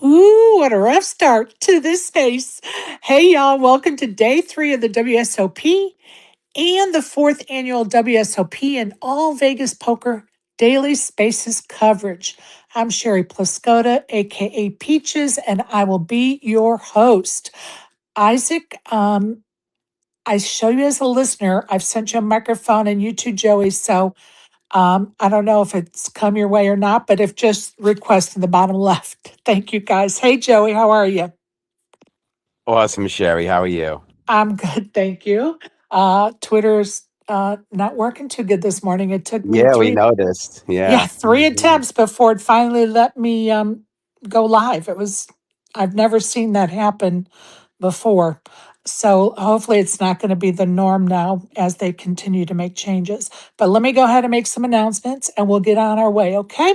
Ooh, what a rough start to this space. Hey, y'all, welcome to day 3 of the WSOP and the 4th annual WSOP and All Vegas Poker Daily Spaces coverage. I'm Sherry Plascota, aka Peaches, and I will be your host. Isaac, I show you as a listener. I've sent you a microphone and you too, Joey. So I don't know if it's come your way or not, but if just request in the bottom left. Thank you guys. Hey, Joey, how are you? Awesome, Sherry. How are you? I'm good, thank you. Twitter's not working too good this morning. It took me Yeah, we three, noticed. yeah, Yeah. three attempts before it finally let me go live. I've never seen that happen before. So hopefully it's not going to be the norm now as they continue to make changes. But let me go ahead and make some announcements and we'll get on our way, okay?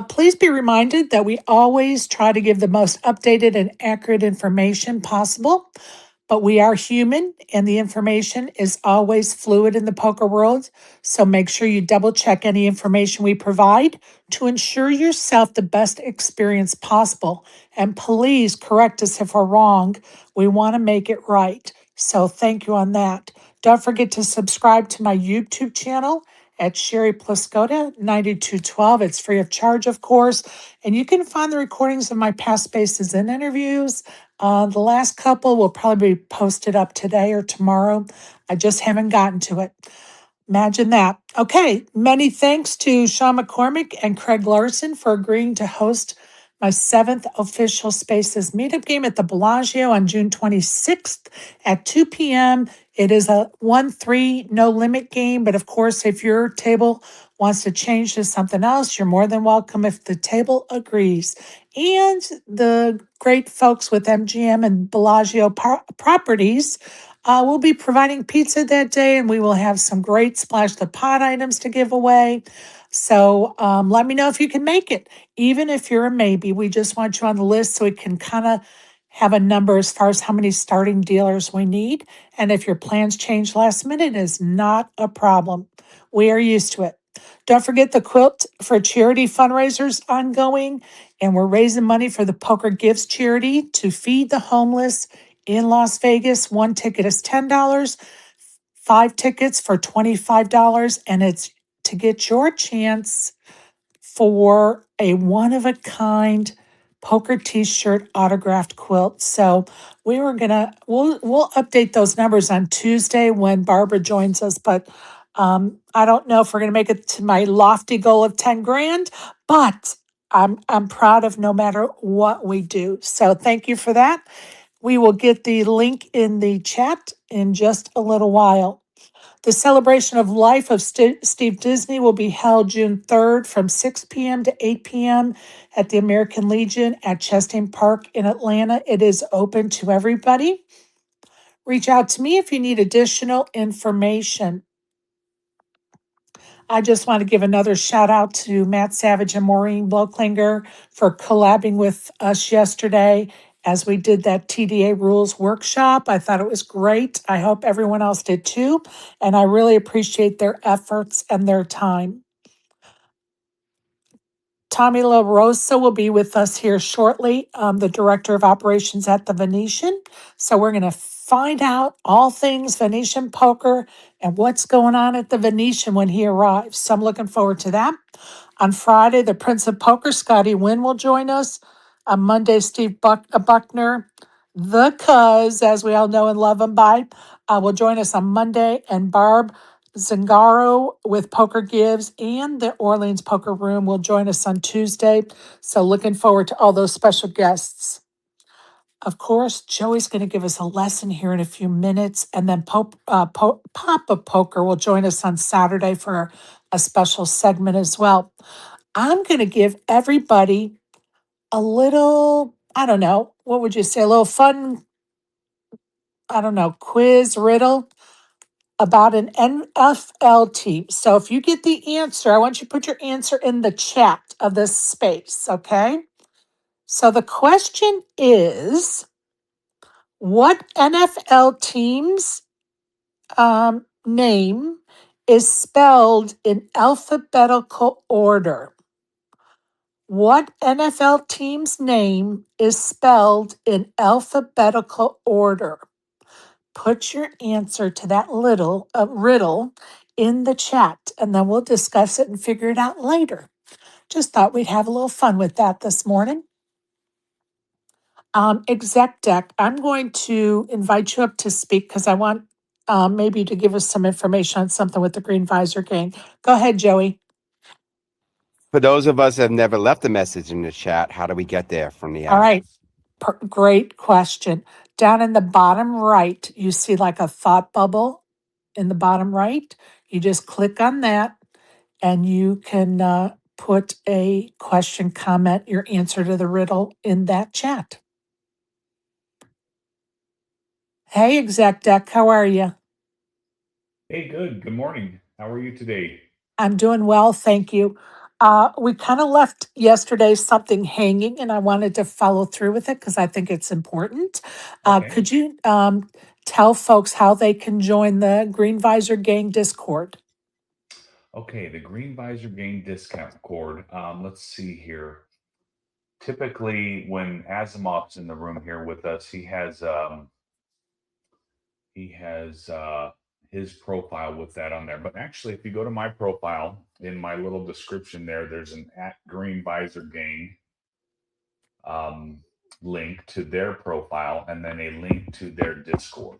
Please be reminded that we always try to give the most updated and accurate information possible, but we are human and the information is always fluid in the poker world. So make sure you double check any information we provide to ensure yourself the best experience possible. And please correct us if we're wrong. We want to make it right. So thank you on that. Don't forget to subscribe to my YouTube channel at Sherry Plascota 9212. It's free of charge, of course. And you can find the recordings of my past spaces and interviews. The last couple will probably be posted up today or tomorrow. I just haven't gotten to it. Imagine that. Okay, many thanks to Sean McCormick and Craig Larson for agreeing to host my 7th official Spaces meetup game at the Bellagio on June 26th at 2 p.m. It is a 1-3 no limit game, but of course, if your table wants to change to something else, you're more than welcome if the table agrees. And the great folks with MGM and Bellagio properties we'll be providing pizza that day, and we will have some great Splash the Pot items to give away. So let me know if you can make it. Even if you're a maybe, we just want you on the list so we can kind of have a number as far as how many starting dealers we need. And if your plans change last minute, it is not a problem. We are used to it. Don't forget the Quilt for Charity fundraisers ongoing, and we're raising money for the Poker Gives charity to feed the homeless in Las Vegas. One ticket is $10, 5 tickets for $25, and it's to get your chance for a one of a kind poker t-shirt autographed quilt. So we'll update those numbers on Tuesday when Barbara joins us, but I don't know if we're gonna make it to my lofty goal of 10 grand, but I'm proud of no matter what we do. So thank you for that. We will get the link in the chat in just a little while. The celebration of life of Steve Disney will be held June 3rd from 6 p.m. to 8 p.m. at the American Legion at Chastain Park in Atlanta. It is open to everybody. Reach out to me if you need additional information. I just want to give another shout out to Matt Savage and Maureen Bloklinger for collabing with us yesterday as we did that TDA rules workshop. I thought it was great. I hope everyone else did too. And I really appreciate their efforts and their time. Tommy LaRosa will be with us here shortly, the Director of Operations at the Venetian. So we're going to find out all things Venetian poker and what's going on at the Venetian when he arrives. So I'm looking forward to that. On Friday, the Prince of Poker, Scotty Wynn, will join us. On Monday, Steve Buckner, the Cuz, as we all know and love him by, will join us on Monday. And Barb Zingaro with Poker Gives and the Orleans Poker Room will join us on Tuesday. So looking forward to all those special guests. Of course, Joey's going to give us a lesson here in a few minutes, and then Papa Poker will join us on Saturday for a special segment as well. I'm going to give everybody a little, I don't know, what would you say, a little fun, I don't know, quiz riddle about an NFL team. So if you get the answer, I want you to put your answer in the chat of this space, okay? So the question is, what NFL team's name is spelled in alphabetical order? What NFL team's name is spelled in alphabetical order? Put your answer to that little riddle in the chat, and then we'll discuss it and figure it out later. Just thought we'd have a little fun with that this morning. Exec deck, I'm going to invite you up to speak because I want maybe to give us some information on something with the Green Visor game. Go ahead, Joey. For those of us that have never left a message in the chat, how do we get there from the app? All right. Great question. Down in the bottom right, you see like a thought bubble in the bottom right. You just click on that and you can put a question, comment, your answer to the riddle in that chat. Hey, Exec Deck, how are you? Hey, good. Good morning. How are you today? I'm doing well, thank you. We kind of left yesterday something hanging, and I wanted to follow through with it because I think it's important. Okay. Could you tell folks how they can join the Green Visor Gang Discord? Okay, the Green Visor Gain discount cord. Let's see here. Typically, when Asimov's in the room here with us, he has his profile with that on there. But actually, if you go to my profile in my little description there, there's an at Green Visor Gain link to their profile, and then a link to their Discord.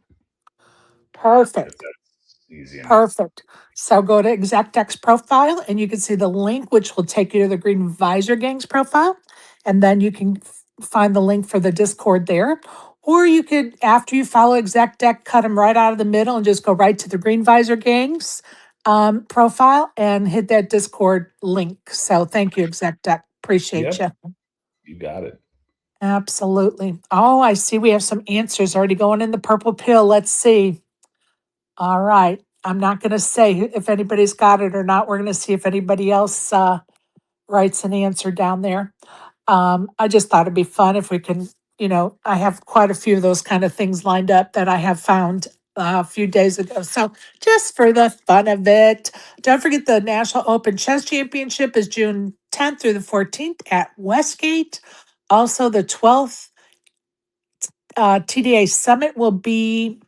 If Perfect. that's easy enough. Perfect. So go to ExactDeck's profile and you can see the link, which will take you to the Green Visor Gang's profile. And then you can find the link for the Discord there. Or you could, after you follow ExactDeck, cut them right out of the middle and just go right to the Green Visor Gang's profile and hit that Discord link. So thank you, ExactDeck. Appreciate Yep. you. You got it. Absolutely. Oh, I see we have some answers already going in the purple pill. Let's see. All right. I'm not going to say if anybody's got it or not. We're going to see if anybody else writes an answer down there. I just thought it'd be fun if we can, I have quite a few of those kind of things lined up that I have found a few days ago. So just for the fun of it, don't forget the National Open Chess Championship is June 10th through the 14th at Westgate. Also, the 12th TDA Summit will be,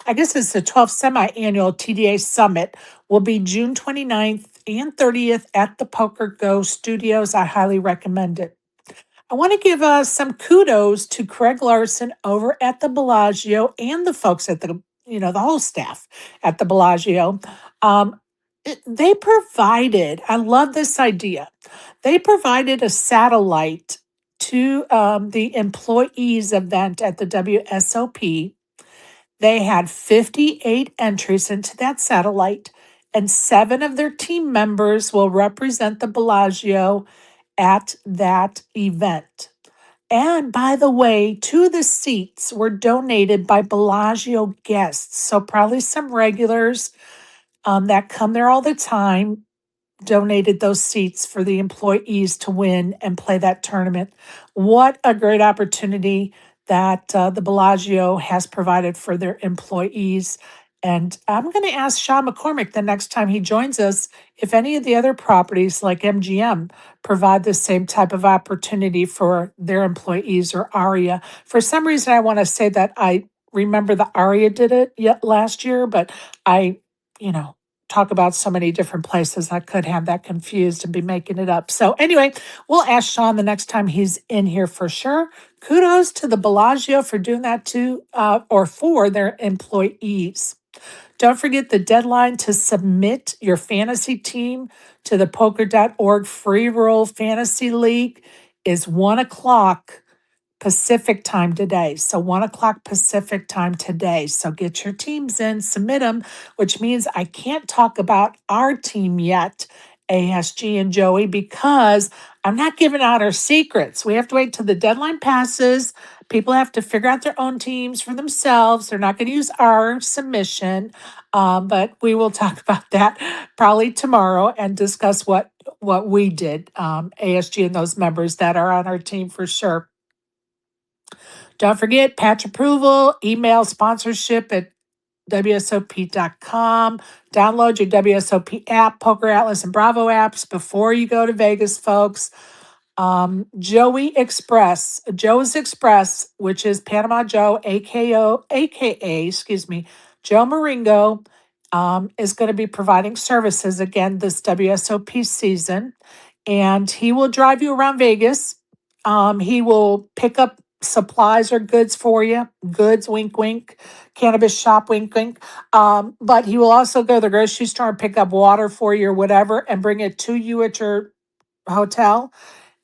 I guess it's the 12th semi-annual TDA Summit, will be June 29th and 30th at the Poker Go Studios. I highly recommend it. I want to give some kudos to Craig Larson over at the Bellagio and the folks at the whole staff at the Bellagio. They provided, I love this idea, they provided a satellite to the employees event at the WSOP. They had 58 entries into that satellite, and 7 of their team members will represent the Bellagio at that event. And by the way, 2 of the seats were donated by Bellagio guests. So probably some regulars that come there all the time donated those seats for the employees to win and play that tournament. What a great opportunity that the Bellagio has provided for their employees. And I'm going to ask Sean McCormick the next time he joins us if any of the other properties like MGM provide the same type of opportunity for their employees or ARIA. For some reason, I want to say that I remember the ARIA did it yet last year, but I, you know, talk about so many different places. I could have that confused and be making it up. So anyway, we'll ask Sean the next time he's in here for sure. Kudos to the Bellagio for doing that to or for their employees. Don't forget the deadline to submit your fantasy team to the poker.org free roll fantasy league is 1 o'clock Pacific time today. So 1 o'clock Pacific time today. So get your teams in, submit them, which means I can't talk about our team yet, ASG and Joey, because I'm not giving out our secrets. We have to wait till the deadline passes. People have to figure out their own teams for themselves. They're not going to use our submission, but we will talk about that probably tomorrow and discuss what we did, ASG and those members that are on our team for sure. Don't forget, patch approval, email sponsorship at WSOP.com. Download your WSOP app, Poker Atlas and Bravo apps before you go to Vegas, folks. Joey's Express, which is Panama Joe, AKA, excuse me, Joe Maringo, is going to be providing services again this WSOP season, and he will drive you around Vegas. He will pick up supplies or goods for you, goods, wink, wink, cannabis shop, wink, wink. But he will also go to the grocery store and pick up water for you or whatever and bring it to you at your hotel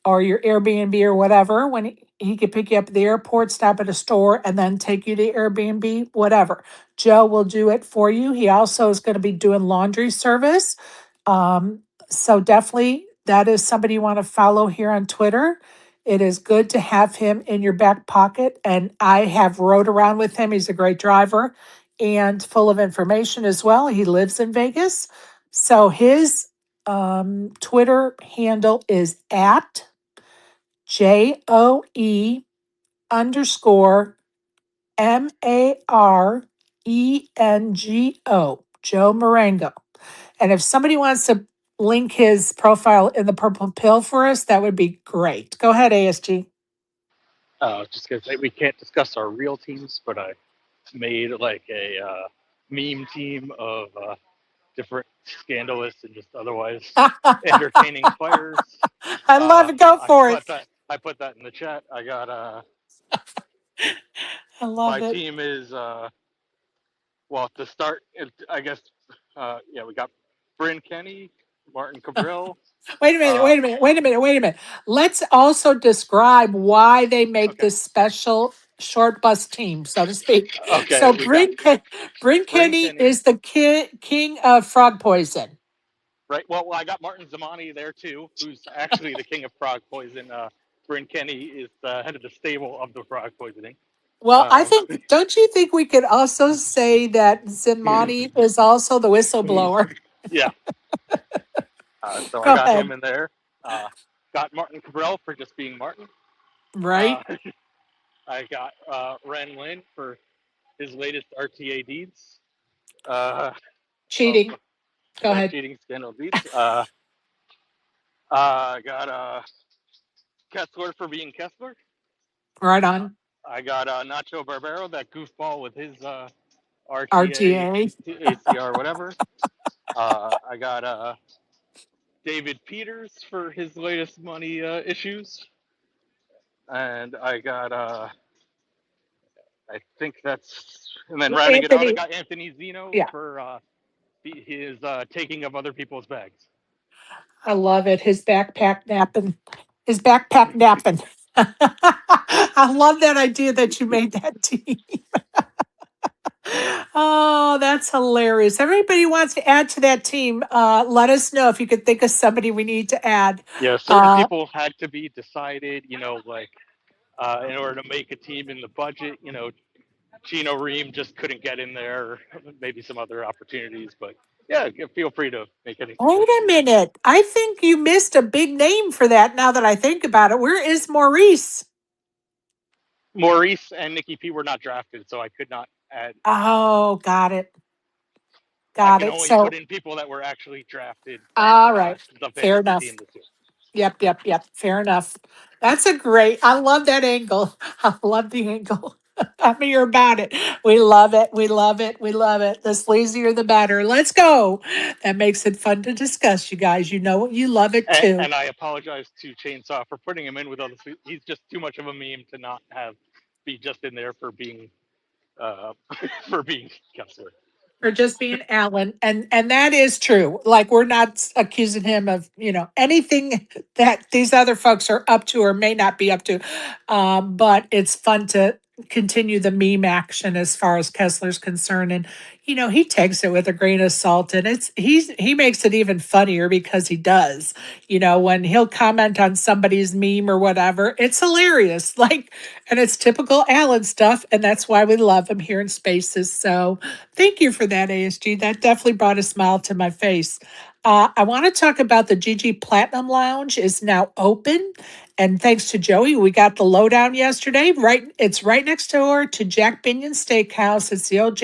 or your Airbnb or whatever, when he could pick you up at the airport, stop at a store, and then take you to Airbnb, whatever. Joe will do it for you. He also is going to be doing laundry service. So definitely that is somebody you want to follow here on Twitter. It is good to have him in your back pocket. And I have rode around with him. He's a great driver and full of information as well. He lives in Vegas. So his Twitter handle is at JOE_MARENGO, Joe Marengo. And if somebody wants to link his profile in the purple pill for us, that would be great. Go ahead, ASG. Just because we can't discuss our real teams, but I made like a meme team of different scandalous and just otherwise entertaining players. I love it. Go for it. I put that in the chat. I got I love my it. team is well, to start, I guess we got Bryn Kenny, Martin Cabral. Wait a minute. Let's also describe why they make this special short bus team, so to speak. Okay, So Bryn Kenny is the king of frog poison. Right. Well, I got Martin Zamani there too, who's actually the king of frog poison. Bryn Kenny is the head of the stable of the frog poisoning. Well, don't you think we could also say that Zamani is also the whistleblower? Yeah. So I got him in there. Got Martin Cabral for just being Martin. Right. I got Ren Lin for his latest RTA deeds. Cheating. Go ahead. Cheating scandal deeds. I got Kessler for being Kessler. Right on. I got Nacho Barbero, that goofball with his RTA, ACR, whatever. I got David Peters for his latest money issues. And I got, I think that's, and then rounding it out, I got Anthony Zeno for his taking of other people's bags. I love it. His backpack napping. I love that idea that you made that team. Oh, that's hilarious. Everybody wants to add to that team. Let us know if you could think of somebody we need to add. Yeah, certain people had to be decided, like in order to make a team in the budget, Gino Ream just couldn't get in there, maybe some other opportunities, but Yeah, feel free to make any Wait a suggestions. minute. I think you missed a big name for that now that I think about it. Where is Maurice? Maurice and Nikki P were not drafted, so I could not add. Oh, got it. I Got can it. only put So, in people that were actually drafted by all right. the Fair fantasy enough. team this year. Yep. Fair enough. That's a great, I love that angle. I love the angle. I'm here about it. We love it. We love it. We love it. The sleazier, the better. Let's go. That makes it fun to discuss, you guys. You know you love it too. And I apologize to Chainsaw for putting him in with other. He's just too much of a meme to not have be just in there for being for being Kessler. For just being Alan, and that is true. Like we're not accusing him of anything that these other folks are up to or may not be up to, but it's fun to continue the meme action as far as Kessler's concerned, and he takes it with a grain of salt, and he makes it even funnier because he does. When he'll comment on somebody's meme or whatever, it's hilarious. Like, and it's typical Alan stuff, and that's why we love him here in Spaces. So. Thank you for that, ASG. That definitely brought a smile to my face. I want to talk about the GG Platinum Lounge is now open. And thanks to Joey, we got the lowdown yesterday. It's right next door to Jack Binion Steakhouse. It's the old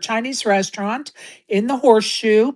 Chinese restaurant in the Horseshoe.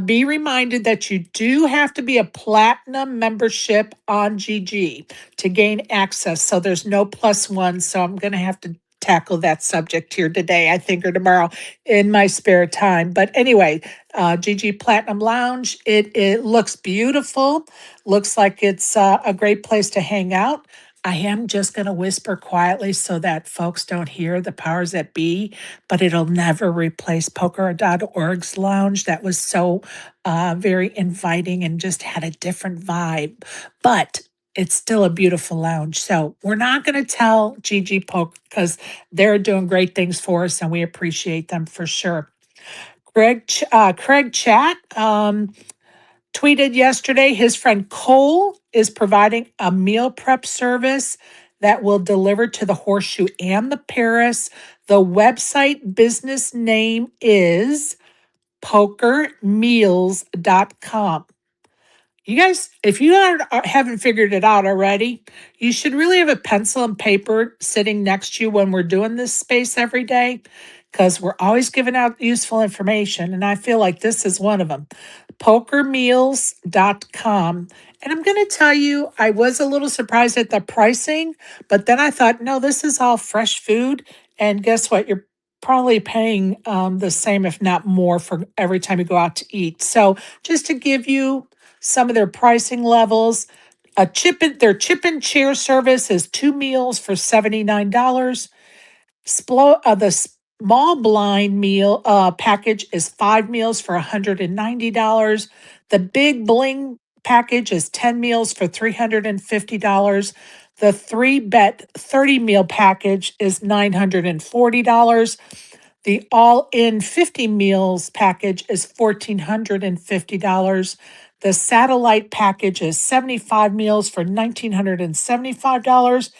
Be reminded that you do have to be a platinum membership on GG to gain access. So there's no plus one. So I'm going to have to tackle that subject here today, I think, or tomorrow in my spare time. But anyway, GG Platinum Lounge, it looks beautiful. Looks like it's a great place to hang out. I am just going to whisper quietly so that folks don't hear the powers that be, but it'll never replace poker.org's lounge. That was so very inviting and just had a different vibe. But it's still a beautiful lounge. So we're not going to tell GG Poke because they're doing great things for us and we appreciate them for sure. Craig Chat tweeted yesterday his friend Cole is providing a meal prep service that will deliver to the Horseshoe and the Paris. The website business name is pokermeals.com. You guys, if you haven't figured it out already, you should really have a pencil and paper sitting next to you when we're doing this space every day, because we're always giving out useful information. And I feel like this is one of them. Pokermeals.com. And I'm going to tell you, I was a little surprised at the pricing, but then I thought, no, this is all fresh food. And guess what? You're probably paying the same, if not more, for every time you go out to eat. So just to give you some of their pricing levels. Their chip and chair service is 2 meals for $79. The small blind meal package is 5 meals for $190. The big bling package is 10 meals for $350. The 3-bet 30 meal package is $940. The all in 50 meals package is $1,450. The satellite package is 75 meals for $1,975.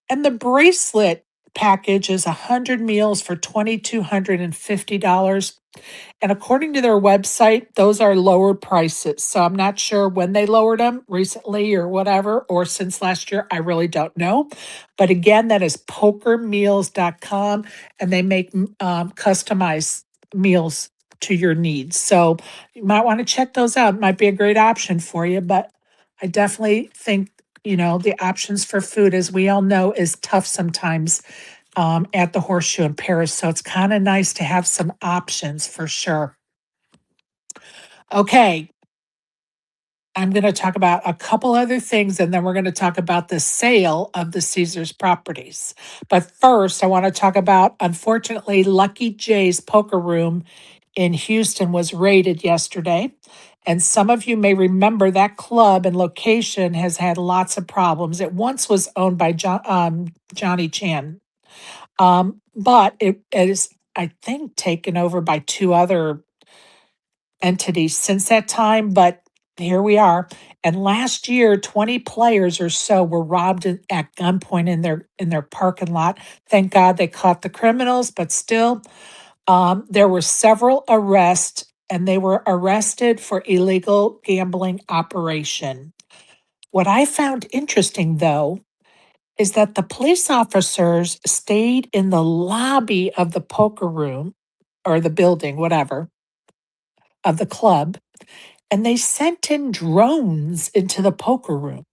And the bracelet package is 100 meals for $2,250. And according to their website, those are lowered prices. So I'm not sure when they lowered them, recently or whatever, or since last year. I really don't know. But again, that is pokermeals.com, and they make customized meals to your needs. So you might want to check those out. It might be a great option for you. But I definitely think, the options for food, as we all know, is tough sometimes at the Horseshoe in Paris. So it's kind of nice to have some options for sure. Okay, I'm going to talk about a couple other things and then we're going to talk about the sale of the Caesars properties. But first, I want to talk about, unfortunately, Lucky J's Poker Room in Houston was raided yesterday. And some of you may remember that club and location has had lots of problems. It once was owned by Johnny Chan, but it is, I think, taken over by two other entities since that time. But here we are. And last year, 20 players or so were robbed at gunpoint in their parking lot. Thank God they caught the criminals, but still, there were several arrests and they were arrested for illegal gambling operation. What I found interesting, though, is that the police officers stayed in the lobby of the poker room or the building, whatever, of the club, and they sent in drones into the poker room.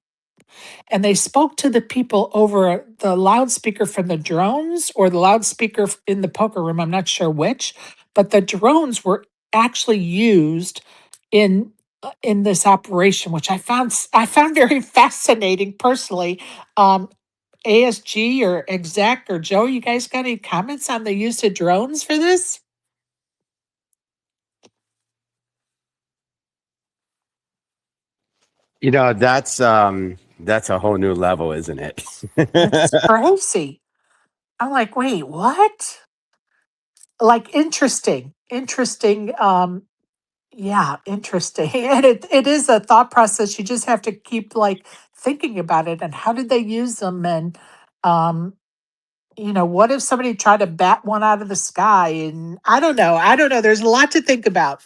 And they spoke to the people over the loudspeaker from the drones or the loudspeaker in the poker room. I'm not sure which, but the drones were actually used in this operation, which I found very fascinating personally. ASG or Exec or Joe, you guys got any comments on the use of drones for this? That's a whole new level, isn't it? It's crazy. I'm like, wait, what? Like interesting. Yeah, interesting. And it is a thought process. You just have to keep like thinking about it and how did they use them? And um, what if somebody tried to bat one out of the sky? And I don't know. I don't know. There's a lot to think about.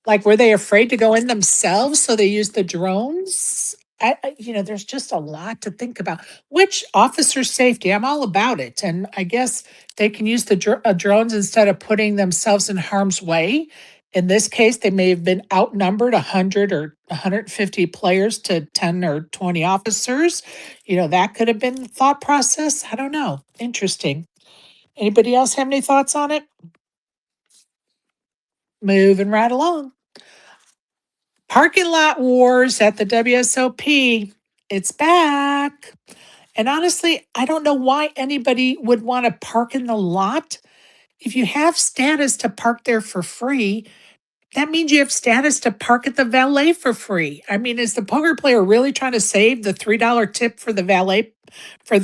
Like, were they afraid to go in themselves, so they used the drones? There's just a lot to think about. Which officer safety? I'm all about it, and I guess they can use the drones instead of putting themselves in harm's way. In this case, they may have been outnumbered 100 or 150 players to 10 or 20 officers. That could have been the thought process. I don't know. Interesting. Anybody else have any thoughts on it? Moving right along. Parking lot wars at the WSOP. It's back. And honestly, I don't know why anybody would want to park in the lot. If you have status to park there for free, that means you have status to park at the valet for free. I mean, is the poker player really trying to save the $3 tip for the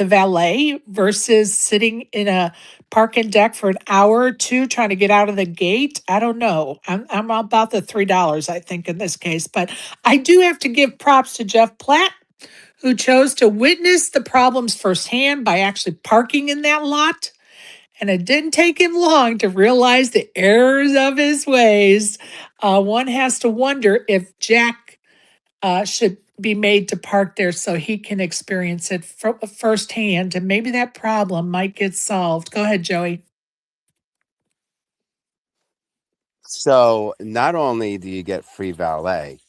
valet versus sitting in a parking deck for an hour or two trying to get out of the gate? I don't know. I'm about the $3, I think, in this case. But I do have to give props to Jeff Platt, who chose to witness the problems firsthand by actually parking in that lot. And it didn't take him long to realize the errors of his ways. One has to wonder if Jack should be made to park there so he can experience it firsthand, and maybe that problem might get solved. Go ahead, Joey. So not only do you get free valet,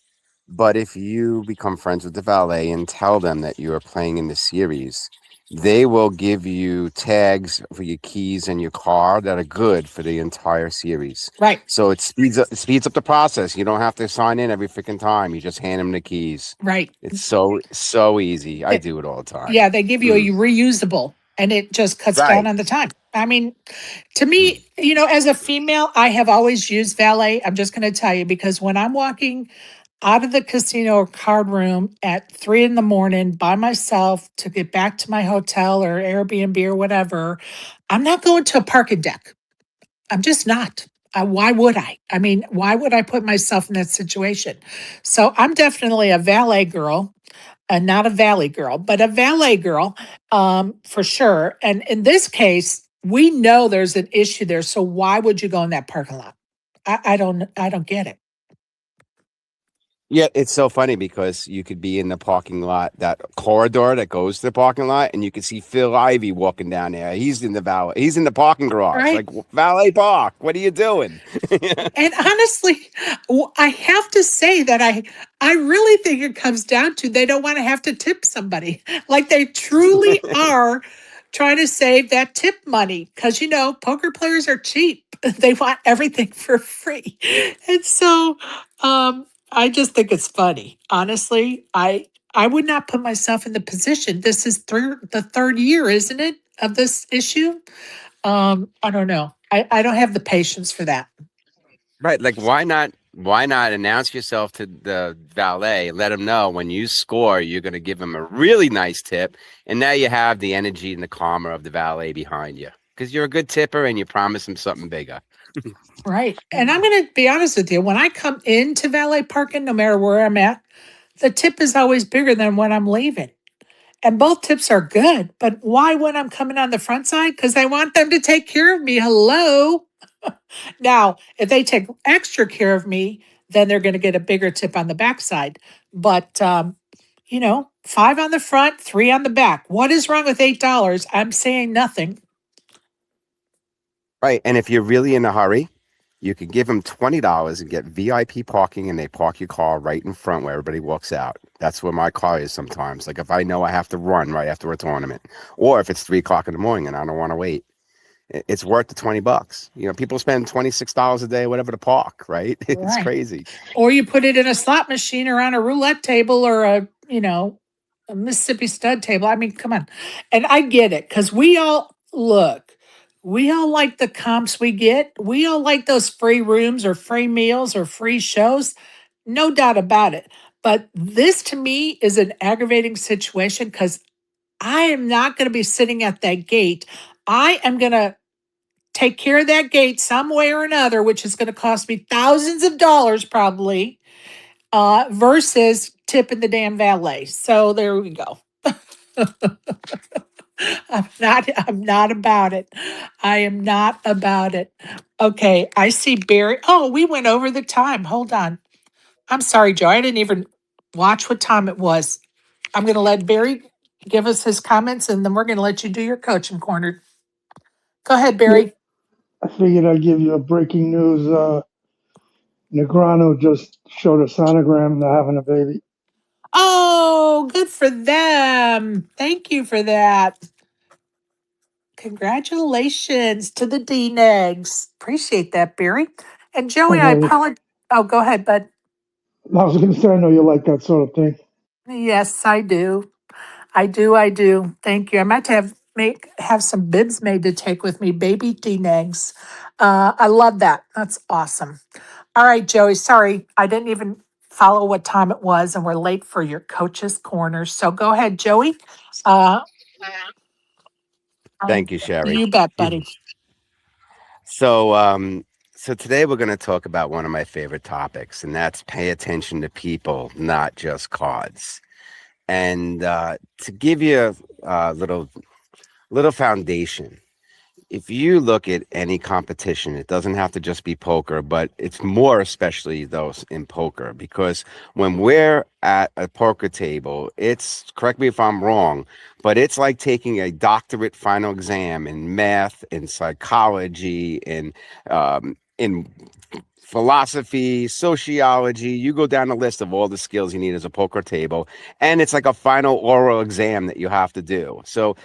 but if you become friends with the valet and tell them that you are playing in the series, they will give you tags for your keys and your car that are good for the entire series. Right, So it speeds up the process. You don't have to sign in every freaking time. You just hand them the keys. right. It's so easy. I It- do it all the time. yeah, they give you a Mm. reusable, and it just cuts down Right. on the time. I mean, to Mm. me, as a female, I have always used valet. I'm just going to tell you because when I'm walking out of the casino or card room at 3 in the morning by myself to get back to my hotel or Airbnb or whatever, I'm not going to a parking deck. I'm just not. Why would I? I mean, why would I put myself in that situation? So I'm definitely a valet girl and not a valley girl, but a valet girl for sure. And in this case, we know there's an issue there. So why would you go in that parking lot? I don't get it. Yeah, it's so funny because you could be in the parking lot, that corridor that goes to the parking lot, and you could see Phil Ivey walking down there. He's in the valet. He's in the parking garage. Right. Like, valet park. What are you doing? And honestly, I have to say that I really think it comes down to they don't want to have to tip somebody. Like they truly are trying to save that tip money because poker players are cheap. They want everything for free. And so I just think it's funny. Honestly, I would not put myself in the position. This is the third year, isn't it, of this issue? I don't know. I don't have the patience for that. Right. Like, why not announce yourself to the valet, let him know when you score, you're going to give him a really nice tip. And now you have the energy and the karma of the valet behind you because you're a good tipper and you promise him something bigger. Right. And I'm going to be honest with you. When I come into valet parking, no matter where I'm at, the tip is always bigger than when I'm leaving. And both tips are good. But why when I'm coming on the front side? Because I want them to take care of me. Hello. Now, if they take extra care of me, then they're going to get a bigger tip on the backside. But, 5 on the front, 3 on the back. What is wrong with $8? I'm saying nothing. Right. And if you're really in a hurry, you could give them $20 and get VIP parking, and they park your car right in front where everybody walks out. That's where my car is sometimes. Like if I know I have to run right after a tournament, or if it's 3 o'clock in the morning and I don't want to wait, it's worth the $20. People spend $26 a day, whatever, to park, right? It's Right. crazy. Or you put it in a slot machine or on a roulette table or a Mississippi stud table. I mean, come on. And I get it because we all like the comps we get. We all like those free rooms or free meals or free shows. No doubt about it. But this to me is an aggravating situation because I am not going to be sitting at that gate. I am going to take care of that gate some way or another, which is going to cost me thousands of dollars probably, versus tipping the damn valet. So there we go. I'm not about it. I am not about it. Okay, I see Barry. Oh, we went over the time. Hold on. I'm sorry, Joe. I didn't even watch what time it was. I'm going to let Barry give us his comments and then we're going to let you do your coaching corner. Go ahead, Yeah, Barry. I figured I'd give you a breaking news. Negrano just showed a sonogram. They're having a baby. Oh, good for them. Thank you for that. Congratulations to the D-Negs. Appreciate that, Barry. And I Joey, I know. apologize. Oh, go ahead, bud. I was going to say, I know you like that sort of thing. Yes, I do. I do. Thank you. I might have some bibs made to take with me, baby D-Negs. I love that. That's awesome. All right, Joey. Sorry, I didn't even follow what time it was, and we're late for your coach's corner. So go ahead, Joey. Uh, Thank you, Sherry. you bet, buddy. So, so today we're going to talk about one of my favorite topics, and that's pay attention to people, not just cards. And to give you a little foundation, if you look at any competition, it doesn't have to just be poker, but it's more especially those in poker, because when we're at a poker table, it's, correct me if I'm wrong, but it's like taking a doctorate final exam in math, in psychology, in philosophy, sociology. You go down the list of all the skills you need as a poker table, and it's like a final oral exam that you have to do. So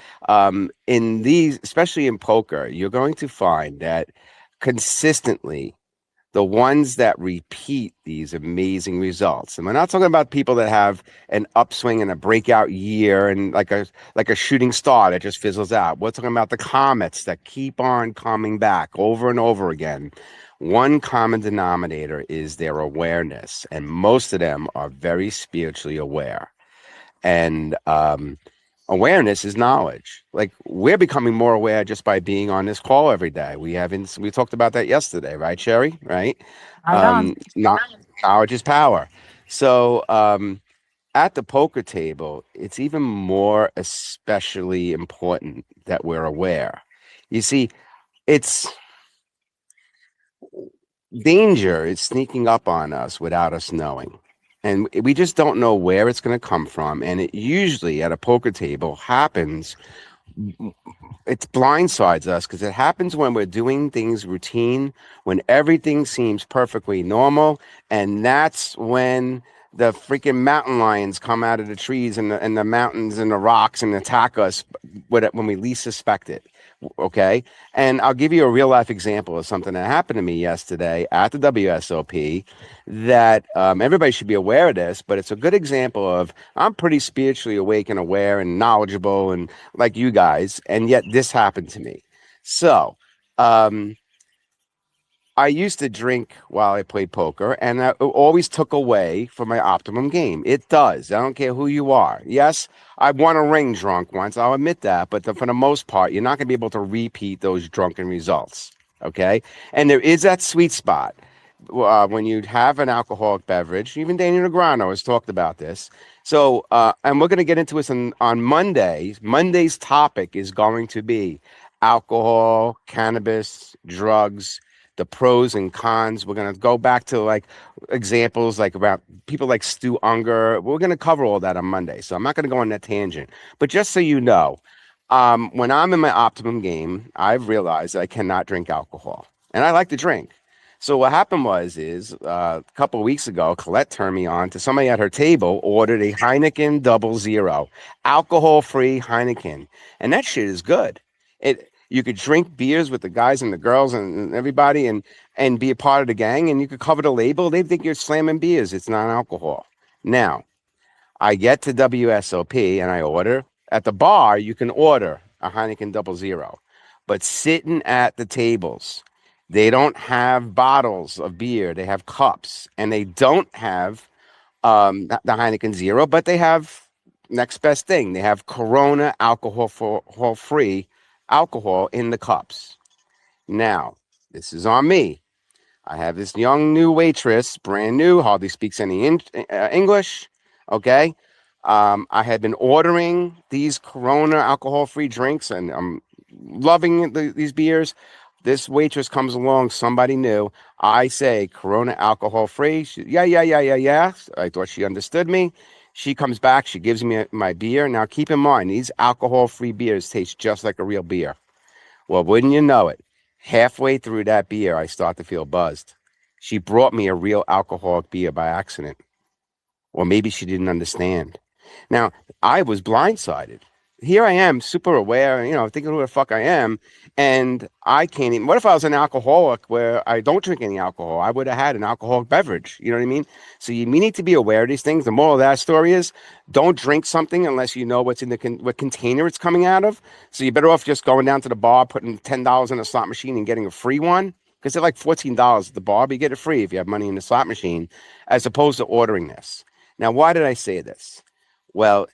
in these, especially in poker, you're going to find that consistently the ones that repeat these amazing results, and we're not talking about people that have an upswing and a breakout year and like a shooting star that just fizzles out. We're talking about the comets that keep on coming back over and over again. One common denominator is their awareness, and most of them are very spiritually aware. And awareness is knowledge. Like, we're becoming more aware just by being on this call every day. We talked about that yesterday, right, Sherry? Right? Right on. Knowledge is power. So at the poker table, it's even more especially important that we're aware. You see, it's danger is sneaking up on us without us knowing. And we just don't know where it's going to come from. And it usually at a poker table happens, it blindsides us because it happens when we're doing things routine, when everything seems perfectly normal. And that's when the freaking mountain lions come out of the trees and the mountains and the rocks and attack us when we least suspect it. Okay. And I'll give you a real life example of something that happened to me yesterday at the WSOP that everybody should be aware of this, but it's a good example of I'm pretty spiritually awake and aware and knowledgeable and like you guys, and yet this happened to me. So, I used to drink while I played poker, and that always took away from my optimum game. It does. I don't care who you are. Yes, I won a ring drunk once. I'll admit that. But for the most part, you're not going to be able to repeat those drunken results. Okay. And there is that sweet spot when you have an alcoholic beverage. Even Daniel Negreanu has talked about this. So, and we're going to get into this on Monday. Monday's topic is going to be alcohol, cannabis, drugs, the pros and cons. We're going to go back to like examples like about people like Stu Unger. We're going to cover all that on Monday. So I'm not going to go on that tangent. But just so you know, when I'm in my optimum game, I've realized I cannot drink alcohol. And I like to drink. So what happened is a couple of weeks ago, Colette turned me on to somebody at her table ordered a Heineken 00, alcohol-free Heineken, and that shit is good. You could drink beers with the guys and the girls and everybody, and be a part of the gang, and you could cover the label. They think you're slamming beers. It's non-alcohol. Now, I get to WSOP and I order. At the bar, you can order a Heineken 00, but sitting at the tables, they don't have bottles of beer. They have cups, and they don't have the Heineken 0, but they have next best thing. They have Corona alcohol-free alcohol in the cups. Now, this is on me. I have this young new waitress, brand new, hardly speaks any English. Okay. I had been ordering these Corona alcohol-free drinks, and I'm loving these beers. This waitress comes along, somebody new. I say Corona alcohol-free. Yeah. I thought she understood me. She comes back. She gives me my beer. Now, keep in mind, these alcohol-free beers taste just like a real beer. Well, wouldn't you know it? Halfway through that beer, I start to feel buzzed. She brought me a real alcoholic beer by accident. Or maybe she didn't understand. Now, I was blindsided. Here I am, super aware, thinking who the fuck I am. And I can't even. What if I was an alcoholic where I don't drink any alcohol? I would have had an alcoholic beverage. You know what I mean? So you need to be aware of these things. The moral of that story is don't drink something unless you know what's in what container it's coming out of. So you're better off just going down to the bar, putting $10 in a slot machine and getting a free one. Because they're like $14 at the bar, but you get it free if you have money in the slot machine, as opposed to ordering this. Now, why did I say this? Well,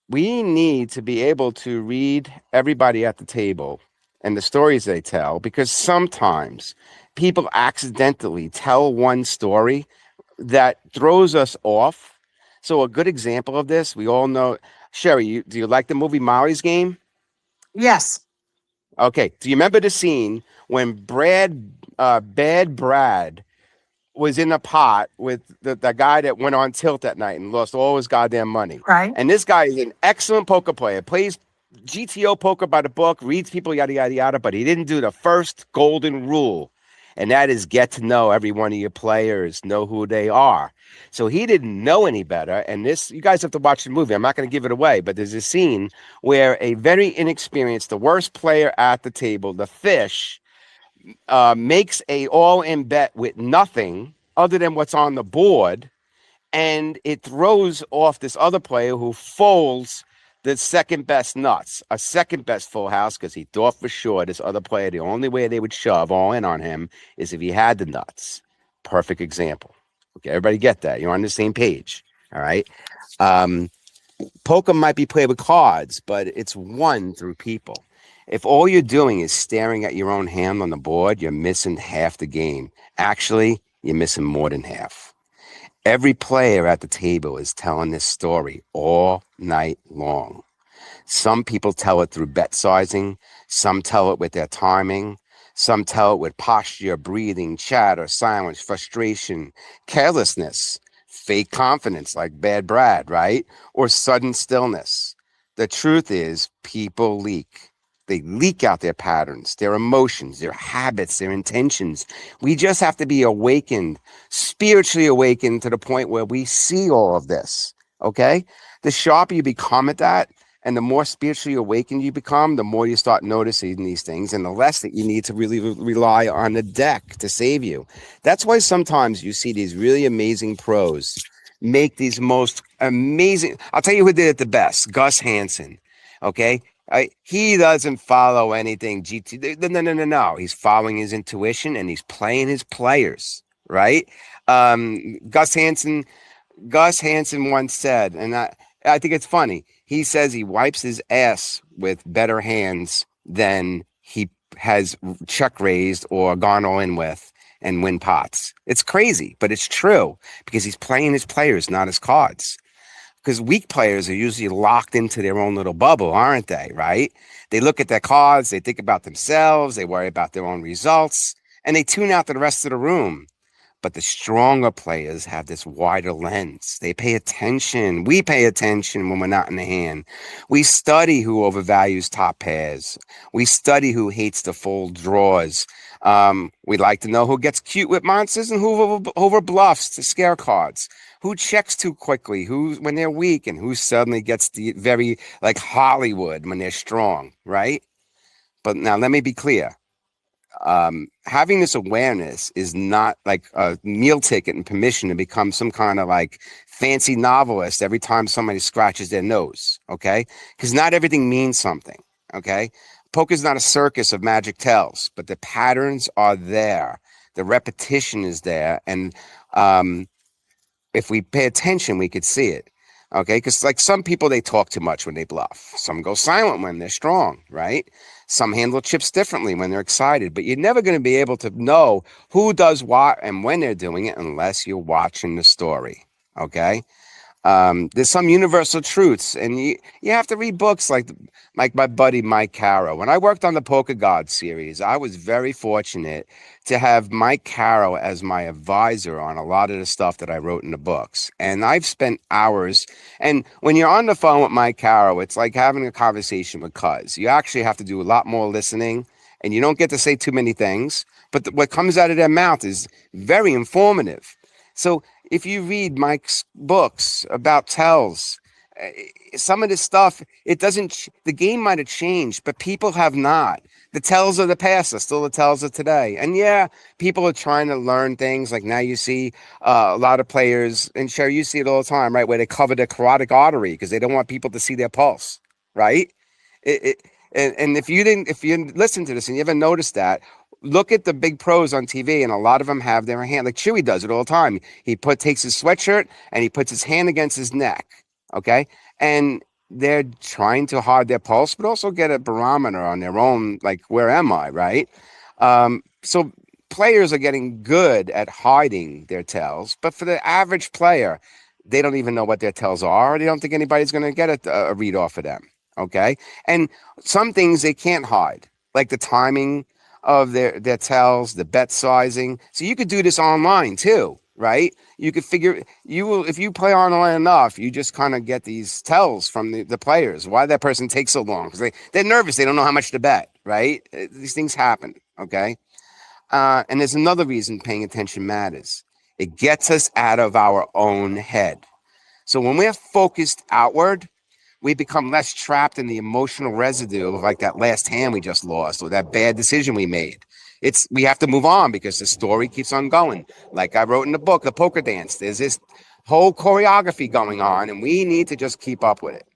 we need to be able to read everybody at the table and the stories they tell, because sometimes people accidentally tell one story that throws us off. So a good example of this, we all know, Sherry, do you like the movie Molly's Game? Yes. Okay. Do you remember the scene when Bad Brad was in a pot with the guy that went on tilt that night and lost all his goddamn money? Right. And this guy is an excellent poker player, plays GTO poker by the book, reads people, yada, yada, yada, but he didn't do the first golden rule. And that is get to know every one of your players, know who they are. So he didn't know any better. And this, you guys have to watch the movie. I'm not going to give it away, but there's a scene where a very inexperienced, the worst player at the table, the fish, makes a all-in bet with nothing other than what's on the board, and it throws off this other player who folds the second best nuts, a second best full house, because he thought for sure this other player, the only way they would shove all in on him is if he had the nuts. Perfect example. Okay, everybody get that? You're on the same page. All right. Poker might be played with cards, but it's won through people. If all you're doing is staring at your own hand on the board, you're missing half the game. Actually, you're missing more than half. Every player at the table is telling this story all night long. Some people tell it through bet sizing. Some tell it with their timing. Some tell it with posture, breathing, chatter, silence, frustration, carelessness, fake confidence like Bad Brad, right? Or sudden stillness. The truth is, people leak. They leak out their patterns, their emotions, their habits, their intentions. We just have to be awakened, spiritually awakened to the point where we see all of this, okay? The sharper you become at that, and the more spiritually awakened you become, the more you start noticing these things, and the less that you need to really rely on the deck to save you. That's why sometimes you see these really amazing pros make these most amazing. I'll tell you who did it the best, Gus Hansen, okay? He doesn't follow anything No. He's following his intuition and he's playing his players, right? Gus Hansen once said, and I think it's funny. He says he wipes his ass with better hands than he has check raised or gone all in with and win pots. It's crazy, but it's true because he's playing his players, not his cards. because weak players are usually locked into their own little bubble, aren't they? Right? They look at their cards, they think about themselves, they worry about their own results, and they tune out the rest of the room. But the stronger players have this wider lens. They pay attention. We pay attention when we're not in the hand. We study who overvalues top pairs. We study who hates the full draws. We like to know who gets cute with monsters and who over bluffs to scare cards. Who checks too quickly, who when they're weak, and who suddenly gets the very like Hollywood when they're strong, right? But now let me be clear. Having this awareness is not like a meal ticket and permission to become some kind of like fancy novelist every time somebody scratches their nose. Okay. Because not everything means something. Okay. Poker's not a circus of magic tells, but the patterns are there. The repetition is there. And if we pay attention, we could see it. Okay. Because like some people, they talk too much when they bluff. Some go silent when they're strong, right? Some handle chips differently when they're excited, but you're never going to be able to know who does what and when they're doing it unless you're watching the story. Okay. There's some universal truths, and you have to read books like my buddy Mike Caro. When I worked on the Poker God series, I was very fortunate to have Mike Caro as my advisor on a lot of the stuff that I wrote in the books. And I've spent hours, and when you're on the phone with Mike Caro, it's like having a conversation with Cuz. You actually have to do a lot more listening, and you don't get to say too many things, but what comes out of their mouth is very informative. So if you read Mike's books about tells, some of this stuff, the game might have changed, but people have not. The tells of the past are still the tells of today. And yeah, people are trying to learn things. Like now you see a lot of players, and Sherry, you see it all the time, right? Where they cover their carotid artery because they don't want people to see their pulse, right? And if you listen to this and you ever noticed that, look at the big pros on TV, and a lot of them have their hand, like Chewy does it all the time. He takes his sweatshirt and he puts his hand against his neck. Okay. And they're trying to hide their pulse, but also get a barometer on their own. Like, where am I? Right. So players are getting good at hiding their tells, but for the average player, they don't even know what their tells are. They don't think anybody's going to get a read off of them. Okay. And some things they can't hide, like the timing of their tells, the bet sizing. So you could do this online too, right? You could if you play online enough, you just kind of get these tells from the players. Why that person takes so long? Because they're nervous. They don't know how much to bet, right? These things happen, okay? And there's another reason paying attention matters. It gets us out of our own head. So when we're focused outward, we become less trapped in the emotional residue of like that last hand we just lost or that bad decision we made. We have to move on because the story keeps on going. Like I wrote in the book, The Poker Dance, there's this whole choreography going on and we need to just keep up with it.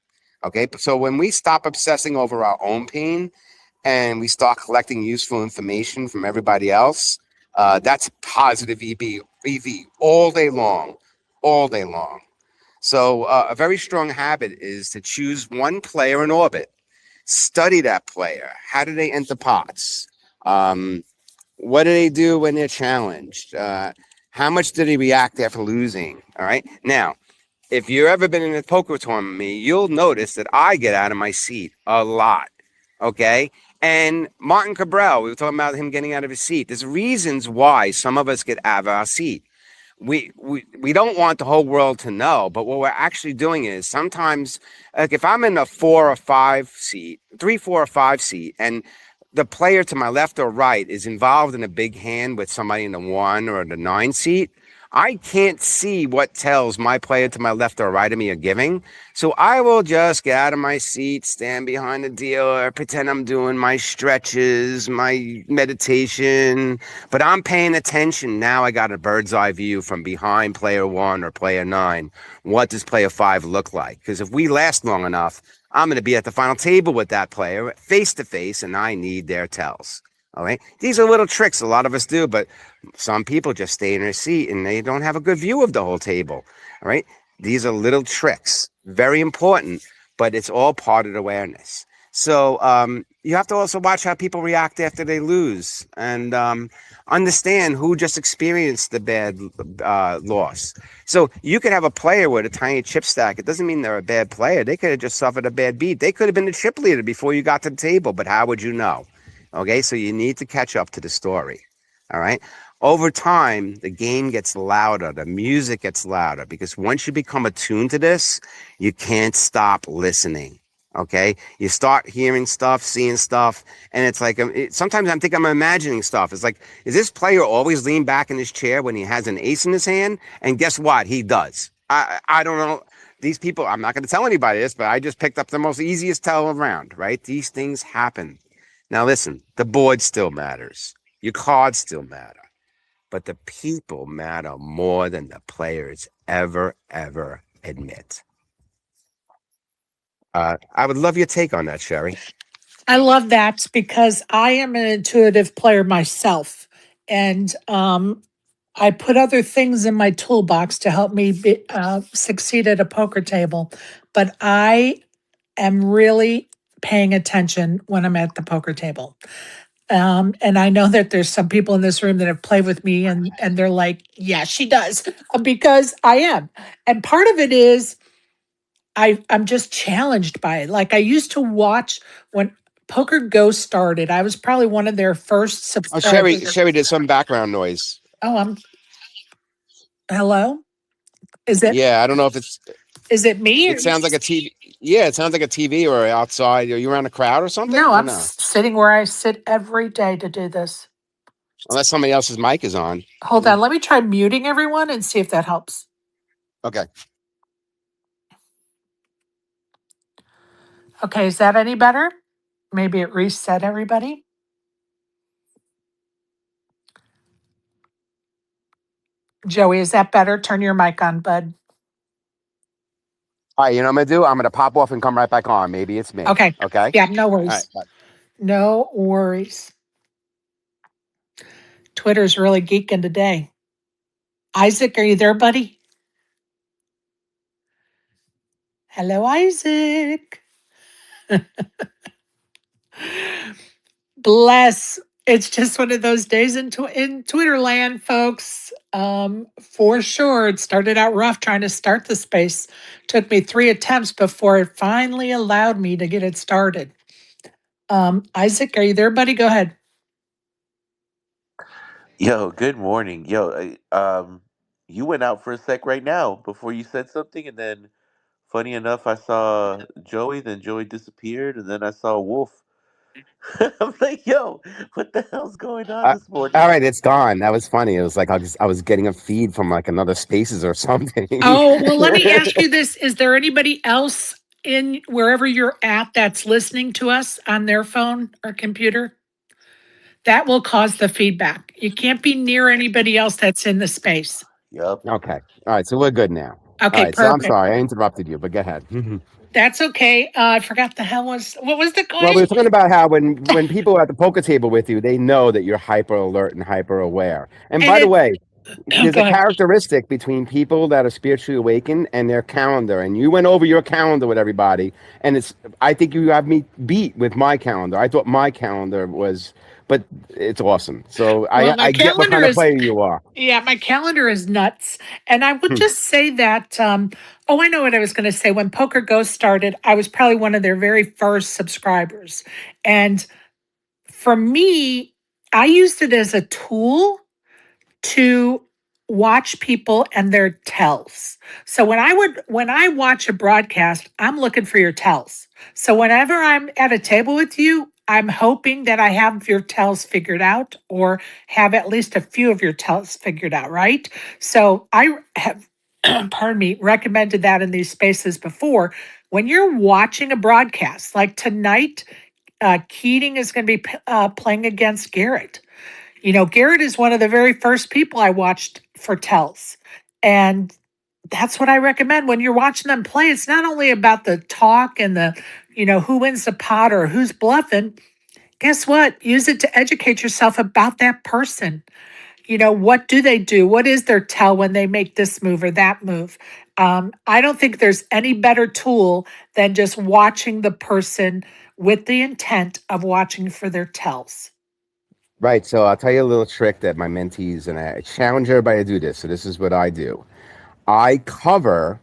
Okay. So when we stop obsessing over our own pain and we start collecting useful information from everybody else, that's positive EV all day long, all day long. So a very strong habit is to choose one player in orbit, study that player. How do they enter pots? What do they do when they're challenged? How much do they react after losing? All right. Now, if you've ever been in a poker tournament with me, you'll notice that I get out of my seat a lot. Okay. And Martin Cabral, we were talking about him getting out of his seat. There's reasons why some of us get out of our seat. We don't want the whole world to know, but what we're actually doing is sometimes, like if I'm in a 4 or 5 seat, 3, 4, or 5 seat, and the player to my left or right is involved in a big hand with somebody in the 1 or the 9 seat, I can't see what tells my player to my left or right of me are giving. So I will just get out of my seat, stand behind the dealer, pretend I'm doing my stretches, my meditation, but I'm paying attention. Now I got a bird's eye view from behind player 1 or player 9. What does player 5 look like? Because if we last long enough, I'm going to be at the final table with that player face to face, and I need their tells. All right. These are little tricks a lot of us do, but some people just stay in their seat and they don't have a good view of the whole table. All right. These are little tricks, very important, but it's all part of the awareness. So you have to also watch how people react after they lose, and understand who just experienced the bad loss. So you could have a player with a tiny chip stack. It doesn't mean they're a bad player. They could have just suffered a bad beat. They could have been the chip leader before you got to the table, but how would you know? Okay, so you need to catch up to the story. All right. Over time, the game gets louder, the music gets louder, because once you become attuned to this, you can't stop listening. Okay, you start hearing stuff, seeing stuff, and it's like sometimes I think I'm imagining stuff. It's like, is this player always lean back in his chair when he has an ace in his hand? And guess what? He does. I don't know. These people, I'm not going to tell anybody this, but I just picked up the most easiest tell around, right? These things happen. Now, listen, the board still matters. Your cards still matter. But the people matter more than the players ever admit. I would love your take on that, Sherry. I love that because I am an intuitive player myself. And I put other things in my toolbox to help me succeed at a poker table. But I am really paying attention when I'm at the poker table. And I know that there's some people in this room that have played with me and they're like, yeah, she does, because I am. And part of it is I'm just challenged by it. Like I used to watch when Poker Go started. I was probably one of their first Oh, Sherry, subscribers. Sherry did some background noise. Oh, hello? Is it Yeah, I don't know if is it me or it sounds like a TV. Yeah, it sounds like a TV or outside. Are you around a crowd or no, something? Or I'm no? sitting where I sit every day to do this. Unless somebody else's mic is on. Hold on, let me try muting everyone and see if that helps. Okay. Okay, is that any better? Maybe it reset everybody. Joey, is that better? Turn your mic on, bud. All right, you know what I'm gonna do? I'm gonna pop off and come right back on. Maybe it's me. Okay. Okay. Yeah, no All right. worries. Bye. No worries. Twitter's really geeking today. Isaac, are you there, buddy? Hello, Isaac. Bless. It's just one of those days in Twitter land, folks. For sure. It started out rough trying to start the space. Took me 3 attempts before it finally allowed me to get it started. Isaac, are you there, buddy? Go ahead. Yo, good morning. Yo, you went out for a sec right now before you said something, and then funny enough, I saw Joey, then Joey disappeared, and then I saw Wolf. I'm like, yo, what the hell's going on this morning? All right, it's gone. That was funny. It was like I was getting a feed from like another Spaces or something. Oh, well, let me ask you this. Is there anybody else in wherever you're at that's listening to us on their phone or computer? That will cause the feedback. You can't be near anybody else that's in the space. Yup. Okay. All right, so we're good now. All Okay, right, so I'm perfect. sorry I interrupted you, but go ahead. That's okay. I forgot the hell what was the Well, we were question? talking about how when people are at the poker table with you, they know that you're hyper alert and hyper aware. And And by the it way, there's go a ahead. characteristic between people that are spiritually awakened and their calendar. And you went over your calendar with everybody, and I think you have me beat with my calendar. I thought my calendar was, but it's awesome. So Well, my I get what calendar kind of is player you are. yeah, my calendar is nuts. And I would Hmm. just say that oh, I know what I was going to say. When Poker Go started, I was probably one of their very first subscribers. And for me, I used it as a tool to watch people and their tells. So when I watch a broadcast, I'm looking for your tells. So whenever I'm at a table with you, I'm hoping that I have your tells figured out or have at least a few of your tells figured out, right? So I have pardon me, recommended that in these spaces before. When you're watching a broadcast, like tonight, Keating is going to be playing against Garrett. You know, Garrett is one of the very first people I watched for tells. And that's what I recommend when you're watching them play. It's not only about the talk and who wins the pot or who's bluffing. Guess what? Use it to educate yourself about that person. what do they do? What is their tell when they make this move or that move? I don't think there's any better tool than just watching the person with the intent of watching for their tells. Right. So I'll tell you a little trick that my mentees, and I challenge everybody to do this. So this is what I do. I cover,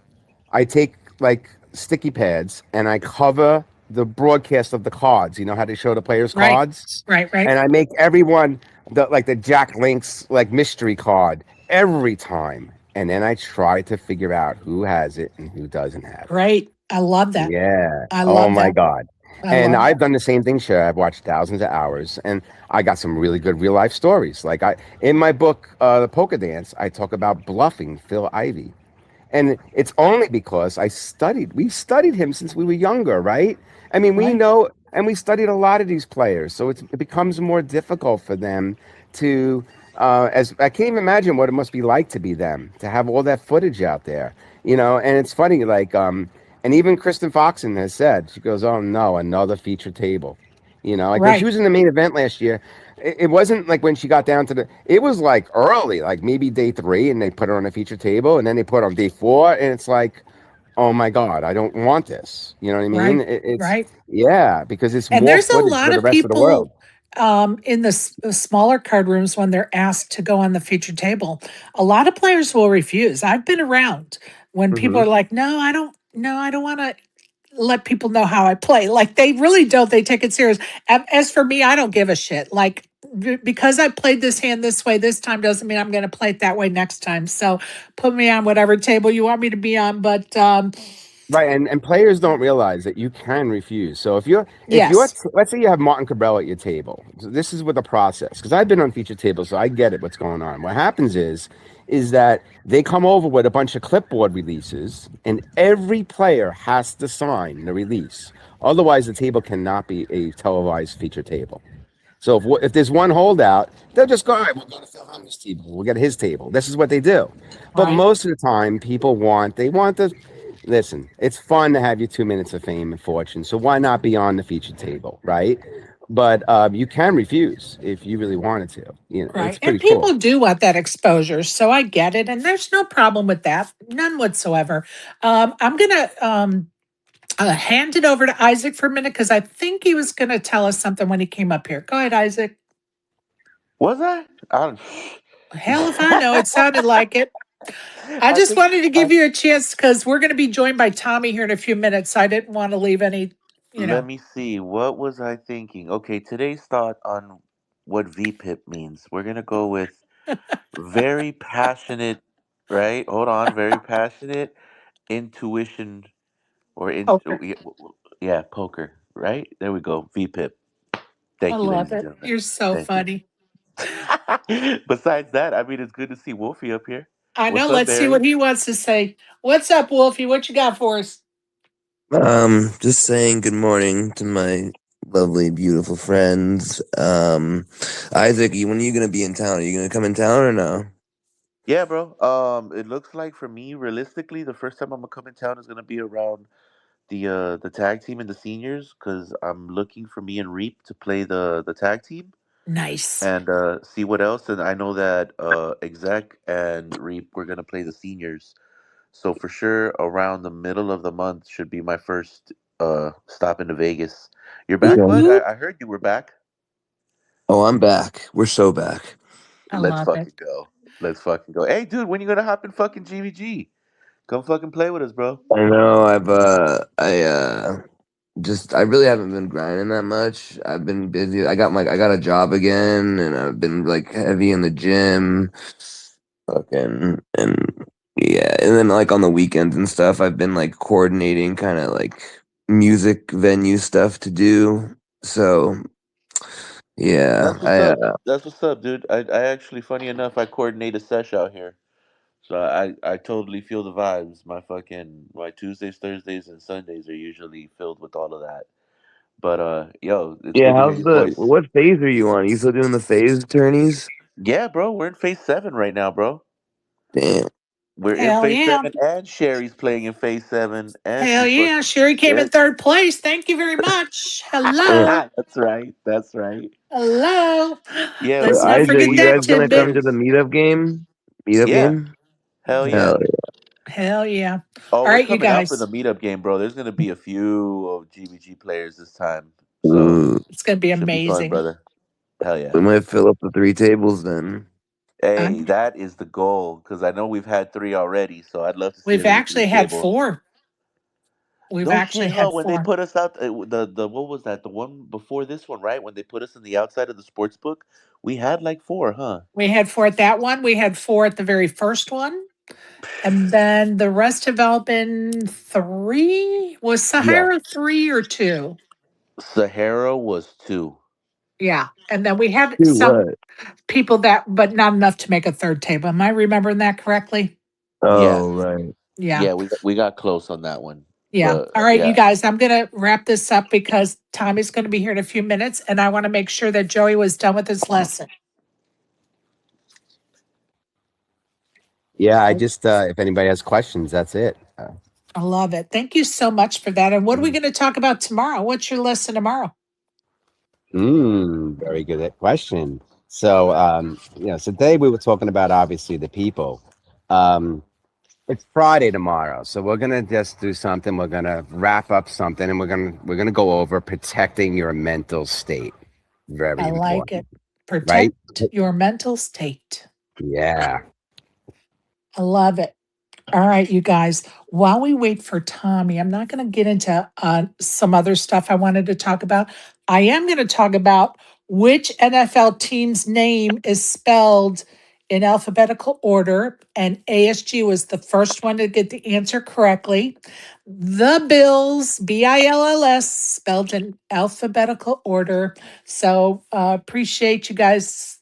I take like sticky pads and I cover the broadcast of the cards. You know how they show the players' Right, cards? right, right, And I make everyone the Jack Link's like mystery card every time. And then I try to figure out who has it and who doesn't have it. right. I love that. Yeah. I Oh love my that. God. I And love I've that. done the same thing, Cher. I've watched thousands of hours, and I got some really good real life stories. Like in my book, The Poker Dance, I talk about bluffing Phil Ivey. And it's only because we studied him since we were younger, right? I mean, we Right, know, and we studied a lot of these players. So it becomes more difficult for them to, as I can't even imagine what it must be like to be them, to have all that footage out there, and it's funny, like, and even Kristen Foxen has said, she goes, oh no, another feature table, like when she right, was in the main event last year, it wasn't like when she got down to it was like early, like maybe day 3, and they put her on a feature table, and then they put her on day 4, and it's like, oh my God, I don't want this. You know what I mean? right, It's, right. yeah, because it's And more there's a footage lot for the of rest of the world. people in the smaller card rooms when they're asked to go on the feature table. A lot of players will refuse. I've been around when people Hmm. are like, "No, I don't. No, I don't want to let people know how I play." Like they really don't. They take it serious. As for me, I don't give a shit. Like because I played this hand this way this time doesn't mean I'm going to play it that way next time. So put me on whatever table you want me to be on. But Right, and players don't realize that you can refuse. So if you're yes, let's say you have Martin Cabral at your table. So this is with the process, because I've been on feature tables, so I get it. What's going on? What happens is that they come over with a bunch of clipboard releases, and every player has to sign the release. Otherwise, the table cannot be a televised feature table. So if there's one holdout, they'll just go, all right, we'll go to Phil Hunter's table. We'll get his table. This is what they do. But right. most of the time, people they want to, listen, it's fun to have your 2 minutes of fame and fortune. So why not be on the featured table, right? But you can refuse if you really wanted to. Right. It's And pretty cool. people do want that exposure. So I get it. And there's no problem with that. None whatsoever. I'm going to hand it over to Isaac for a minute because I think he was going to tell us something when he came up here. Go ahead, Isaac. Was I? Hell if I know. It sounded like it. I I just think wanted to give you a chance because we're going to be joined by Tommy here in a few minutes. So I didn't want to leave any, you let know. me see. What was I thinking? Okay, today's thought on what VPIP means. We're gonna go with very passionate, right? Hold on, very passionate intuition or Okay. yeah, poker, right? There we go. VPIP. I Thank you, ladies love and it. gentlemen. You're so Thank you. funny. Besides that, I mean, it's good to see Wolfie up here. I know. What's up, Let's see Barry? what he wants to say. What's up, Wolfie? What you got for us? Just saying good morning to my lovely, beautiful friends. Isaac, when are you gonna be in town? Are you gonna come in town or no? Yeah, bro. It looks like for me, realistically, the first time I'm gonna come in town is gonna be around the tag team and the seniors, because I'm looking for me and Reap to play the tag team Nice. and see what else. And I know that Exec and Reap we're gonna play the seniors. So for sure, around the middle of the month should be my first stop into Vegas. You're back, Whoop, Okay. bud? whoop. I heard you were back. Oh, I'm back. We're so back. I Let's love it. fucking go. Let's fucking go. Hey, dude, when you gonna hop in fucking GVG? Come fucking play with us, bro. I know. I really haven't been grinding that much. I've been busy. I got a job again, and I've been like heavy in the gym, fucking, and yeah. And then like on the weekends and stuff, I've been like coordinating kind of like music venue stuff to do. So yeah, That's what's up. That's what's up, dude. I actually, funny enough, I coordinate a sesh out here. So I totally feel the vibes. My Tuesdays, Thursdays, and Sundays are usually filled with all of that. But yo, it's yeah. good to hear your voice. What phase are you on? Are you still doing the phase tourneys? Yeah, bro, we're in phase 7 right now, bro. Damn. We're in Hell phase yeah. 7, and Sherry's playing in phase 7, and Hell she's yeah. fucking Sherry came in Eric. third place. Thank you very much. Eh. Hello. That's right. That's right. Hello. Yeah, So Let's not we Isaac, forget you need that guys some good gonna come tidbit. to the players. meetup game? Meetup Yeah. game? Hell Hell yeah. Hell yeah. Oh, All we're right, you coming out for the guys. meetup game, bro. There's gonna be a few of GBG players this time, yeah. so Ooh, It's going to be should be fun, amazing. brother. Hell we yeah. might fill up the 3 tables then. Hey, Um, that is the goal because I know we've had 3 already, so I'd love to see we've another 3 actually had tables. 4. We've No shit, actually huh? had When they 4. put us out, the what was that? The one before this one, right? When they put us in the outside of the sports book, we had like 4, huh? We had 4 at that one. We had 4 at the very first one. And then the rest have all been 3. Was Yeah, Sahara 3 or 2? Sahara was 2. Yeah. And then we had Do some what? people that, but not enough to make a third table. Am I remembering that correctly? Yeah, Oh, right. Yeah. yeah, we got close on that one, Yeah. but All right, you yeah. guys, I'm going to wrap this up because Tommy's going to be here in a few minutes and I want to make sure that Joey was done with his lesson. Yeah, I just if anybody has questions, that's it. I love it. Thank you so much for that. And what are we Mm, going to talk about tomorrow? What's your lesson tomorrow? very good question. So, so today we were talking about obviously the people. Um, it's Friday tomorrow, so we're gonna just do something. We're gonna wrap up something, and we're gonna go over protecting your mental state. Very I like important, it. right? Protect your mental state. Yeah. I love it. All right, you guys, while we wait for Tommy, I'm not going to get into some other stuff I wanted to talk about. I am going to talk about which NFL team's name is spelled in alphabetical order, and ASG was the first one to get the answer correctly. The Bills, Bills, spelled in alphabetical order. So appreciate you guys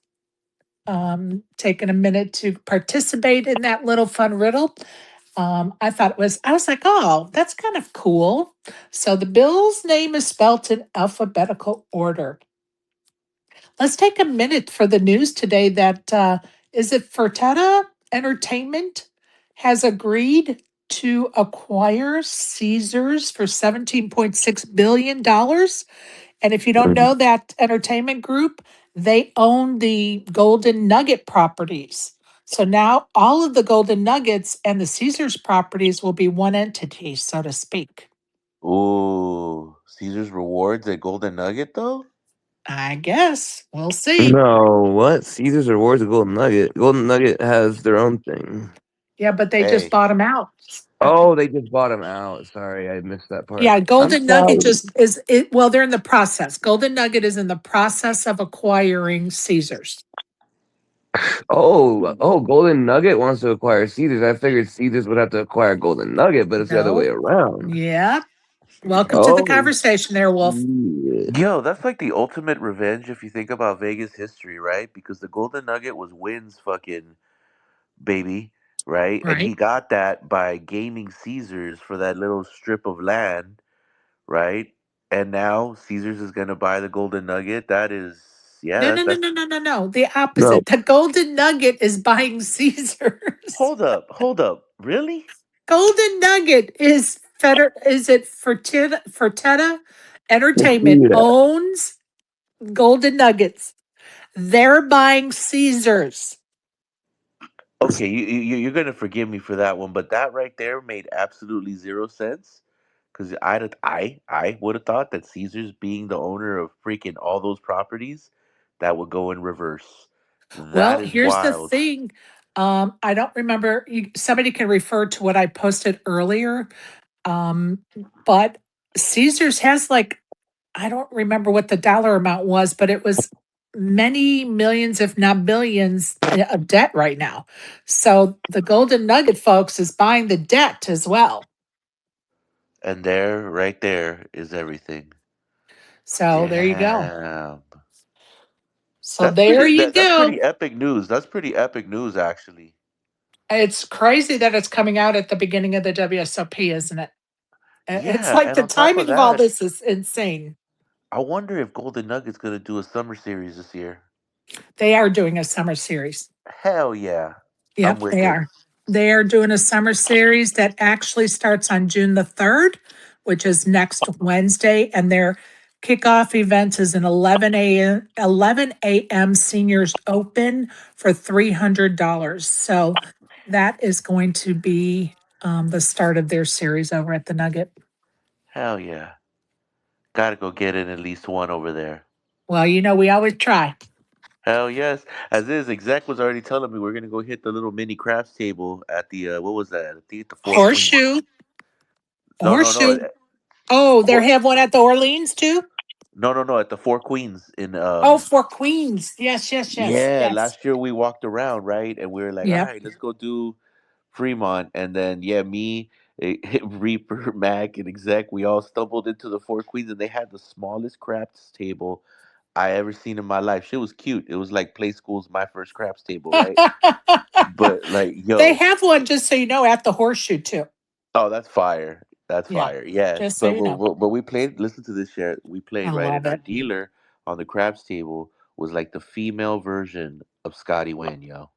taking a minute to participate in that little fun riddle. I was like, oh, that's kind of cool. So the Bill's name is spelled in alphabetical order. Let's take a minute for the news today that is it Fertitta Entertainment has agreed to acquire Caesars for $17.6 billion. And if you don't Mm. know that entertainment group, they own the Golden Nugget properties. So now all of the Golden Nuggets and the Caesars properties will be one entity, so to speak. Ooh, Caesar's Rewards at Golden Nugget though. I guess we'll see. No, what? Caesar's Rewards a Golden Nugget. Golden Nugget has their own thing. Yeah, but they just Hey, bought them out. Uh, Oh, they just bought him out. Sorry, I missed that part. Yeah, I'm Golden Nugget sorry. just is it. Well, they're in the process. Golden Nugget is in the process of acquiring Caesars. Oh, Golden Nugget wants to acquire Caesars. I figured Caesars would have to acquire Golden Nugget, but it's the other way No. around. Yeah. Welcome to the Oh, conversation there, Wolf. shit. yo, that's like the ultimate revenge if you think about Vegas history, right? Because the Golden Nugget was Wynn's fucking baby, right? And he Right. got that by gaming Caesars for that little strip of land, right? And now Caesars is gonna buy the Golden Nugget. That is, yeah, No, no, no, that's no, no, no, no. The No, opposite. The Golden Nugget is buying Caesars. hold up, really? Golden Nugget is it Fertitta Entertainment Fertitta. owns Golden Nuggets. They're buying Caesars. Okay, you're gonna forgive me for that one, but that right there made absolutely zero sense. Because I would have thought that Caesar's being the owner of freaking all those properties, that would go in reverse. That Well, is here's the wild. thing. I don't remember. Somebody can refer to what I posted earlier. Um, but Caesars has like I don't remember what the dollar amount was, but it was many millions, if not billions, of debt right now. So the Golden Nugget folks is buying the debt as well. And there, right there, is everything. So there you go. Damn. So there you That's go. pretty epic news. That's pretty epic news, actually. It's crazy that it's coming out at the beginning of the WSOP, isn't it? It's Yeah, like and the on top of timing of all that, this is insane. I wonder if Golden Nugget's gonna do a summer series this year. They are doing a summer series. Hell yeah. I'm Yep, with they it. are. They are doing a summer series that actually starts on June the 3rd, which is next Wednesday. And their kickoff event is an 11 a.m. seniors open for $300. So that is going to be the start of their series over at the Nugget. Hell yeah. Gotta go get in at least one over there. Well, we always try. Hell yes. As is, Exec was already telling me we're gonna go hit the little mini crafts table at the what was that? I think the Four Queens. Horseshoe, No, no, no. horseshoe. Oh, they Four, have one at the Orleans too? no, no, no. At the Four Queens in Oh, for Queens. Yes, yes, yes, yeah. yes. Last year we walked around, right, and we were like, all Yep. right, let's go do Fremont, and then yeah, me, Reaper, Mac, and Exec, we all stumbled into the Four Queens, and they had the smallest craps table I ever seen in my life. Shit was cute. It was like Play School's my first craps table, right? But like, They yo, have one, just so you know, at the Horseshoe too. oh, that's fire. That's Yeah, fire. Yes, just so you know. but we played. Listen to this, share. We I played right, love and our it. dealer on the craps table was like the female version of Scotty Wynn, yo.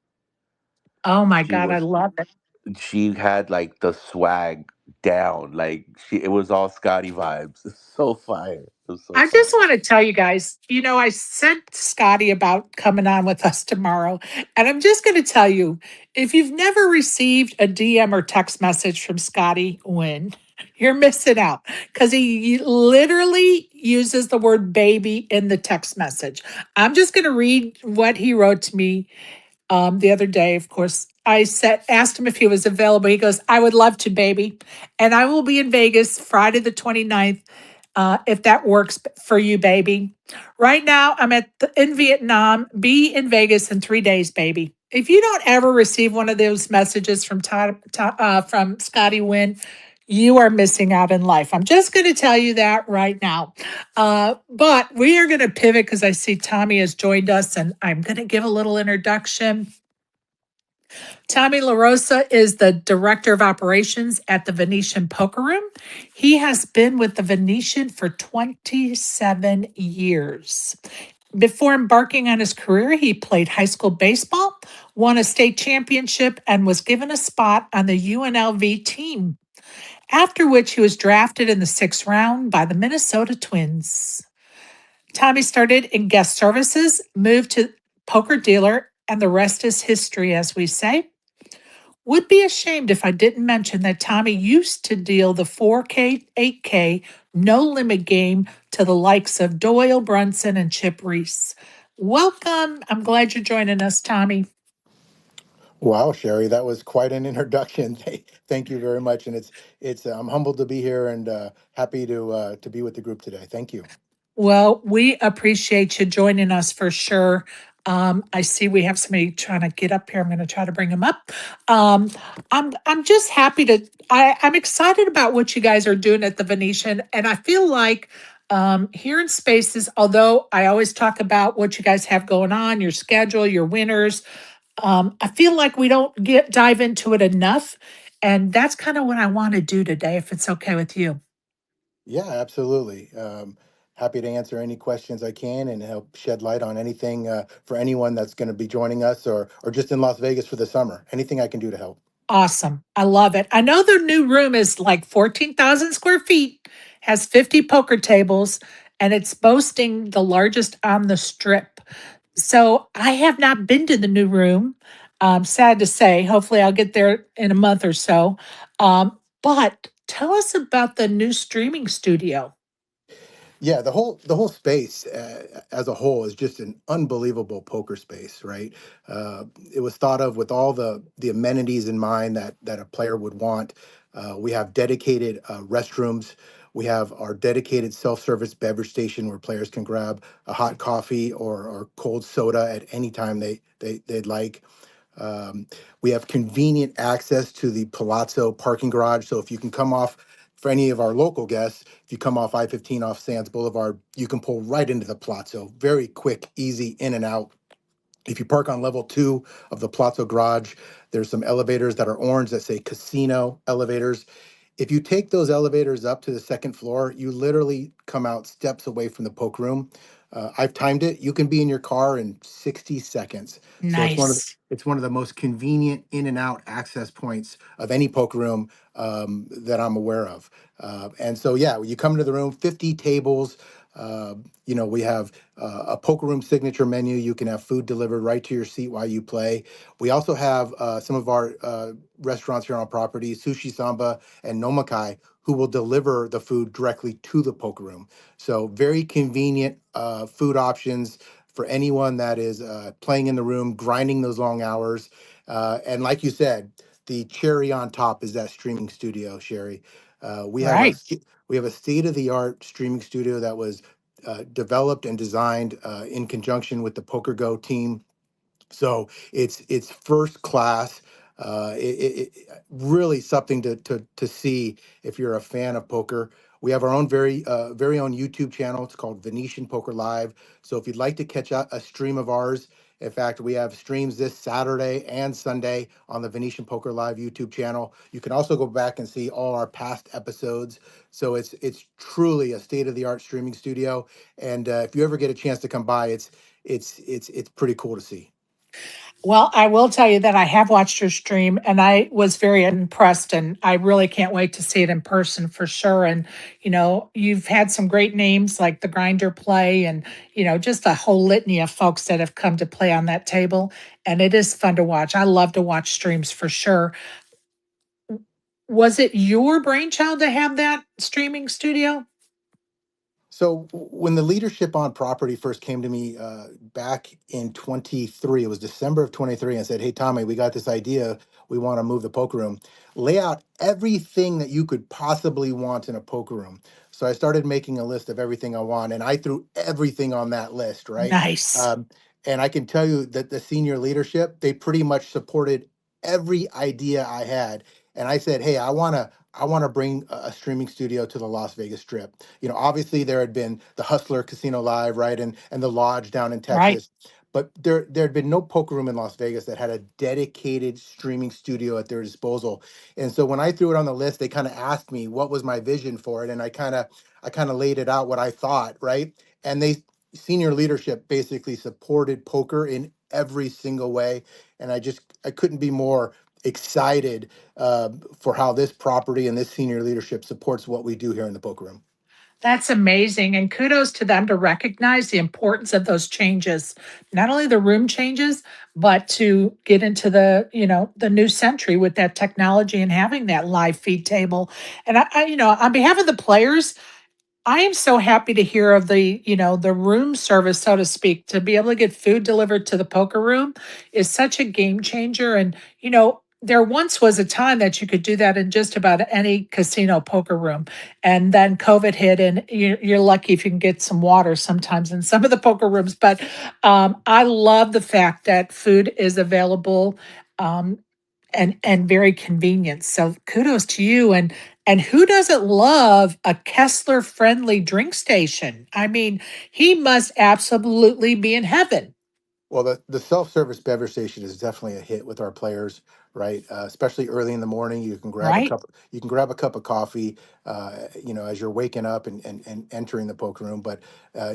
Oh my She God, I was. love it. She had like the swag down. Like it was all Scotty vibes. So fire. It was so I just fire. want to tell you guys, I sent Scotty about coming on with us tomorrow. And I'm just going to tell you, if you've never received a DM or text message from Scotty Wynn, you're missing out because he literally uses the word baby in the text message. I'm just going to read what he wrote to me the other day. Of course, asked him if he was available. He goes, I would love to, baby. And I will be in Vegas Friday the 29th, if that works for you, baby. Right now, I'm in Vietnam, be in Vegas in 3 days, baby. If you don't ever receive one of those messages from Scotty Wynn, you are missing out in life. I'm just going to tell you that right now. But we are going to pivot because I see Tommy has joined us, and I'm going to give a little introduction. Tommy LaRosa is the director of operations at the Venetian Poker Room. He has been with the Venetian for 27 years. Before embarking on his career, he played high school baseball, won a state championship, and was given a spot on the UNLV team. After which he was drafted in the 6th round by the Minnesota Twins. Tommy started in guest services, moved to poker dealer, and the rest is history, as we say. Would be ashamed if I didn't mention that Tommy used to deal the 4K, 8K, no limit game to the likes of Doyle Brunson and Chip Reese. Welcome. I'm glad you're joining us, Tommy. Wow, Sherry, that was quite an introduction. Thank you very much, and it's I'm humbled to be here and happy to be with the group today. Thank you. Well, we appreciate you joining us for sure. I see we have somebody trying to get up here. I'm going to try to bring them up. Um, I'm just happy to. I'm excited about what you guys are doing at the Venetian, and I feel like here in Spaces, although I always talk about what you guys have going on, your schedule, your winners, I feel like we don't dive into it enough, and that's kind of what I want to do today, if it's okay with you. Yeah, absolutely. Happy to answer any questions I can and help shed light on anything for anyone that's going to be joining us or just in Las Vegas for the summer. Anything I can do to help. Awesome. I love it. I know the new room is like 14,000 square feet, has 50 poker tables, and it's boasting the largest on the strip. So I have not been to the new room. Sad to say. Hopefully, I'll get there in a month or so. But tell us about the new streaming studio. Yeah, the whole space as a whole is just an unbelievable poker space, right? It was thought of with all the amenities in mind that a player would want. We have dedicated restrooms. We have our dedicated self-service beverage station where players can grab a hot coffee or cold soda at any time they'd like. Um, we have convenient access to the Palazzo parking garage. So if you can come off, for any of our local guests, if you come off I-15 off Sands Boulevard, you can pull right into the Palazzo. Very quick, easy in and out. If you park on level 2 of the Palazzo garage, there's some elevators that are orange that say casino elevators. If you take those elevators up to the second floor, you literally come out steps away from the poke room. I've timed it. You can be in your car in 60 seconds. So Nice. it's one of the most convenient in and out access points of any poker room that I'm aware of. And so yeah, when you come into the room, 50 tables. We have a poker room signature menu. You can have food delivered right to your seat while you play. We also have some of our restaurants here on property, Sushi Samba and Nomakai, who will deliver the food directly to the poker room. So very convenient food options for anyone that is playing in the room, grinding those long hours. And like you said, the cherry on top is that streaming studio, Sherry. Right. We have a state of the art streaming studio that was developed and designed in conjunction with the Poker Go team, so it's first class. Really something to see if you're a fan of poker. We have our own very own YouTube channel. It's called Venetian Poker Live. So if you'd like to catch a stream of ours, in fact, we have streams this Saturday and Sunday on the Venetian Poker Live YouTube channel. You can also go back and see all our past episodes. So it's truly a state of the art streaming studio. And if you ever get a chance to come by, it's pretty cool to see. Well, I will tell you that I have watched your stream and I was very impressed, and I really can't wait to see it in person for sure. And, you've had some great names like the Grinder Play and, just a whole litany of folks that have come to play on that table. And it is fun to watch. I love to watch streams for sure. Was it your brainchild to have that streaming studio? So when the leadership on property first came to me back in 23, it was December of 23, and said, "Hey Tommy, we got this idea. We want to move the poker room. Lay out everything that you could possibly want in a poker room." So I started making a list of everything I want, and I threw everything on that list, right? Nice. Um, and I can tell you that the senior leadership, they pretty much supported every idea I had. And I said, "Hey, I want to bring a streaming studio to the Las Vegas Strip." Obviously there had been the Hustler Casino Live, right, and the Lodge down in Right. Texas, but there had been no poker room in Las Vegas that had a dedicated streaming studio at their disposal. And so when I threw it on the list, they kind of asked me what was my vision for it, and I kind of laid it out what I thought, right? And they senior leadership basically supported poker in every single way, and I couldn't be more excited for how this property and this senior leadership supports what we do here in the poker room. That's amazing. And kudos to them to recognize the importance of those changes, not only the room changes, but to get into the new century with that technology and having that live feed table. And on behalf of the players, I am so happy to hear of the room service, so to speak, to be able to get food delivered to the poker room is such a game changer. And, there once was a time that you could do that in just about any casino poker room. And then COVID hit, and you're lucky if you can get some water sometimes in some of the poker rooms. But I love the fact that food is available um, and very convenient. So kudos to you. And who doesn't love a Kessler friendly drink station? I mean, he must absolutely be in heaven, Well, the self-service beverage station is definitely a hit with our players, right? Especially early in the morning, right? you can grab a cup of coffee, as you're waking up and entering the poker room. But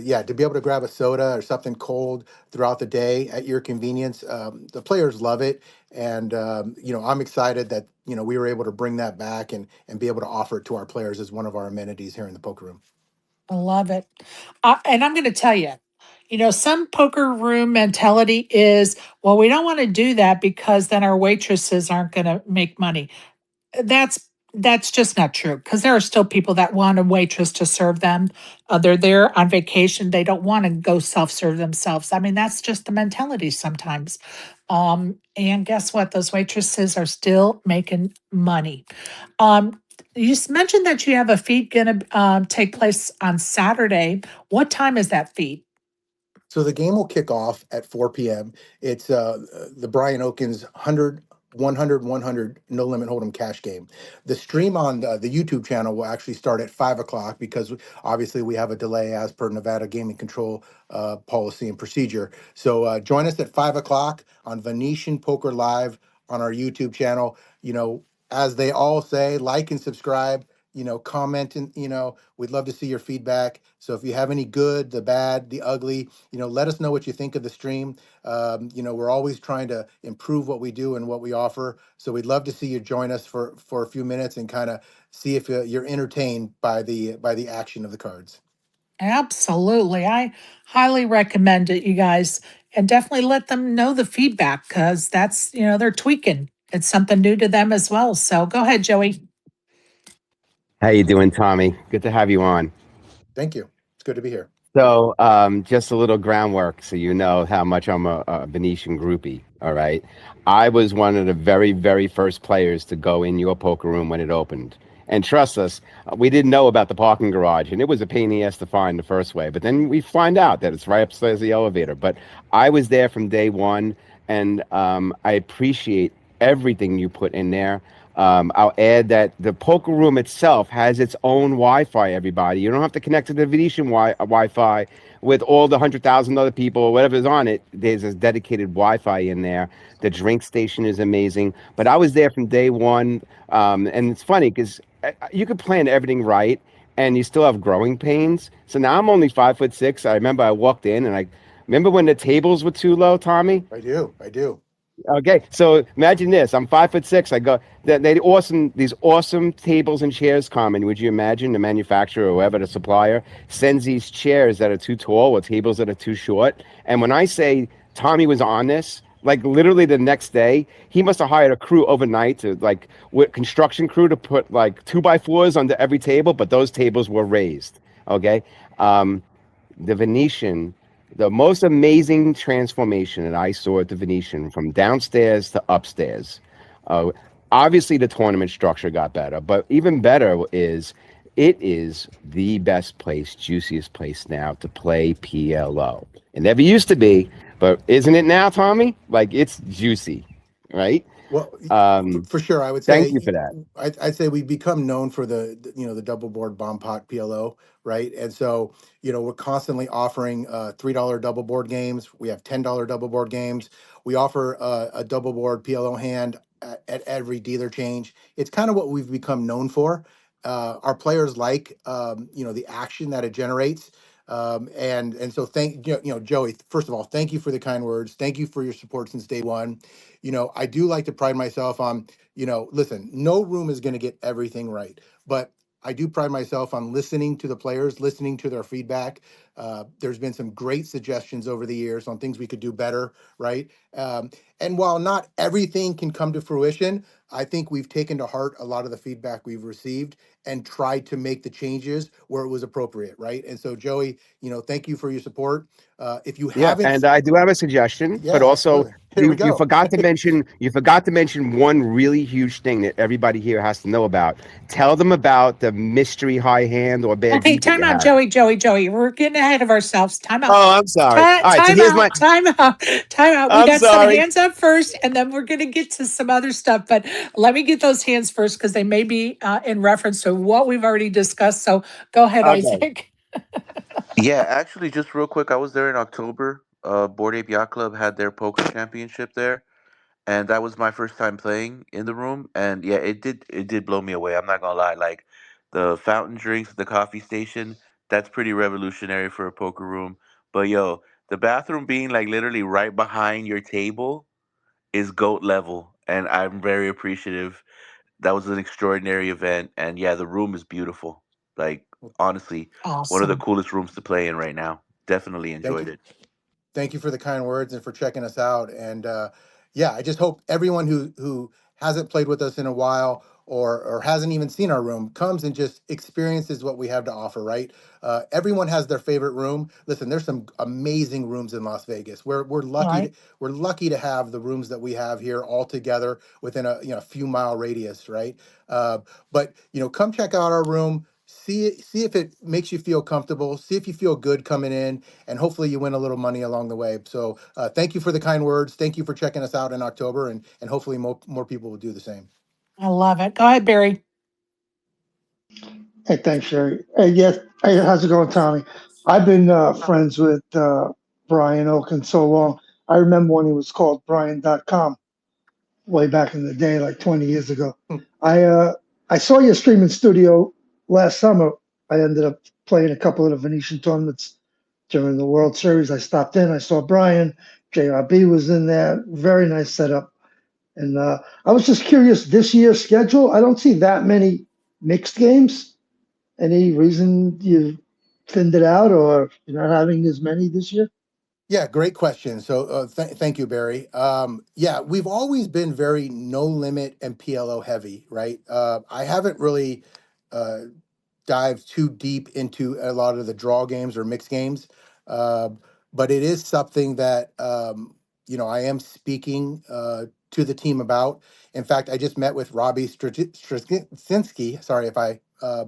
yeah, to be able to grab a soda or something cold throughout the day at your convenience, the players love it, and I'm excited that we were able to bring that back and be able to offer it to our players as one of our amenities here in the poker room. I love it. And I'm going to tell you, some poker room mentality is, well, we don't want to do that because then our waitresses aren't going to make money. That's just not true, because there are still people that want a waitress to serve them. They're there on vacation. They don't want to go self-serve themselves. I mean, that's just the mentality sometimes. And guess what? Those waitresses are still making money. You mentioned that you have a feed going to take place on Saturday. What time is that feed? So the game will kick off at 4 p.m. It's the Brian Okins 100, 100, 100 no limit hold'em cash game. The stream on the YouTube channel will actually start at 5 o'clock because obviously we have a delay as per Nevada gaming control policy and procedure. So join us at 5 o'clock on Venetian Poker Live on our YouTube channel. As they all say, like and subscribe. comment, and we'd love to see your feedback. So if you have any good, the bad, the ugly, let us know what you think of the stream. We're always trying to improve what we do and what we offer. So we'd love to see you join us for a few minutes and kind of see if you're entertained by the action of the cards. Absolutely. I highly recommend it, you guys, and definitely let them know the feedback because that's, they're tweaking. It's something new to them as well. So go ahead, Joey. How you doing, Tommy? Good to have you on. Thank you. It's good to be here. So, just a little groundwork so you know how much I'm a Venetian groupie. All right. I was one of the very, very first players to go in your poker room when it opened. And trust us, we didn't know about the parking garage, and it was a pain in the ass to find the first way. But then we find out that it's right upstairs the elevator. But I was there from day one, and I appreciate everything you put in there. I'll add that the poker room itself has its own Wi-Fi. Everybody, you don't have to connect to the Venetian Wi-Fi with all the 100,000 other people or whatever's on it. There's a dedicated Wi-Fi in there. The drink station is amazing. But I was there from day one, and it's funny because you could plan everything right, and you still have growing pains. So now I'm only 5'6". I remember I walked in, and I remember when the tables were too low, Tommy. I do. Okay, so imagine this. I'm 5'6". I go these awesome tables and chairs come, and would you imagine the manufacturer or whoever the supplier sends these chairs that are too tall or tables that are too short? And when I say Tommy was on this, like literally the next day, he must have hired a crew overnight to with construction crew to put like 2x4s under every table, but those tables were raised. Okay. The Venetian, the most amazing transformation that I saw at the Venetian from downstairs to upstairs. Uh, Obviously, the tournament structure got better, but even better is it is the best place, juiciest place now to play PLO. It never used to be, but isn't it now, Tommy? Like it's juicy, right? Well, Um, for sure, I would Thank you say for that. I'd say we've become known for the double board bomb pot PLO, right? And so we're constantly offering $3 double board games. We have $10 double board games. We offer a double board PLO hand at every dealer change. It's kind of what we've become known for. Our players like the action that it generates. And so thank Joey. First of all, thank you for the kind words. Thank you for your support since day one. I do like to pride myself on, listen, no room is going to get everything right, but I do pride myself on listening to the players, listening to their feedback. There's been some great suggestions over the years on things we could do better, right? And while not everything can come to fruition, I think we've taken to heart a lot of the feedback we've received and tried to make the changes where it was appropriate, right? And so, Joey, thank you for your support. If you Yeah, haven't, and I do have a suggestion, but yeah, also absolutely. Here we you go. forgot to mention one really huge thing that everybody here has to know about. Tell them about the mystery high hand or bad Okay, beat that time you out, had. Joey. We're getting ahead of ourselves. Time out. Oh, I'm sorry. All right, so Time here's my. out. Time out. Time out. We I'm got some sorry. hands up first, and then we're going to get to some other stuff. But let me get those hands first because they may be in reference to what we've already discussed. So go ahead, Okay. Isaac. Yeah, actually, just real quick, I was there in October. Board Ape Yacht Club had their poker championship there, and that was my first time playing in the room. And yeah, it did blow me away. I'm not gonna lie. Like the fountain drinks, the coffee station, that's pretty revolutionary for a poker room. But yo, the bathroom being like literally right behind your table is goat level, and I'm very appreciative. That was an extraordinary event, and yeah, the room is beautiful. Like honestly, one of the Awesome. coolest rooms to play in right now. Definitely Thank enjoyed you. it. Thank you for the kind words and for checking us out. And yeah, I just hope everyone who hasn't played with us in a while or hasn't even seen our room comes and just experiences what we have to offer. Right? Everyone has their favorite room. Listen, there's some amazing rooms in Las Vegas. We're All lucky right. to have the rooms that we have here all together within a few mile radius. Right? But come check out our room. See if it makes you feel comfortable. See if you feel good coming in, and hopefully you win a little money along the way. So thank you for the kind words. Thank you for checking us out in October, and hopefully more people will do the same. I love it. Go ahead, Barry. Hey, thanks, Sherry. Hey, yes. Hey, how's it going, Tommy? I've been friends with Brian Oaken so long. I remember when he was called Brian.com way back in the day, like 20 years ago. Hmm. I uh, I saw your streaming studio last summer, I ended up playing a couple of the Venetian tournaments during the World Series. I stopped in, I saw Brian, JRB was in there, very nice setup. And I was just curious, this year's schedule, I don't see that many mixed games. Any reason you thinned it out or you're not having as many this year? Yeah, great question. So thank you, Barry. Yeah, we've always been very no limit and PLO heavy, right? I haven't really uh, dive too deep into a lot of the draw games or mixed games. Uh, but it is something that I am speaking to the team about. In fact, I just met with Robbie Straczynski. Sorry if I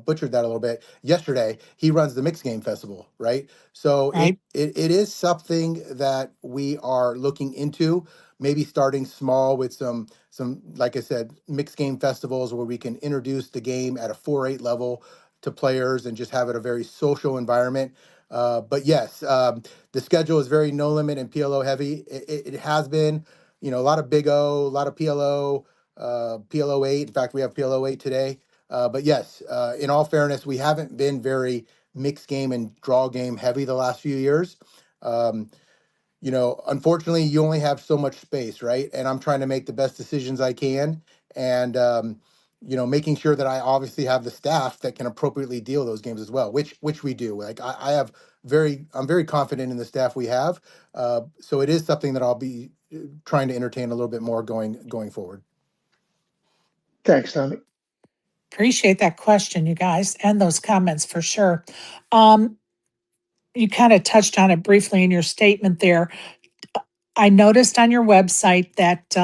butchered that a little bit. Yesterday, he runs the Mixed Game Festival, right? So Right. it is something that we are looking into. Maybe starting small with some like I said, mixed game festivals where we can introduce the game at a 4-8 level to players and just have it a very social environment. But yes, the schedule is very no limit and PLO heavy. It has been, a lot of Big O, a lot of PLO, PLO 8. In fact, we have PLO 8 today. But yes, in all fairness, we haven't been very mixed game and draw game heavy the last few years. Um, Unfortunately, you only have so much space, right? And I'm trying to make the best decisions I can, and making sure that I obviously have the staff that can appropriately deal those games as well, which we do. Like I'm very confident in the staff we have. So it is something that I'll be trying to entertain a little bit more going forward. Thanks, Tommy. Appreciate that question, you guys, and those comments for sure. Um, you kind of touched on it briefly in your statement there. I noticed on your website that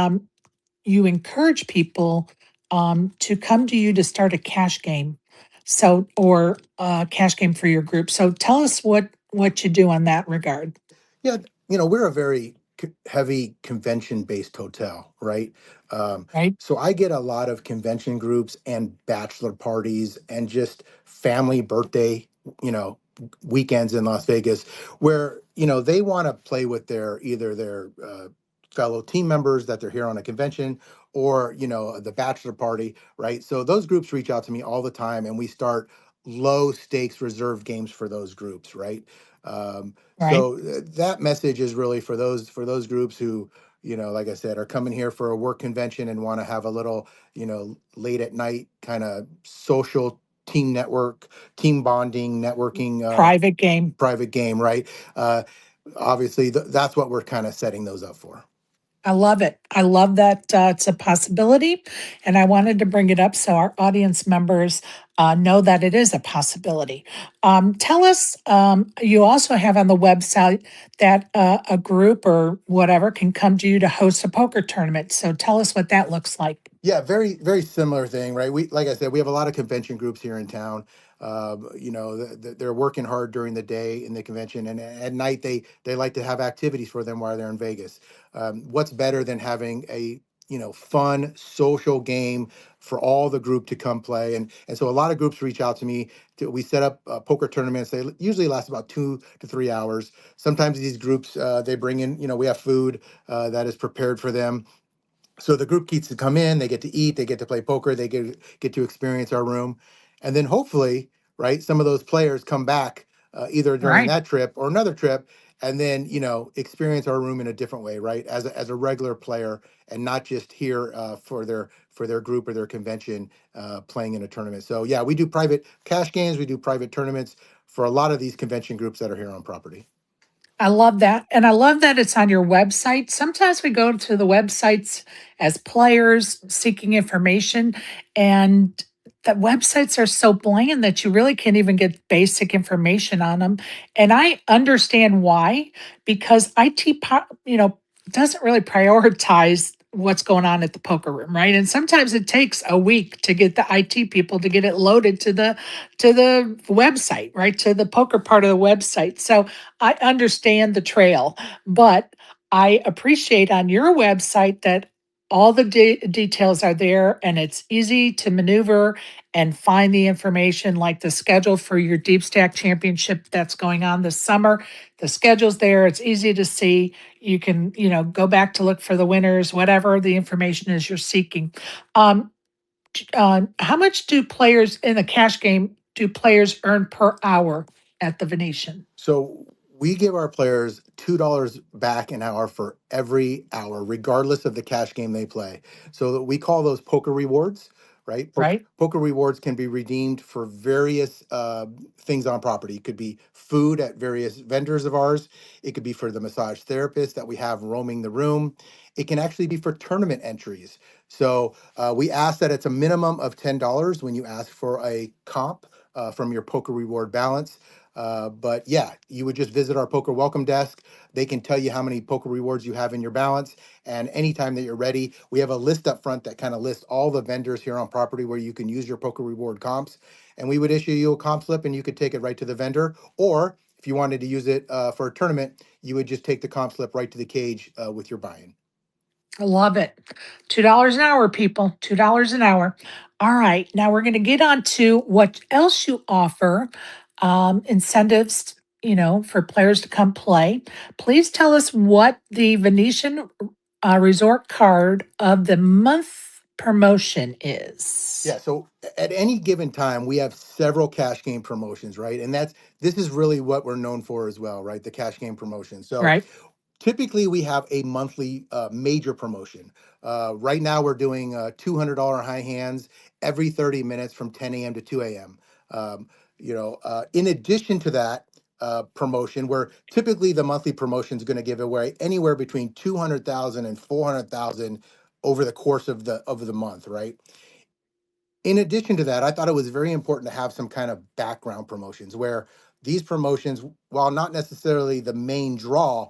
you encourage people to come to you to start a cash game, or a cash game for your group. So tell us what you do on that regard. Yeah, we're a very heavy convention-based hotel, right? Um, Right. so I get a lot of convention groups and bachelor parties and just family birthday, you know, weekends in Las Vegas where, they want to play with either their fellow team members that they're here on a convention or, the bachelor party, right? So those groups reach out to me all the time and we start low stakes reserve games for those groups, right? Right. So that message is really for those groups who, like I said, are coming here for a work convention and want to have a little, late at night kind of social team bonding, networking, Private game. private game, right? Uh, Obviously, that's what we're kind of setting those up for. I love it. I love that it's a possibility. And I wanted to bring it up so our audience members know that it is a possibility. Tell us, you also have on the website that a group or whatever can come to you to host a poker tournament. So tell us what that looks like. Yeah, very, very similar thing, right? Like I said, we have a lot of convention groups here in town. They're working hard during the day in the convention, and at night they like to have activities for them while they're in Vegas. What's better than having a fun social game for all the group to come play? And so a lot of groups reach out to me. We set up poker tournaments. They usually last about 2 to 3 hours. Sometimes these groups they bring in, we have food that is prepared for them, so the group gets to come in, they get to eat, they get to play poker, they get to experience our room, and then hopefully, right, some of those players come back either during Right. that trip or another trip, and then experience our room in a different way, right, as a regular player, and not just here for their group or their convention playing in a tournament. So yeah, we do private cash games, we do private tournaments for a lot of these convention groups that are here on property. I love that. And I love that it's on your website. Sometimes we go to the websites as players seeking information, and the websites are so bland that you really can't even get basic information on them. And I understand why, because doesn't really prioritize what's going on at the poker room, right? And sometimes it takes a week to get the IT people to get it loaded to the website, right? To the poker part of the website. So I understand the trail, but I appreciate on your website that all the details are there and it's easy to maneuver and find the information like the schedule for your Deep Stack Championship that's going on this summer. The schedule's there. It's easy to see. You can, go back to look for the winners, whatever the information is you're seeking. How much do players in a cash game do players earn per hour at the Venetian? So we give our players $2 back an hour for every hour, regardless of the cash game they play. So we call those poker rewards, right? Right? Poker rewards can be redeemed for various things on property. It could be food at various vendors of ours. It could be for the massage therapist that we have roaming the room. It can actually be for tournament entries. So we ask that it's a minimum of $10 when you ask for a comp from your poker reward balance. But yeah, you would just visit our poker welcome desk. They can tell you how many poker rewards you have in your balance. And anytime that you're ready, we have a list up front that kind of lists all the vendors here on property where you can use your poker reward comps. And we would issue you a comp slip and you could take it right to the vendor. Or if you wanted to use it for a tournament, you would just take the comp slip right to the cage with your buy-in. I love it. $2 an hour, people. $2 an hour. All right. Now we're going to get on to what else you offer, incentives, for players to come play. Please tell us what the Venetian Resort Card of the Month promotion is. Yeah, so at any given time, we have several cash game promotions, right? And this is really what we're known for as well, right? The cash game promotion. So Right? typically, we have a monthly major promotion. Right now, we're doing $200 high hands every 30 minutes from 10 a.m. to 2 a.m. In addition to that promotion, where typically the monthly promotion is going to give away anywhere between 200,000 and 400,000 over the course of the month, right? In addition to that, I thought it was very important to have some kind of background promotions where these promotions, while not necessarily the main draw,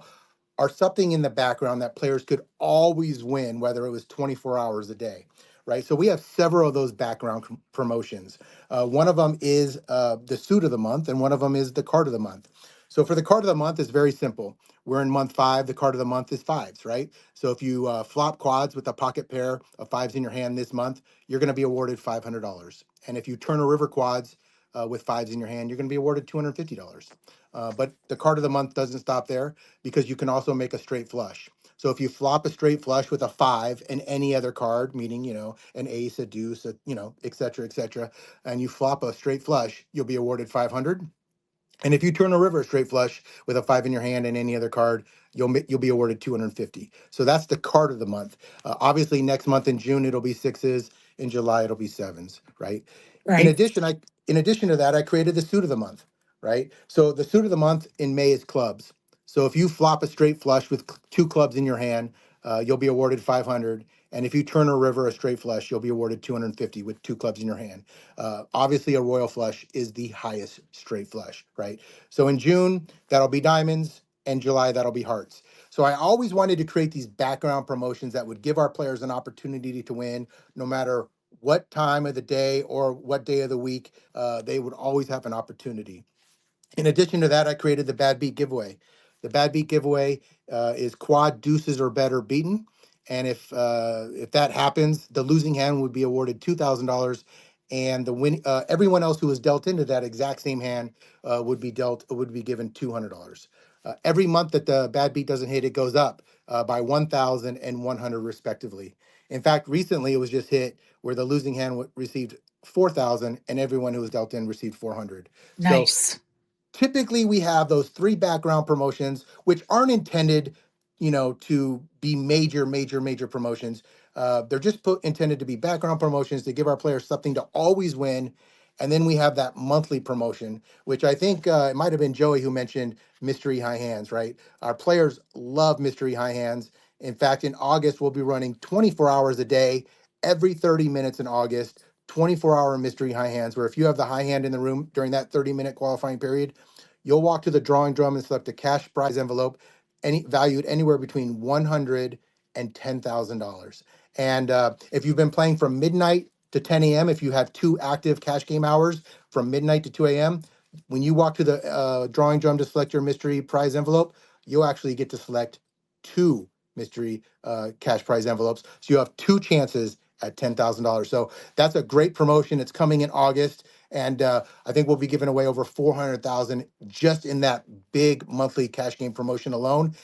are something in the background that players could always win, whether it was 24 hours a day, right? So we have several of those background promotions. One of them is the suit of the month, and one of them is the card of the month. So for the card of the month, it's very simple. We're in month 5. The card of the month is fives, right? So if you flop quads with a pocket pair of fives in your hand this month, you're going to be awarded $500. And if you turn a river quads with fives in your hand, you're going to be awarded $250. But the card of the month doesn't stop there because you can also make a straight flush. So if you flop a straight flush with a five and any other card, meaning, an ace, a deuce, et cetera, and you flop a straight flush, you'll be awarded 500. And if you turn a river straight flush with a five in your hand and any other card, you'll be awarded 250. So that's the card of the month. Obviously, next month in June it'll be sixes. In July it'll be sevens, right? In Right. addition, in addition to that, I created the suit of the month, right? So the suit of the month in May is clubs. So if you flop a straight flush with two clubs in your hand, you'll be awarded 500. And if you turn a river a straight flush, you'll be awarded 250 with two clubs in your hand. Obviously, a royal flush is the highest straight flush, right? So in June, that'll be diamonds, and July, that'll be hearts. So I always wanted to create these background promotions that would give our players an opportunity to win, no matter what time of the day or what day of the week. They would always have an opportunity. In addition to that, I created the Bad Beat giveaway. The Bad Beat giveaway is quad deuces or better beaten, and if that happens, the losing hand would be awarded $2,000, and everyone else who was dealt into that exact same hand would be given $200. Every month that the Bad Beat doesn't hit, it goes up by 1,000 and 100 respectively. In fact, recently it was just hit where the losing hand received 4,000, and everyone who was dealt in received 400. So Nice. typically we have those three background promotions which aren't intended to be major promotions. They're just intended to be background promotions to give our players something to always win. And then we have that monthly promotion, which I think it might have been Joey who mentioned mystery high hands, right? Our players love mystery high hands. In fact, in August we'll be running 24 hours a day every 30 minutes in August. 24-hour mystery high hands, where if you have the high hand in the room during that 30-minute qualifying period, you'll walk to the drawing drum and select a cash prize envelope, valued anywhere between $100 and $10,000. And if you've been playing from midnight to 10 a.m., if you have two active cash game hours from midnight to 2 a.m., when you walk to the drawing drum to select your mystery prize envelope, you'll actually get to select two mystery cash prize envelopes. So you have two chances at $10,000. So that's a great promotion. It's coming in August, and I think we'll be giving away over 400,000 just in that big monthly cash game promotion alone.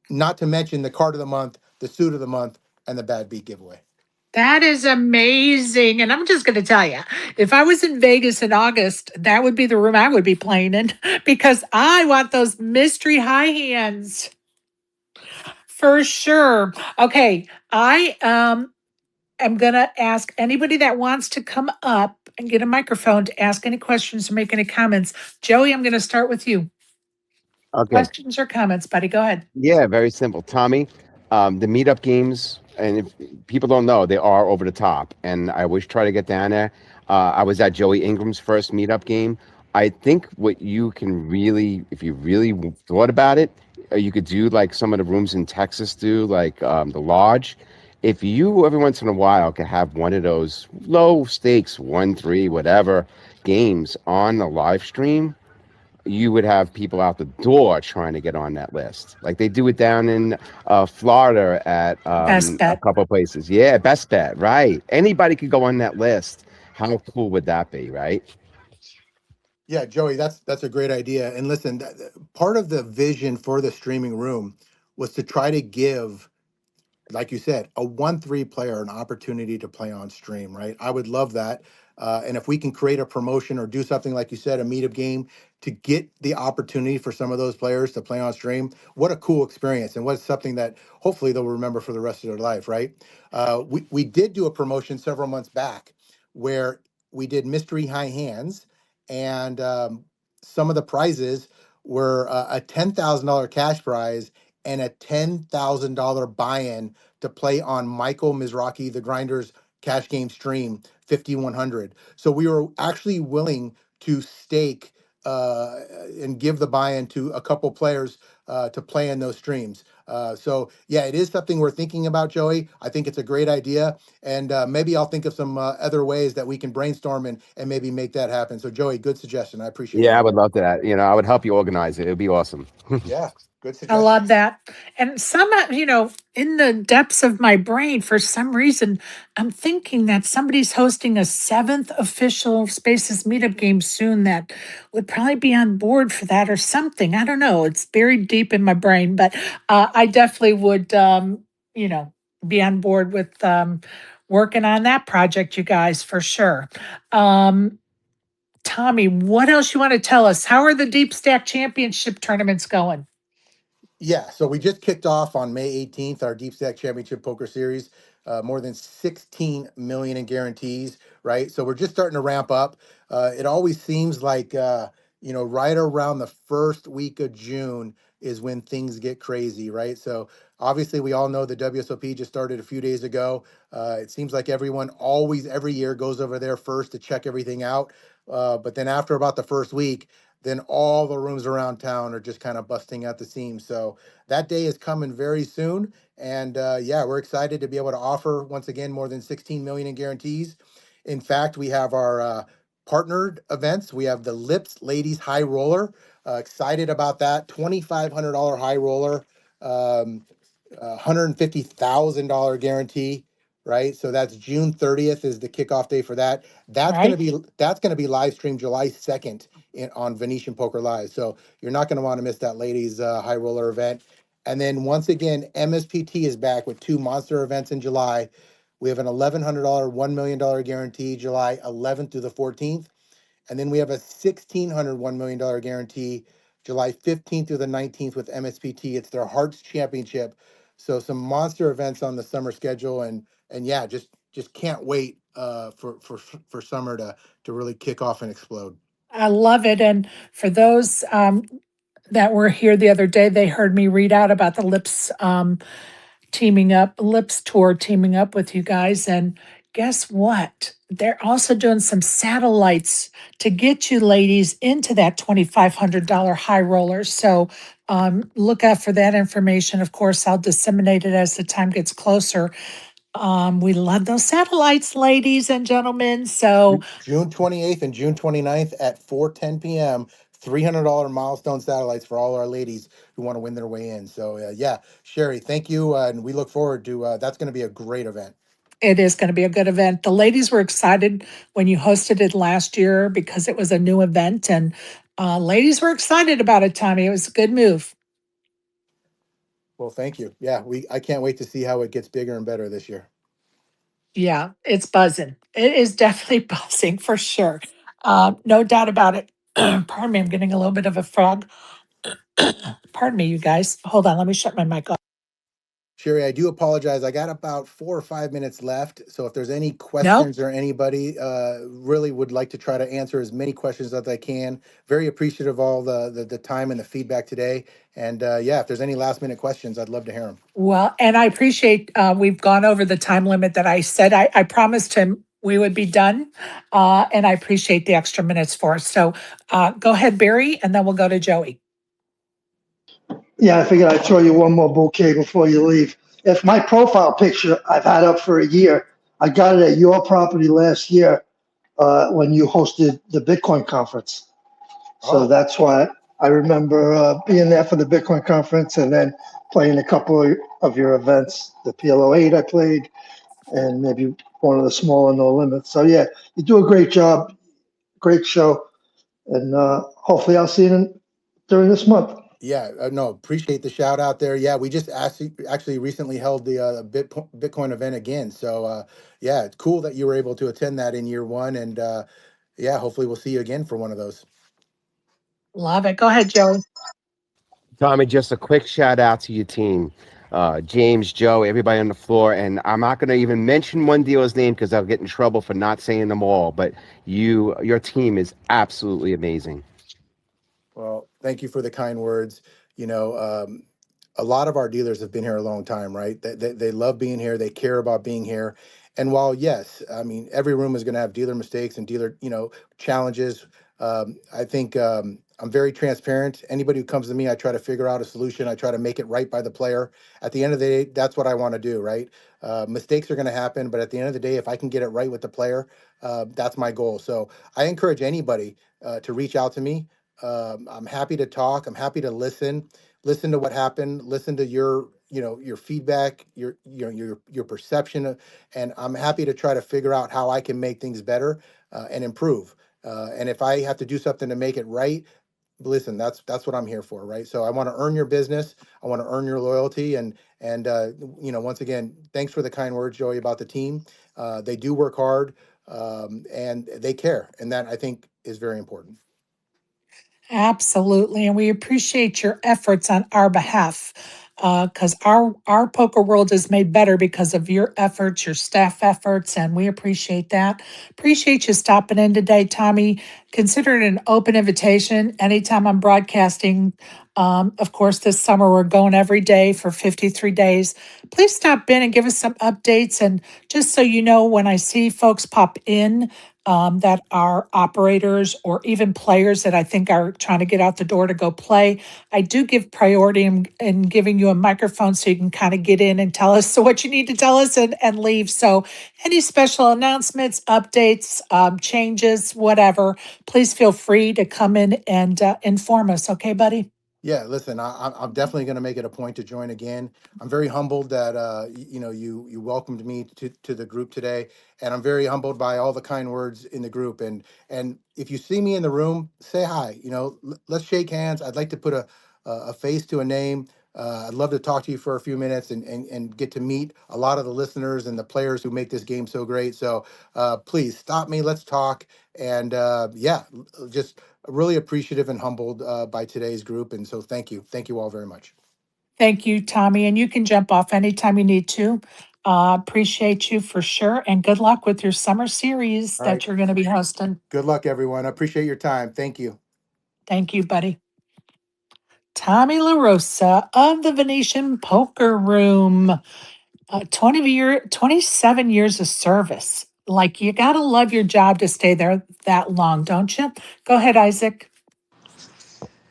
Not to mention the card of the month, the suit of the month, and the Bad Beat giveaway. That is amazing. And I'm just going to tell you, if I was in Vegas in August, that would be the room I would be playing in because I want those mystery high hands for sure. Okay. I am going to ask anybody that wants to come up and get a microphone to ask any questions or make any comments. Joey, I'm going to start with you. Okay. Questions or comments, buddy? Go ahead. Yeah, very simple. Tommy, the meetup games, and if people don't know, they are over the top. And I always try to get down there. I was at Joey Ingram's first meetup game. I think what you can really, if you really thought about it, you could do like some of the rooms in Texas do, like the Lodge. If you every once in a while could have one of those low stakes, 1-3, whatever games on the live stream, you would have people out the door trying to get on that list. Like they do it down in Florida at Best a bet. couple places. Yeah, best bet, right? Anybody could go on that list. How cool would that be, right? Yeah, Joey, that's a great idea. And listen, part of the vision for the streaming room was to try to give, like you said, a 1-3 player an opportunity to play on stream, right? I would love that. And if we can create a promotion or do something, like you said, a meetup game to get the opportunity for some of those players to play on stream, what a cool experience. And what's something that hopefully they'll remember for the rest of their life, right? We did do a promotion several months back where we did mystery high hands, and some of the prizes were a $10,000 cash prize and a $10,000 buy-in to play on Michael Mizrachi, the Grinders cash game stream 5100. So we were actually willing to stake and give the buy-in to a couple players to play in those streams. So yeah, it is something we're thinking about, Joey. I think it's a great idea, and maybe I'll think of some other ways that we can brainstorm and maybe make that happen. So Joey, good suggestion. I appreciate Yeah, I that. would love that. I would help you organize it. It'd be awesome. Yeah, good I suggestion. love that. And in the depths of my brain, for some reason, I'm thinking that somebody's hosting a seventh official Spaces meetup game soon that would probably be on board for that or something. I don't know. It's buried deep in my brain, but I definitely would, you know, be on board with working on that project, you guys, for sure. Um, Tommy, what else you want to tell us? How are the Deep Stack Championship tournaments going? Yeah, so we just kicked off on May 18th our Deep Stack Championship Poker Series. More than 16 million in guarantees, right? So we're just starting to ramp up. It always seems like right around the first week of June is when things get crazy, right? So obviously we all know the WSOP just started a few days ago. It seems like everyone always every year goes over there first to check everything out. But then after about the first week, then all the rooms around town are just kind of busting at the seams. So that day is coming very soon. And yeah, we're excited to be able to offer once again more than 16 million in guarantees. In fact, we have our partnered events. We have the Lips Ladies High Roller. Excited about that. $2,500 high roller, $150,000 guarantee. Right, so that's June 30th is the kickoff day for that. Right? That's gonna be live streamed July 2nd on Venetian Poker Live. So you're not going to want to miss that ladies high roller event. And then once again, MSPT is back with two monster events in July. We have an $1,100, $1 million guarantee July 11th through the 14th. And then we have a $1,600, $1 million guarantee July 15th through the 19th with MSPT. It's their Hearts Championship. So some monster events on the summer schedule. And yeah, just can't wait for summer to really kick off and explode. I love it. And for those that were here the other day, they heard me read out about the Lips tour teaming up with you guys. And guess what? They're also doing some satellites to get you ladies into that $2,500 high roller. So look out for that information. Of course, I'll disseminate it as the time gets closer. We love those satellites, ladies and gentlemen. So June 28th and June 29th at 4:10 p.m. $300 milestone satellites for all our ladies who want to win their way in. So yeah, Sherry, thank you, and we look forward to that's going to be a great event. it is going to be a good event. The ladies were excited when you hosted it last year because it was a new event, and ladies were excited about it, Tommy. It was a good move. Well, thank you. Yeah, we I can't wait to see how it gets bigger and better this year. Yeah, it's buzzing. It is definitely buzzing for sure. No doubt about it. Pardon me, I'm getting a little bit of a frog. Pardon me, you guys. Hold on, let me shut my mic off. Sherry, I do apologize. I got about 4 or 5 minutes left. So if there's any No, questions or anybody really would like to try to answer as many questions as I can, very appreciative of all the time and the feedback today. And yeah, if there's any last minute questions, I'd love to hear them. well, and I appreciate we've gone over the time limit that I said. I promised him we would be done, and I appreciate the extra minutes for us. So go ahead, Barry, and then we'll go to Joey. Yeah, I figured I'd throw you one more bouquet before you leave. If my profile picture I've had up for a year, I got it at your property last year when you hosted the Bitcoin conference. So Oh, that's why I remember being there for the Bitcoin conference and then playing a couple of your events. The PLO 8 I played, and maybe one of the smaller No Limits. So yeah, you do a great job, great show, and hopefully I'll see you during this month. yeah, no, appreciate the shout out there. Yeah, we just actually recently held the Bitcoin event again. So yeah, it's cool that you were able to attend that in year one. And yeah, hopefully we'll see you again for one of those. Love it. Go ahead, Joey. Tommy, just a quick shout out to your team. James, Joe, everybody on the floor. And I'm not going to even mention one dealer's name because I'll get in trouble for not saying them all. But your team is absolutely amazing. Well, thank you for the kind words. You know, a lot of our dealers have been here a long time, right? They love being here. They care about being here. And while, yes, I mean, every room is going to have dealer mistakes and dealer, challenges. I think I'm very transparent. Anybody who comes to me, I try to figure out a solution. I try to make it right by the player. At the end of the day, that's what I want to do, right? Mistakes are going to happen, but at the end of the day, if I can get it right with the player, that's my goal. So I encourage anybody to reach out to me. I'm happy to talk. I'm happy to listen to what happened, listen to your feedback, your perception, and I'm happy to try to figure out how I can make things better and improve. And if I have to do something to make it right, listen, that's what I'm here for, right? So I want to earn your business. I want to earn your loyalty, and once again, thanks for the kind words, Joey, about the team. They do work hard, and they care, and that I think is very important. Absolutely. And we appreciate your efforts on our behalf because our poker world is made better because of your efforts, your staff efforts, and we appreciate that. Appreciate you stopping in today, Tommy. Consider it an open invitation. Anytime I'm broadcasting, of course, this summer we're going every day for 53 days. Please stop in and give us some updates. And just so you know, when I see folks pop in, that are operators or even players that I think are trying to get out the door to go play. I do give priority in giving you a microphone so you can kind of get in and tell us what you need to tell us and leave. So, any special announcements, updates, changes, whatever, please feel free to come in and inform us. Okay, buddy? Yeah, listen, I'm definitely going to make it a point to join again. I'm very humbled that you welcomed me to the group today, and I'm very humbled by all the kind words in the group. And if you see me in the room, say hi. Let's shake hands. I'd like to put a face to a name. I'd love to talk to you for a few minutes and get to meet a lot of the listeners and the players who make this game so great. So please stop me. Let's talk. And yeah, just really appreciative and humbled by today's group. And so thank you. Thank you all very much. Thank you, Tommy. And you can jump off anytime you need to. Appreciate you for sure. And good luck with your summer series All right. that you're going to be hosting. Good luck, everyone. I appreciate your time. Thank you. Thank you, buddy. Tommy LaRosa of the Venetian Poker Room. 27 years of service. Like you got to love your job to stay there that long, don't you? Go ahead, Isaac.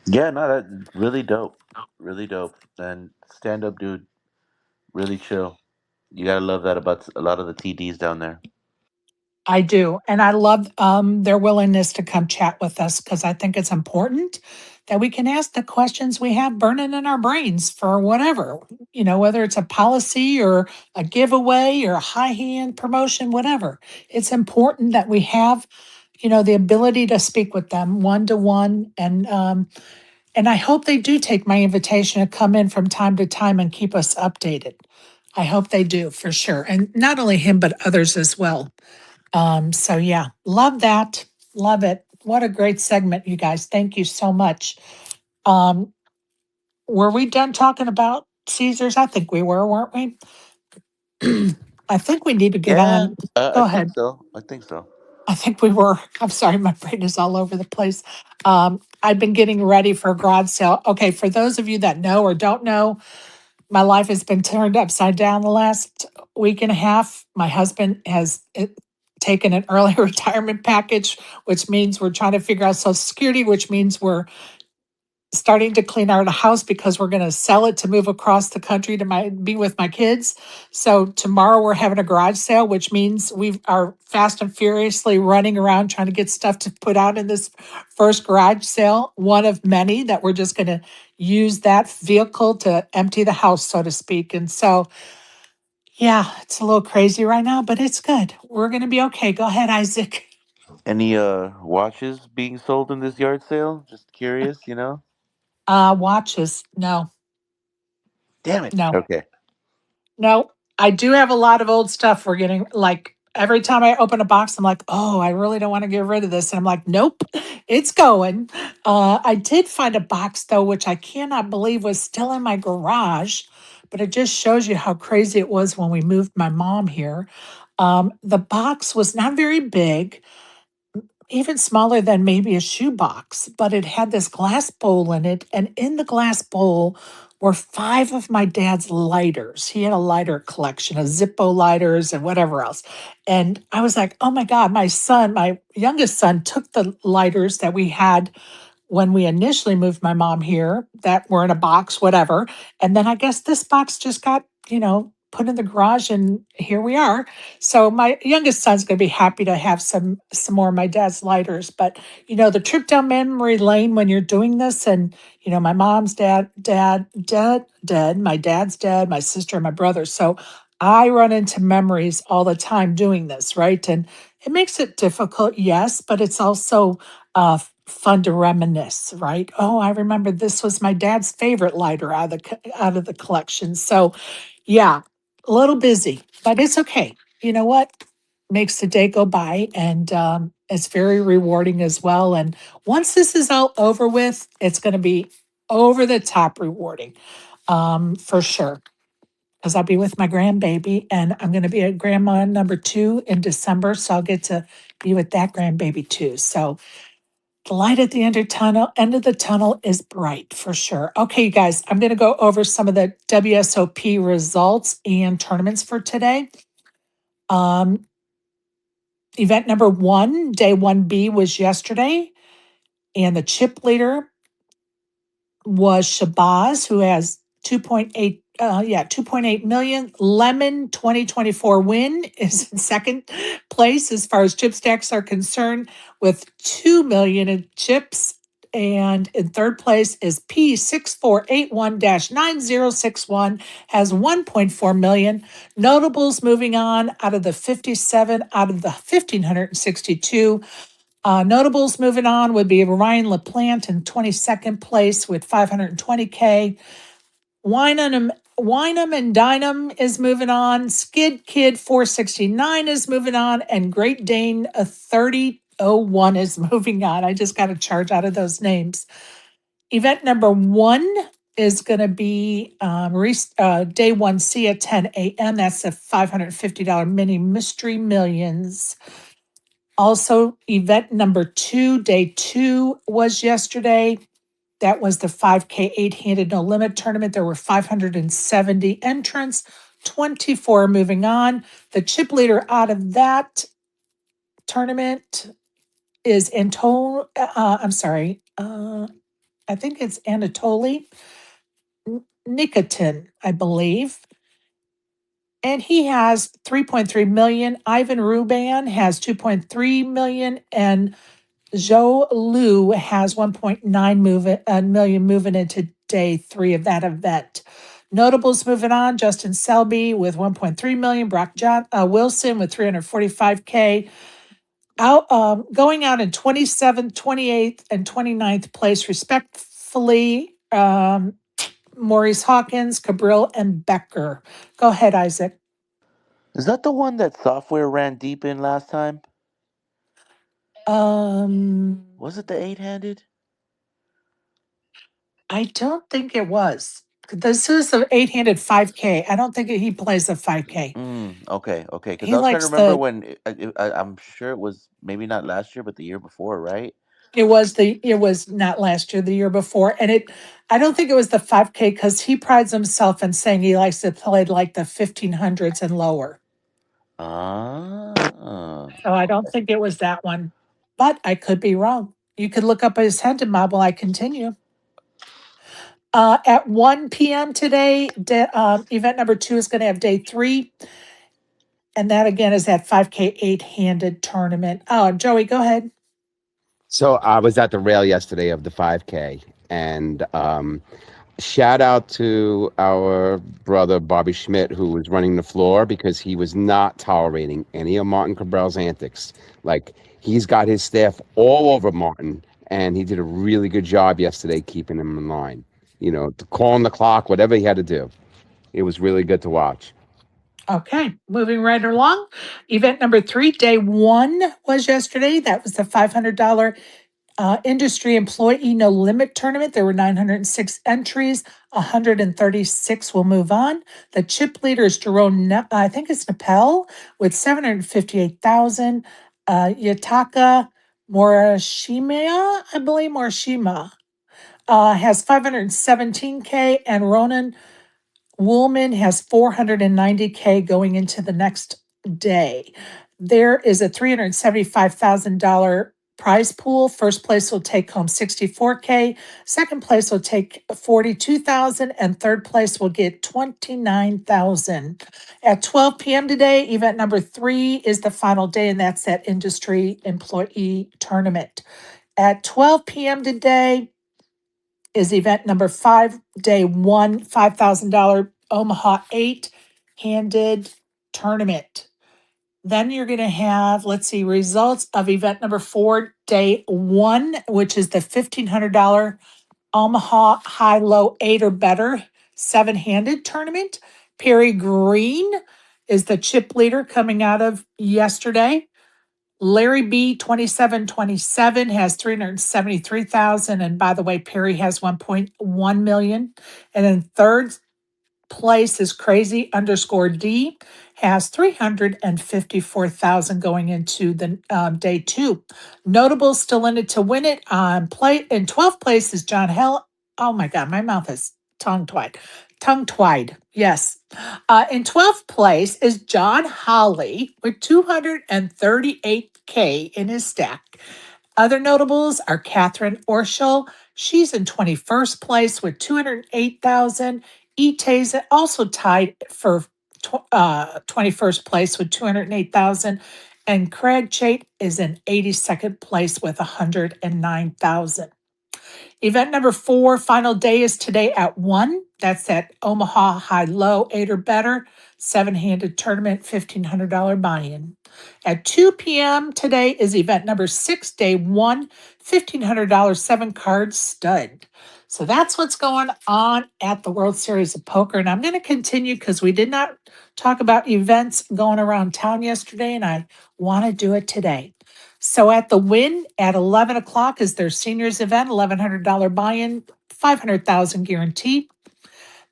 Yeah, no, that really dope, really dope. And stand up, dude, really chill. You gotta love that about a lot of the TDs down there. I do. And I love their willingness to come chat with us because I think it's important that we can ask the questions we have burning in our brains for whatever, whether it's a policy or a giveaway or a high hand promotion, whatever. It's important that we have, the ability to speak with them one to one. And I hope they do take my invitation to come in from time to time and keep us updated. I hope they do for sure. And not only him, but others as well. So yeah, love that. Love it. What a great segment, you guys. Thank you so much. Um, were we done talking about Caesars? I think we were, weren't we? I think we need to get Yeah, on. I Go think ahead. so. I think so. I think we were. I'm sorry, my brain is all over the place. I've been getting ready for a garage sale. Okay, for those of you that know or don't know, my life has been turned upside down the last week and a half. My husband has taken an early retirement package, which means we're trying to figure out Social Security, which means we're starting to clean out a house because we're going to sell it to move across the country to be with my kids. So tomorrow we're having a garage sale, which means we are fast and furiously running around trying to get stuff to put out in this first garage sale, one of many that we're just going to use that vehicle to empty the house, so to speak. And so, yeah, it's a little crazy right now, but it's good. We're going to be okay. Go ahead, Isaac. Any watches being sold in this yard sale? Just curious, you know? Watches. No, Damn it. no. Okay. No, I do have a lot of old stuff we're getting like every time I open a box, I'm like, oh, I really don't want to get rid of this. And I'm like, nope, it's going. I did find a box though, which I cannot believe was still in my garage, but it just shows you how crazy it was when we moved my mom here. The box was not very big, even smaller than maybe a shoebox, but it had this glass bowl in it. And in the glass bowl were five of my dad's lighters. He had a lighter collection of Zippo lighters and whatever else. And I was like, oh my God, my youngest son, took the lighters that we had when we initially moved my mom here that were in a box, whatever. And then I guess this box just got, put in the garage and here we are. So my youngest son's going to be happy to have some more of my dad's lighters. But the trip down memory lane when you're doing this, and my mom's dead, my dad's dead, my sister and my brother. So I run into memories all the time doing this, right? And it makes it difficult, yes, but it's also fun to reminisce, right? Oh, I remember this was my dad's favorite lighter out of the collection. So, yeah, a little busy, but it's okay. You know what? Makes the day go by, and it's very rewarding as well. And once this is all over with, it's going to be over the top rewarding, for sure. Because I'll be with my grandbaby, and I'm going to be a grandma number 2 in December, so I'll get to be with that grandbaby too. So the light at the end of the tunnel is bright for sure. Okay, you guys, I'm going to go over some of the WSOP results and tournaments for today. Um, Event number 1, day 1B was yesterday, and the chip leader was Shabazz, who has 2.8 million. Lemon 2024 win is in second place as far as chip stacks are concerned with 2 million in chips. And in third place is P6481-9061 has 1.4 million. Notables moving on out of the 57 out of the 1,562. Notables moving on would be Ryan LaPlante in 22nd place with 520K. Wynum and Dynam is moving on. Skid Kid 469 is moving on. And Great Dane 3001 is moving on. I just got a charge out of those names. Event number 1 is going to be day 1C at 10 a.m. That's a $550 mini mystery millions. Also, event number 2, day 2 was yesterday. That was the 5K 8-handed no limit tournament. There were 570 entrants, 24 moving on. The chip leader out of that tournament is I'm sorry. I think it's Anatoly Nikotin, I believe. And he has 3.3 million. Ivan Ruban has 2.3 million. And Zhou Lu has 1.9 million moving into day 3 of that event. Notables moving on: Justin Selby with 1.3 million, Wilson with 345K. Going out in 27th, 28th, and 29th place, respectfully. Maurice Hawkins, Cabrillo, and Becker. Go ahead, Isaac. Is that the one that software ran deep in last time? Um, Was it the eight-handed? I don't think it was. This is the 8-handed 5K. I don't think he plays the 5K. Okay, okay. Because He I was trying to likes remember the. when I'm sure it was maybe not last year, but the year before, right? It was not last year, the year before, and it. I don't think it was the 5K because he prides himself in saying he likes to play like the 1500s and lower. Ah, So I don't think it was that one, but I could be wrong. You could look up his Hendon mob while I continue. At 1 p.m. today, event number 2 is going to have day 3. And that again is that 5K 8-handed tournament. Oh, Joey, go ahead. So I was at the rail yesterday of the 5K, and shout out to our brother Bobby Schmidt, who was running the floor because he was not tolerating any of Martin Cabral's antics. Like, he's got his staff all over Martin, and he did a really good job yesterday keeping him in line. You know, calling the clock, whatever he had to do. It was really good to watch. Okay, moving right along. Event number 3, day 1 was yesterday. That was the $500 industry employee no limit tournament. There were 906 entries. 136 will move on. The chip leader is Jerome, I think it's Nepal, with 758,000. Yataka Morishima, I believe Morishima, has 517K, and Ronan Woolman has 490K going into the next day. There is a $375,000 prize pool. First place will take home 64K. Second place will take 42,000, and third place will get 29,000. At 12 p.m. today, event number 3 is the final day, and that's that industry employee tournament. At 12 p.m. today, is event number 5, day 1, $5,000 Omaha 8-handed tournament. Then you're going to have, let's see, results of event number 4, day 1, which is the $1,500 Omaha high low 8 or better 7-handed tournament. Perry Green is the chip leader coming out of yesterday. Larry B 2727 has 373,000, and by the way, Perry has 1.1 million. And then third place is Crazy underscore D, has 354,000 going into the day 2. Notables still in it to win it. Play in 12th place is John Hell. Oh my God, my mouth is tongue-tied. Tongue-tied, yes. In 12th place is John Holly with 238K in his stack. Other notables are Catherine Orschel. She's in 21st place with 208,000. Etaze also tied for 21st place with 208,000. And Craig Chait is in 82nd place with 109,000. Event number 4, final day is today at 1. That's that Omaha high low 8 or better 7-handed tournament, $1,500 buy-in. At 2 p.m. today is event number 6, day 1, $1,500 7-card stud. So that's what's going on at the World Series of Poker. And I'm going to continue because we did not talk about events going around town yesterday, and I want to do it today. So at the Win at 11 o'clock is their seniors event, $1,100 buy-in, 500,000 guaranteed.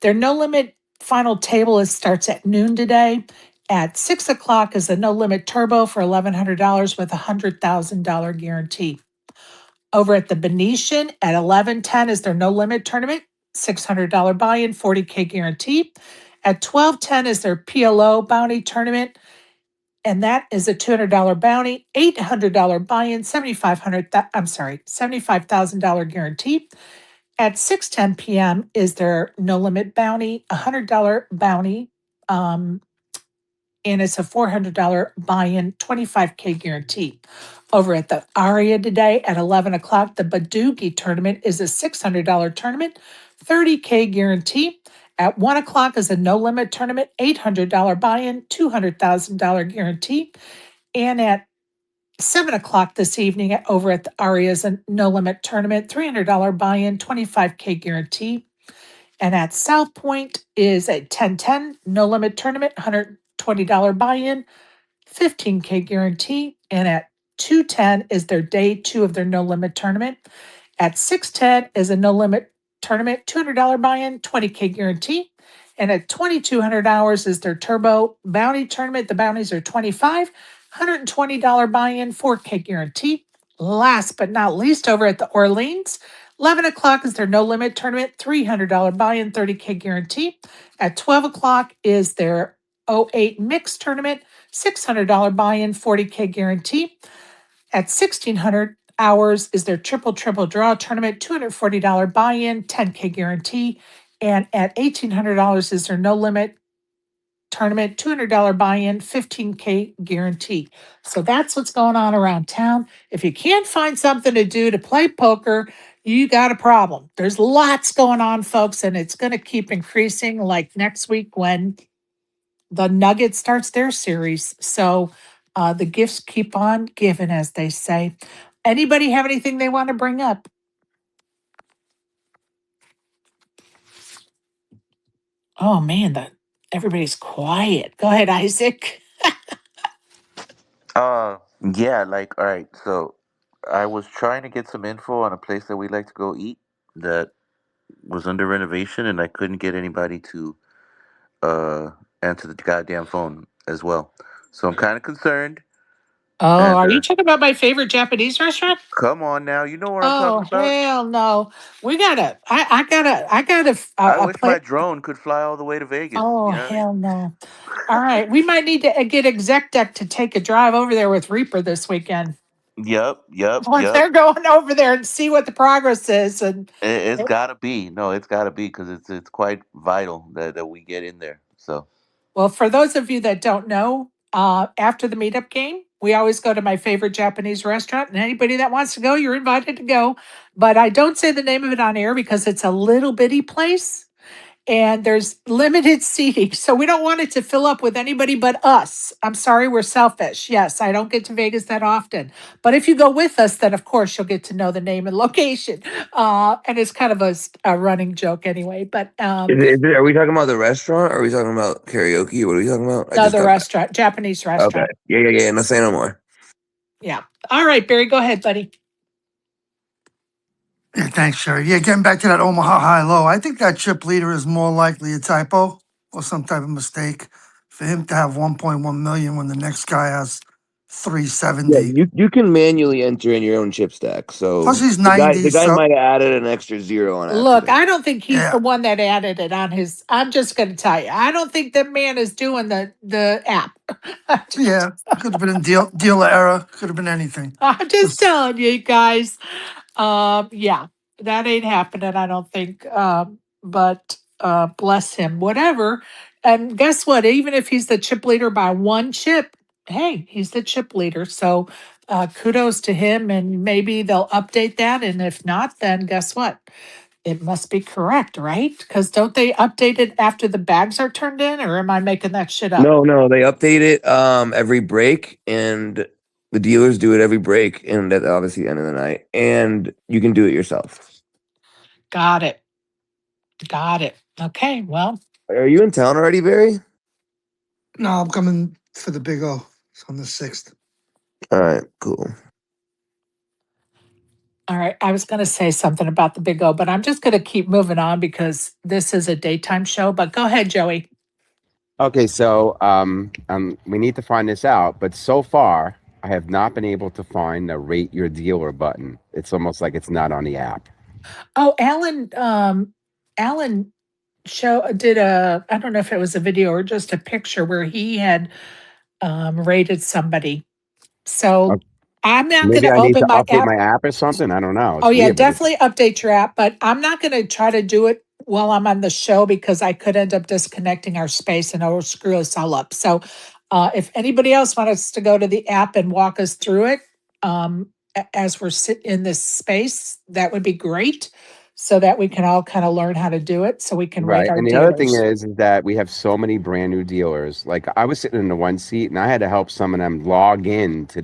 Their no limit final table starts at noon today. At 6 o'clock is the no limit turbo for $1,100 with $100,000 guarantee. Over at the Venetian at 11:10 is their no limit tournament, $600 buy-in, 40K guarantee. At 12:10 is their PLO bounty tournament, and that is a $200 bounty, $800 buy-in, $75,000 guarantee. At 6:10 p.m. is their no limit bounty, $100 bounty, and it's a $400 buy-in, 25K guarantee. Over at the Aria today at 11 o'clock, the Badugi tournament is a $600 tournament, 30K guarantee. At 1 o'clock is a no limit tournament, $800 buy-in, $200,000 guarantee. And at 7 o'clock this evening over at the Aria's a no limit tournament, $300 buy-in, 25K guarantee. And at South Point is a 10-10 no limit tournament, $120 buy-in, 15K guarantee. And at 210 is their day 2 of their no limit tournament. At 610 is a no limit tournament, $200 buy-in, 20K guarantee. And at $2,200 is their turbo bounty tournament. The bounties are 25, $120 buy-in, 4K guarantee. Last but not least, over at the Orleans, 11 o'clock is their no limit tournament, $300 buy-in, 30K guarantee. At 12 o'clock is their '08 mixed tournament, $600 buy-in, 40K guarantee. At 1600 hours is their triple draw tournament, $240 buy-in, 10K guarantee. And at $1,800 is their no limit tournament, $200 buy-in, 15K guarantee. So that's what's going on around town. If you can't find something to do to play poker, you got a problem. There's lots going on, folks, and it's going to keep increasing like next week when the Nugget starts their series. So the gifts keep on giving, as they say. Anybody have anything they want to bring up? Oh man, everybody's quiet. Go ahead, Isaac. Yeah, like, all right, so I was trying to get some info on a place that we like to go eat that was under renovation, and I couldn't get anybody to uh answer the goddamn phone as well. So I'm kind of concerned. Oh, And are you talking about my favorite Japanese restaurant? come on now, you know what I'm Oh talking about. hell no. We gotta. I gotta I a wish my play. drone could fly all the way to Vegas. Oh You know what I mean? hell no. All right, we might need to get Exec Deck to take a drive over there with Reaper this weekend. Yep, yep, When yep. they're going over there and see what the progress is, and It's gotta be. No, it's gotta be because it's quite vital that we get in there. So well, for those of you that don't know, after the meetup game, we always go to my favorite Japanese restaurant, and anybody that wants to go, you're invited to go. But I don't say the name of it on air because it's a little bitty place and there's limited seating. So we don't want it to fill up with anybody but us. I'm sorry, we're selfish. Yes, I don't get to Vegas that often. But if you go with us, then of course you'll get to know the name and location. And it's kind of a running joke anyway. But Are we talking about the restaurant or are we talking about karaoke? What are we talking about? I no, just the got back. restaurant, Japanese Okay. restaurant. Yeah. No, say no more. Yeah. All right, Barry, go ahead, buddy. Yeah, thanks, Sherry. Yeah, getting back to that Omaha high low, I think that chip leader is more likely a typo or some type of mistake. For him to have 1.1 million when the next guy has Yeah, 370. you can manually enter in your own chip stack. So Plus he's the guy 90, the guy so might have added an extra zero on Look, accident. I don't think he's the yeah, one that added it on his. I'm just going to tell you, I don't think that man is doing the app. yeah. Could have been in dealer error. Could have been anything. I'm just Just telling you guys. Yeah, that ain't happening, I don't think. But bless him, whatever. And guess what? Even if he's the chip leader by one chip, hey, he's the chip leader. So kudos to him. And maybe they'll update that. And if not, then guess what? It must be correct, right? Because don't they update it after the bags are turned in, or am I making that shit up? No, they update it every break, and the dealers do it every break, and at obviously the end of the night, and you can do it yourself. Got it. Got it. Okay. Well, Are you in town already, Barry? no, I'm coming for the big O. It's on the 6th. All right, cool. all right. I was going to say something about the big O, but I'm just going to keep moving on because this is a daytime show. But go ahead, Joey. Okay, so we need to find this out, but so far I have not been able to find the rate your dealer button. It's almost like it's not on the app. Oh, Alan did I don't know if it was a video or just a picture where he had rated somebody. So I'm not going Maybe to I need open to my update app. my app or something. I don't know. Oh It's yeah, weird because definitely update your app, but I'm not going to try to do it while I'm on the show because I could end up disconnecting our space and it'll screw us all up. So, if anybody else wants us to go to the app and walk us through it, as we're sitting in this space, that would be great, so that we can all kind of learn how to do it, so we can rate right. our And the other thing dealers. is that we have so many brand new dealers. Like I was sitting in the one seat and I had to help some of them log in to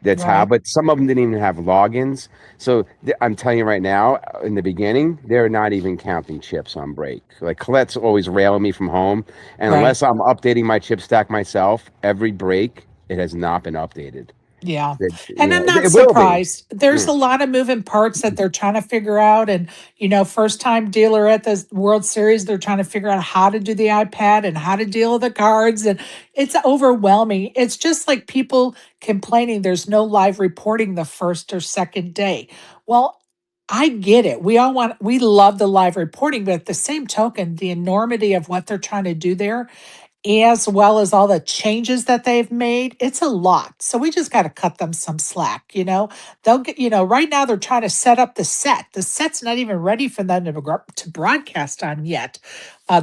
their Right. tablet. Some of them didn't even have logins. So I'm telling you right now, in the beginning, they're not even counting chips on break. Like Colette's always railing me from home, and Right. unless I'm updating my chip stack myself every break, it has not been updated. Yeah. And Yeah, I'm not it will be. surprised. There's Yeah. a lot of moving parts that they're trying to figure out. And, first time dealer at the World Series, they're trying to figure out how to do the iPad and how to deal with the cards. And it's overwhelming. It's just like people complaining there's no live reporting the first or second day. Well, I get it. We love the live reporting, but at the same token, the enormity of what they're trying to do there, as well as all the changes that they've made. It's a lot. So we just got to cut them some slack. They'll get, right now they're trying to set up the set. The set's not even ready for them to broadcast on yet.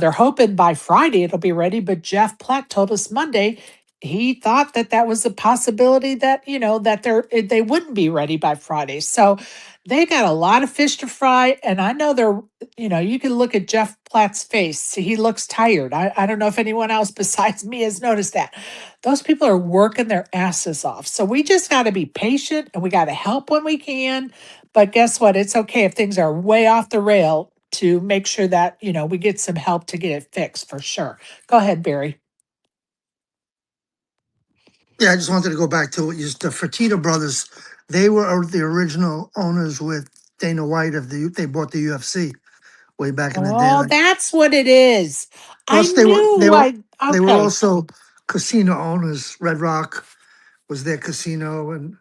They're hoping by Friday it'll be ready, but Jeff Platt told us Monday he thought that was a possibility that they wouldn't be ready by Friday. So they got a lot of fish to fry, and I know you can look at Jeff Platt's face. He looks tired. I don't know if anyone else besides me has noticed that. Those people are working their asses off. So we just got to be patient and we got to help when we can. But guess what? It's okay if things are way off the rail to make sure that we get some help to get it fixed for sure. Go ahead, Barry. Yeah, I just wanted to go back to the Fertitta brothers. They were the original owners with Dana White they bought the UFC way back in the day. Oh, that's what it is. I Plus, they were they knew were I they were okay. also casino owners. Red Rock was their casino, and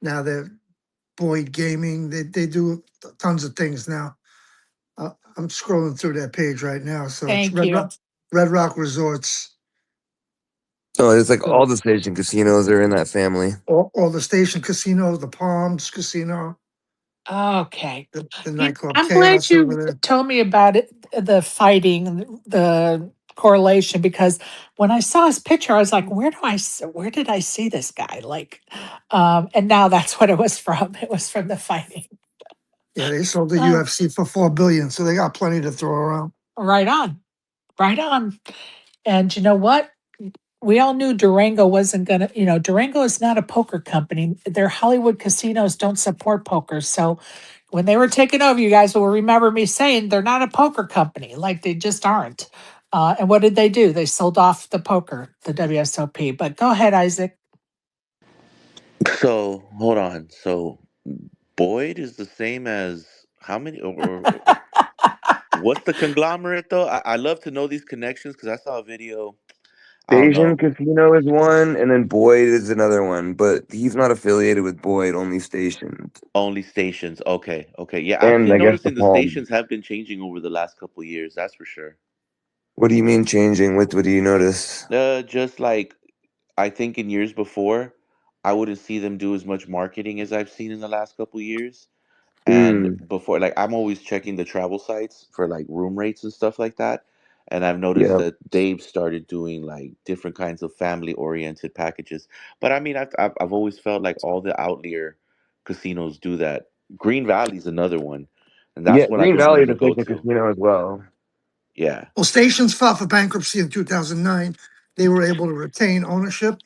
now they're Boyd Gaming. They do tons of things now. I'm scrolling through their page right now, so it's Thank you. Red Rock Resorts. Oh, it's like So all the station casinos are in that family. all the Station Casinos, the Palms Casino, Okay. the nightclub I'm glad Chaos over you there. told me about it, the fighting, the correlation, because when I saw his picture, I was like, where did I see this guy? And now that's what it was from. It was from the fighting. Yeah, they sold the Uh, UFC for $4 billion, so they got plenty to throw around. right on. Right on. And you know what? We all knew Durango wasn't going to, Durango is not a poker company. Their Hollywood casinos don't support poker. So when they were taking over, you guys will remember me saying they're not a poker company. Like they just aren't. And what did they do? They sold off the poker, the WSOP. But go ahead, Isaac. So hold on. So Boyd is the same as how many or what's the conglomerate though? I love to know these connections because I saw a video. I don't Station know. Casino is one, and then Boyd is another one, but he's not affiliated with Boyd, only stations. Only stations. Okay, okay. Yeah, I've And been I guess the noticing the Palm. stations have been changing over the last couple years. That's for sure. What do you mean changing? What do you notice? Just like I think in years before, I wouldn't see them do as much marketing as I've seen in the last couple years. And Hmm. before, like I'm always checking the travel sites for like room rates and stuff like that. And I've noticed Yeah. that they've started doing like different kinds of family oriented packages. But I mean, I've always felt like all the outlier casinos do that. Green Valley's another one, and Yeah, that's one I Green could Valley is never a go station to. casino as well. Yeah. Well, Stations filed for bankruptcy in 2009. They were able to retain ownership,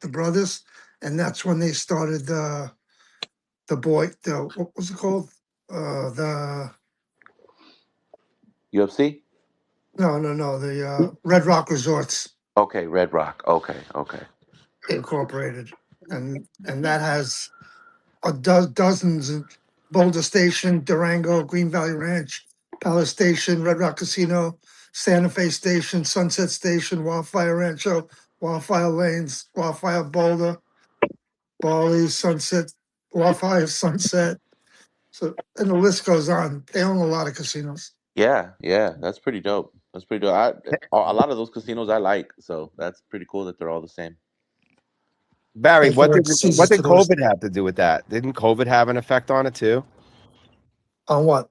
the brothers, and that's when they started what was it called? The UFC? no, the Red Rock Resorts Okay, Red Rock. Okay, okay. Incorporated, and that has dozens of Boulder Station, Durango, Green Valley Ranch, Palace Station, Red Rock Casino, Santa Fe Station, Sunset Station, Wildfire Rancho, Wildfire Lanes, Wildfire Boulder, Bali, Sunset, Wildfire Sunset. So, and the list goes on. They own a lot of casinos. Yeah, yeah, that's pretty dope. That's pretty dope. A lot of those casinos I like, so that's pretty cool that they're all the same. Barry, They what can did add Caesars what to did the list. COVID have to do with that? Didn't COVID have an effect on it too? On what?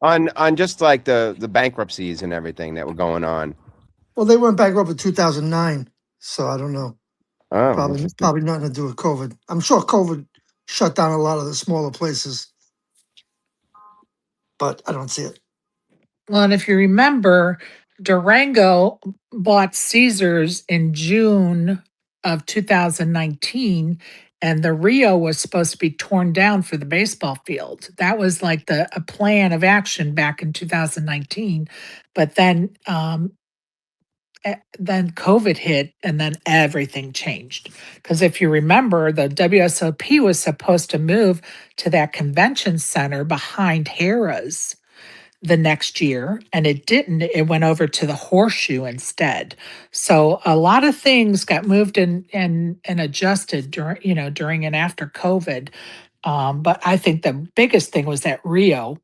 On just like the bankruptcies and everything that were going on. Well, they went bankrupt in 2009. So I don't know. Oh, Probably, interesting. probably nothing to do with COVID. I'm sure COVID shut down a lot of the smaller places, but I don't see it. Well, and if you remember, Durango bought Caesars in June of 2019, and the Rio was supposed to be torn down for the baseball field. That was like a plan of action back in 2019. But then COVID hit and then everything changed. Because if you remember, the WSOP was supposed to move to that convention center behind Harrah's the next year, and it didn't. It went over to the Horseshoe instead. So a lot of things got moved and adjusted during and after COVID. But I think the biggest thing was that Rio,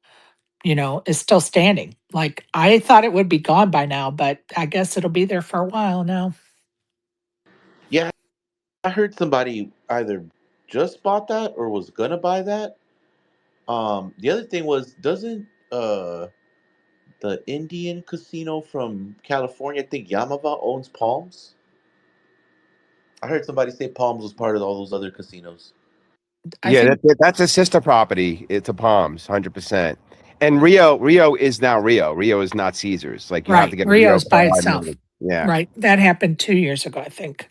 is still standing. Like I thought it would be gone by now, but I guess it'll be there for a while now. Yeah, I heard somebody either just bought that or was gonna buy that. The other thing was, doesn't the Indian casino from California, I think Yamava owns Palms? I heard somebody say Palms was part of all those other casinos. I Yeah, think that's a sister property. It's a Palms, 100%. And Rio is now Rio. Rio is not Caesars. Like you have to right. get a Rio Rio's by card. itself. Yeah. Right. That happened 2 years ago, I think.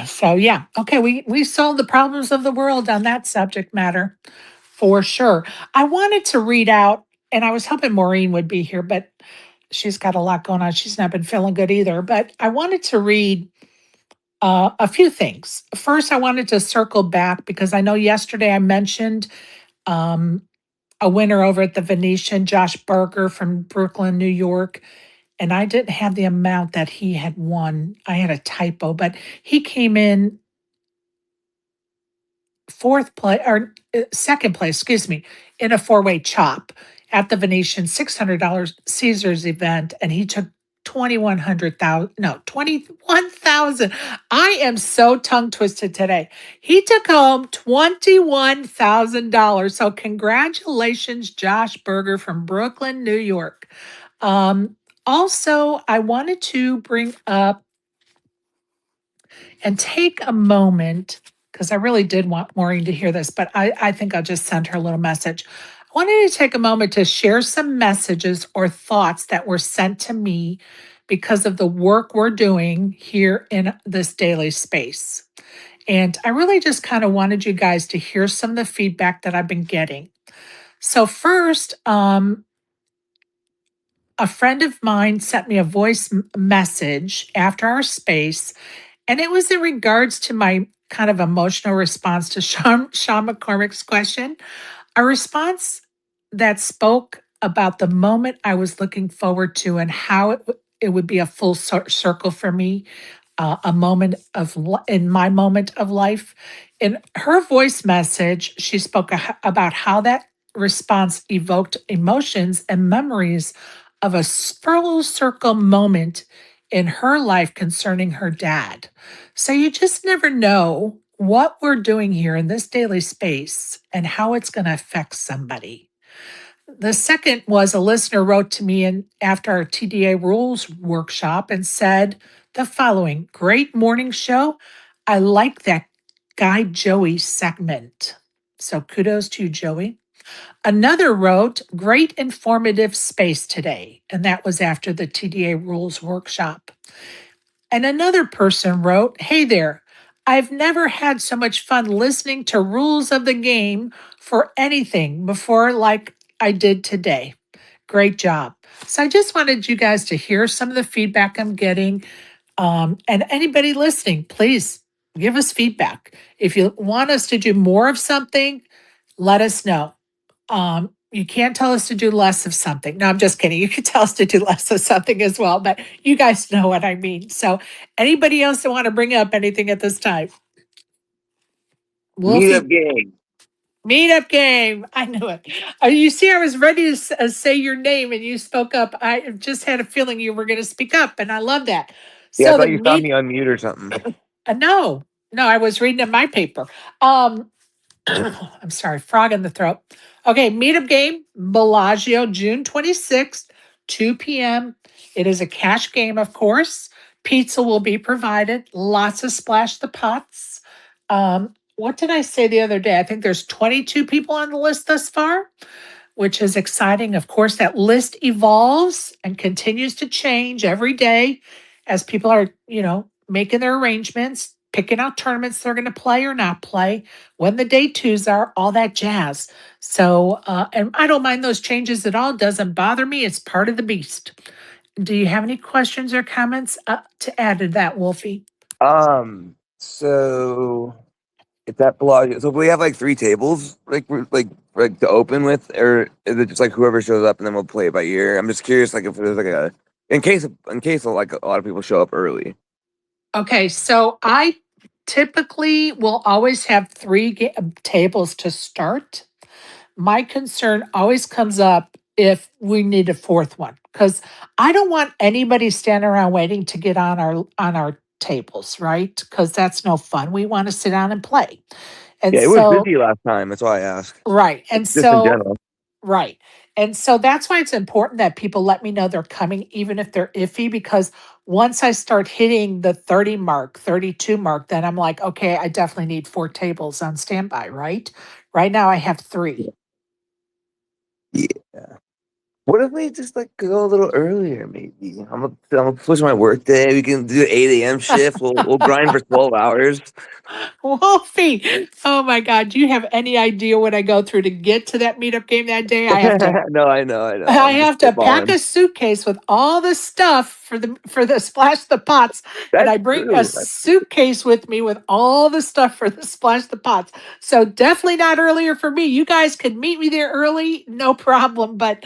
So yeah. Okay, we solved the problems of the world on that subject matter for sure. I wanted to read out, and I was hoping Maureen would be here, but she's got a lot going on. She's not been feeling good either. But I wanted to read a few things. First, I wanted to circle back because I know yesterday I mentioned um, a winner over at the Venetian, Josh Berger from Brooklyn, New York. And I didn't have the amount that he had won. I had a typo, but he came in fourth place or second place, excuse me, in a four-way chop at the Venetian $600 Caesars event, and he took 21,000. I am so tongue twisted today. He took home $21,000. So congratulations, Josh Berger from Brooklyn, New York. Um, Also, I wanted to bring up and take a moment because I really did want Maureen to hear this, but I think I'll just send her a little message. I wanted to take a moment to share some messages or thoughts that were sent to me because of the work we're doing here in this daily space. And I really just kind of wanted you guys to hear some of the feedback that I've been getting. So, first, a friend of mine sent me a voice message after our space, and it was in regards to my kind of emotional response to Sean McCormick's question, a response that spoke about the moment I was looking forward to and how it would be a full circle for me, a moment of in my moment of life. In her voice message, she spoke about how that response evoked emotions and memories of a full circle moment in her life concerning her dad. So you just never know what we're doing here in this daily space and how it's going to affect somebody. The second was a listener wrote to me after our TDA rules workshop and said the following: great morning show. I like that Guy Joey segment. So kudos to you, Joey. Another wrote, great informative space today. And that was after the TDA rules workshop. And another person wrote, hey there, I've never had so much fun listening to rules of the game for anything before like I did today. Great job. So I just wanted you guys to hear some of the feedback I'm getting. And anybody listening, please give us feedback. If you want us to do more of something, let us know. You can't tell us to do less of something. No, I'm just kidding. You can tell us to do less of something as well, but you guys know what I mean. So, anybody else that want to bring up anything at this time? Wolfie, Meetup game. meetup game. I knew it. You see, I was ready to say your name and you spoke up. I just had a feeling you were going to speak up, and I love that. Yeah, I So, the thought you saw me meet, unmute or something. no, no, I was reading in my paper. Um, I'm sorry, frog in the throat. Okay, meetup game, Bellagio, June 26th, 2 p.m. It is a cash game, of course. Pizza will be provided. Lots of splash the pots. What did I say the other day? I think there's 22 people on the list thus far, which is exciting. Of course, that list evolves and continues to change every day as people are, making their arrangements. picking out tournaments they're going to play or not play, when the day twos are, all that jazz. So, and I don't mind those changes at all. It doesn't bother me. It's part of the beast. Do you have any questions or comments to add to that, Wolfie? So if that block, so if we have like three tables, like to open with, or is it just like whoever shows up and then we'll play it by ear? I'm just curious, like if there's like a in case like a lot of people show up early. Okay, so I typically will always have three tables to start. My concern always comes up if we need a fourth one because I don't want anybody standing around waiting to get on our tables, right? Because that's no fun. We want to sit down and play. And Yeah, it was so, busy last time. That's why I asked. right. And Just in so general. right. And so that's why it's important that people let me know they're coming, even if they're iffy, because once I start hitting the 30 mark, 32 mark, then I'm like, okay, I definitely need four tables on standby, right? Right now I have three. Yeah. What if we just like go a little earlier? Maybe I'm gonna push my work day. We can do 8 a.m. shift. We'll grind for 12 hours. Wolfie, oh my God, do you have any idea what I go through to get to that meetup game that day? No, I know. I I'm just have to pack spitballing. a suitcase with all the stuff for the splash the pots, and That's I bring a true. suitcase with me with all the stuff for the splash the pots. So definitely not earlier for me. You guys could meet me there early, no problem. But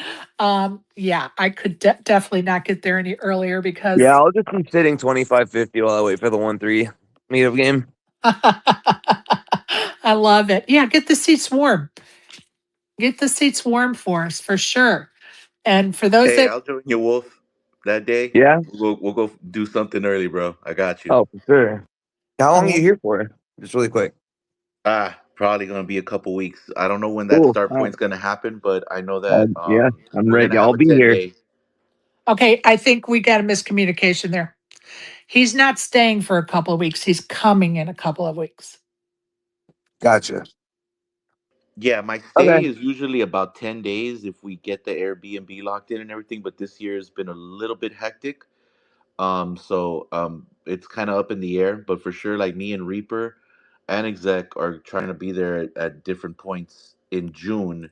yeah, I could definitely not get there any earlier Yeah, because I'll just be sitting 25-50 while I wait for the 1-3 meetup game. I love it. Yeah, get the seats warm. Get the seats warm for us for sure. And for those Hey, that I'll join you, Wolf. That day, Yeah. we'll go do something early, bro. I got you. Oh, for sure. How long are you oh, here for? Just really quick. Probably gonna be a couple weeks. I don't know when that Cool. start All right. point's gonna happen, but I know that Yeah, I'm we're ready. gonna have I'll a be ten here. day. okay, I think we got a miscommunication there. He's not staying for a couple of weeks. He's coming in a couple of weeks. Gotcha. Yeah, my Okay. stay is usually about 10 days if we get the Airbnb locked in and everything. But this year has been a little bit hectic. So it's kind of up in the air, but for sure, like me and Reaper and Exec are trying to be there at different points in June,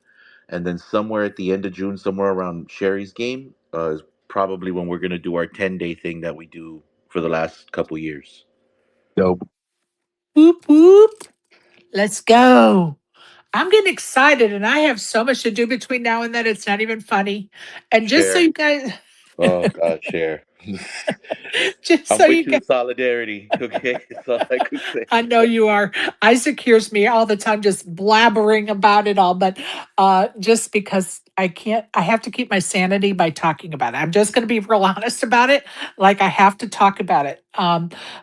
and then somewhere at the end of June, somewhere around Sherry's game, is probably when we're gonna do our 10 day thing that we do for the last couple years. Dope. Whoop, whoop. Let's go. I'm getting excited and I have so much to do between now and then. It's not even funny. And just so Share. you guys, Oh God, share. just I'm so with you you guys, in solidarity. Okay, that's all I could say. I know you are. Isaac hears me all the time just blabbering about it all, but just because I can't, I have to keep my sanity by talking about it. I'm just going to be real honest about it. Like I have to talk about it.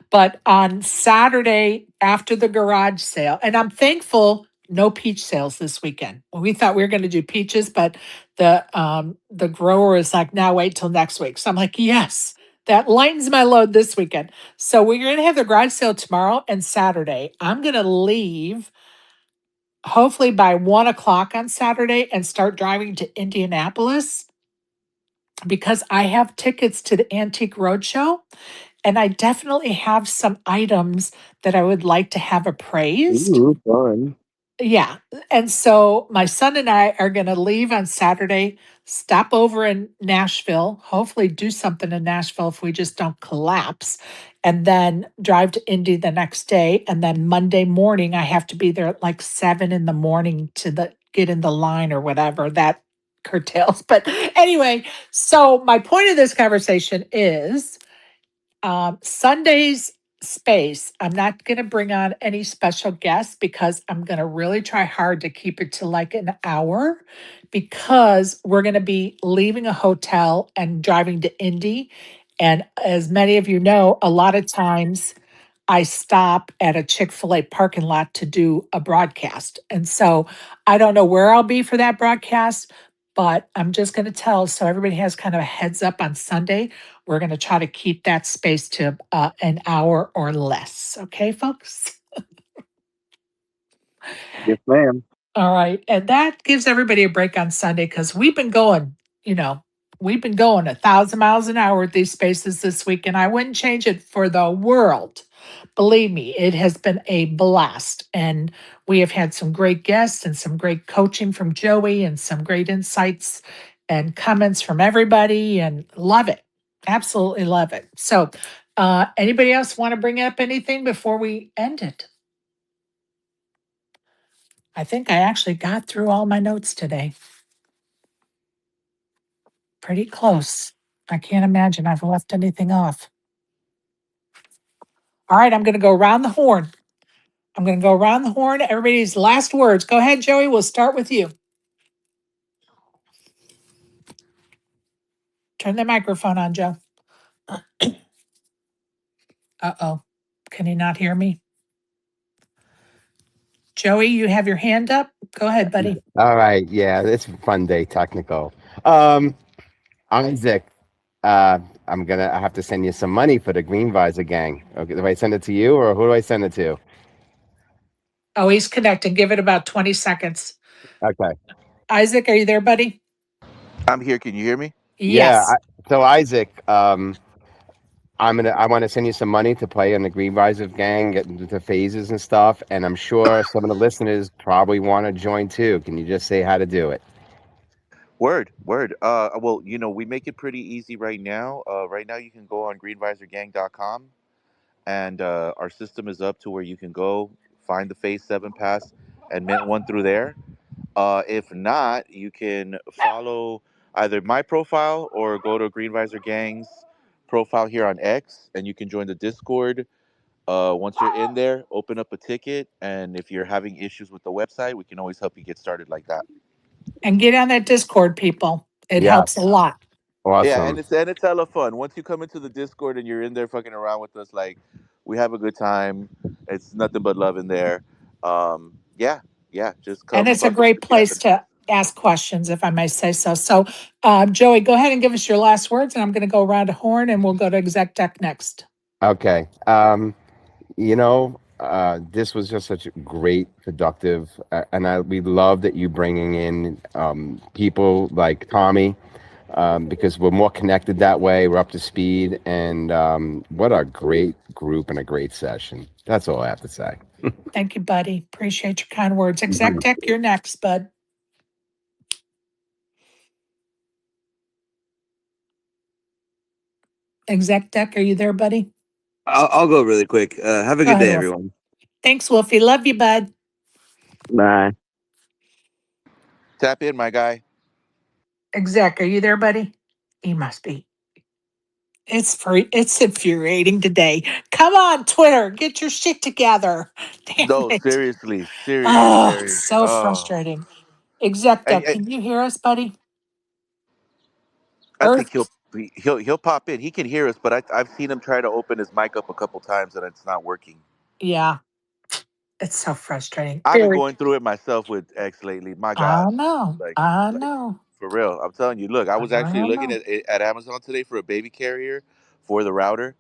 But on Saturday after the garage sale, and I'm thankful no peach sales this weekend. Well, we thought we were going to do peaches, but the grower is like, now wait till next week. So I'm like, yes, that lightens my load this weekend. So we're going to have the garage sale tomorrow and Saturday. I'm going to leave hopefully by 1 o'clock on Saturday and start driving to Indianapolis because I have tickets to the Antique Roadshow and I definitely have some items that I would like to have appraised. Ooh, fun. Yeah. And so my son and I are going to leave on Saturday, stop over in Nashville, hopefully do something in Nashville if we just don't collapse, and then drive to Indy the next day. And then Monday morning, I have to be there at like 7 in the morning to get in the line or whatever that curtails. But anyway, so my point of this conversation is Sunday's space. I'm not going to bring on any special guests because I'm going to really try hard to keep it to like an hour because we're going to be leaving a hotel and driving to Indy. And as many of you know, a lot of times I stop at a Chick-fil-A parking lot to do a broadcast. And so I don't know where I'll be for that broadcast, but I'm just going to tell so everybody has kind of a heads up on Sunday. We're going to try to keep that space to an hour or less. Okay, folks? Yes, ma'am. All right. And that gives everybody a break on Sunday because we've been going, you know, we've been going 1,000 miles an hour with these spaces this week, and I wouldn't change it for the world. believe me, it has been a blast. And we have had some great guests and some great coaching from Joey and some great insights and comments from everybody, and love it. Absolutely love it. So, anybody else want to bring up anything before we end it? I think I actually got through all my notes today. Pretty close. I can't imagine I've left anything off. All right, I'm going to go around the horn. I'm going to go around the horn. Everybody's last words. Go ahead, Joey. We'll start with you. Turn the microphone on, Joe. Uh-oh. Can he not hear me? Joey, you have your hand up. Go ahead, buddy. All right. Yeah, it's a fun day, technical. Isaac, I have to send you some money for the Green Visor Gang. Okay, do I send it to you or who do I send it to? Oh, he's connecting. Give it about 20 seconds. Okay. Isaac, are you there, buddy? I'm here. Can you hear me? Yeah. Yes. So Isaac, I want to send you some money to play in the Green Visor Gang, get into phases and stuff. And I'm sure some of the listeners probably want to join too. Can you just say how to do it? Word, word. Well, we make it pretty easy right now. Right now, you can go on greenvisorgang.com, and our system is up to where you can go find the Phase 7 pass and mint one through there. If not, you can follow either my profile or go to Green Visor Gang's profile here on X, and you can join the Discord. Once you're in there, open up a ticket, and if you're having issues with the website, we can always help you get started like that. And get on that Discord, people. It helps a Yes. lot. Yeah, Awesome. and it's hella fun. Once you come into the Discord and you're in there fucking around with us, like we have a good time. It's nothing but love in there. Yeah, yeah. Just And come it's a fucking great place together. to ask questions, if I may say so. So, Joey, go ahead and give us your last words, and I'm going to go around a horn and we'll go to exec deck next. Okay. This was just such a great, productive, and we love that you bringing in people like Tommy, because we're more connected that way. We're up to speed, and what a great group and a great session. That's all I have to say. Thank you, buddy. Appreciate your kind words. Exec Mhm. deck, you're next, bud. Exec deck, are you there, buddy? I'll go really quick. Have a Go good ahead, day, Wolf. everyone. Thanks, Wolfie. Love you, bud. Bye. Tap in, my guy. Exec, are you there, buddy? He must be. It's infuriating today. Come on, Twitter, get your shit together. Damn No, it. seriously, seriously, Oh, Terry. so Oh, frustrating. Exec and, deck, can you hear us, buddy? I think he'll Earth? he'll pop in. He can hear us, but I've seen him try to open his mic up a couple times and it's not working. Yeah, it's so frustrating. I've been Very. going through it myself with X lately. My I God, know. like I like know. for real. I'm telling you. Look, I I was actually looking know. at Amazon today for a baby carrier for the router,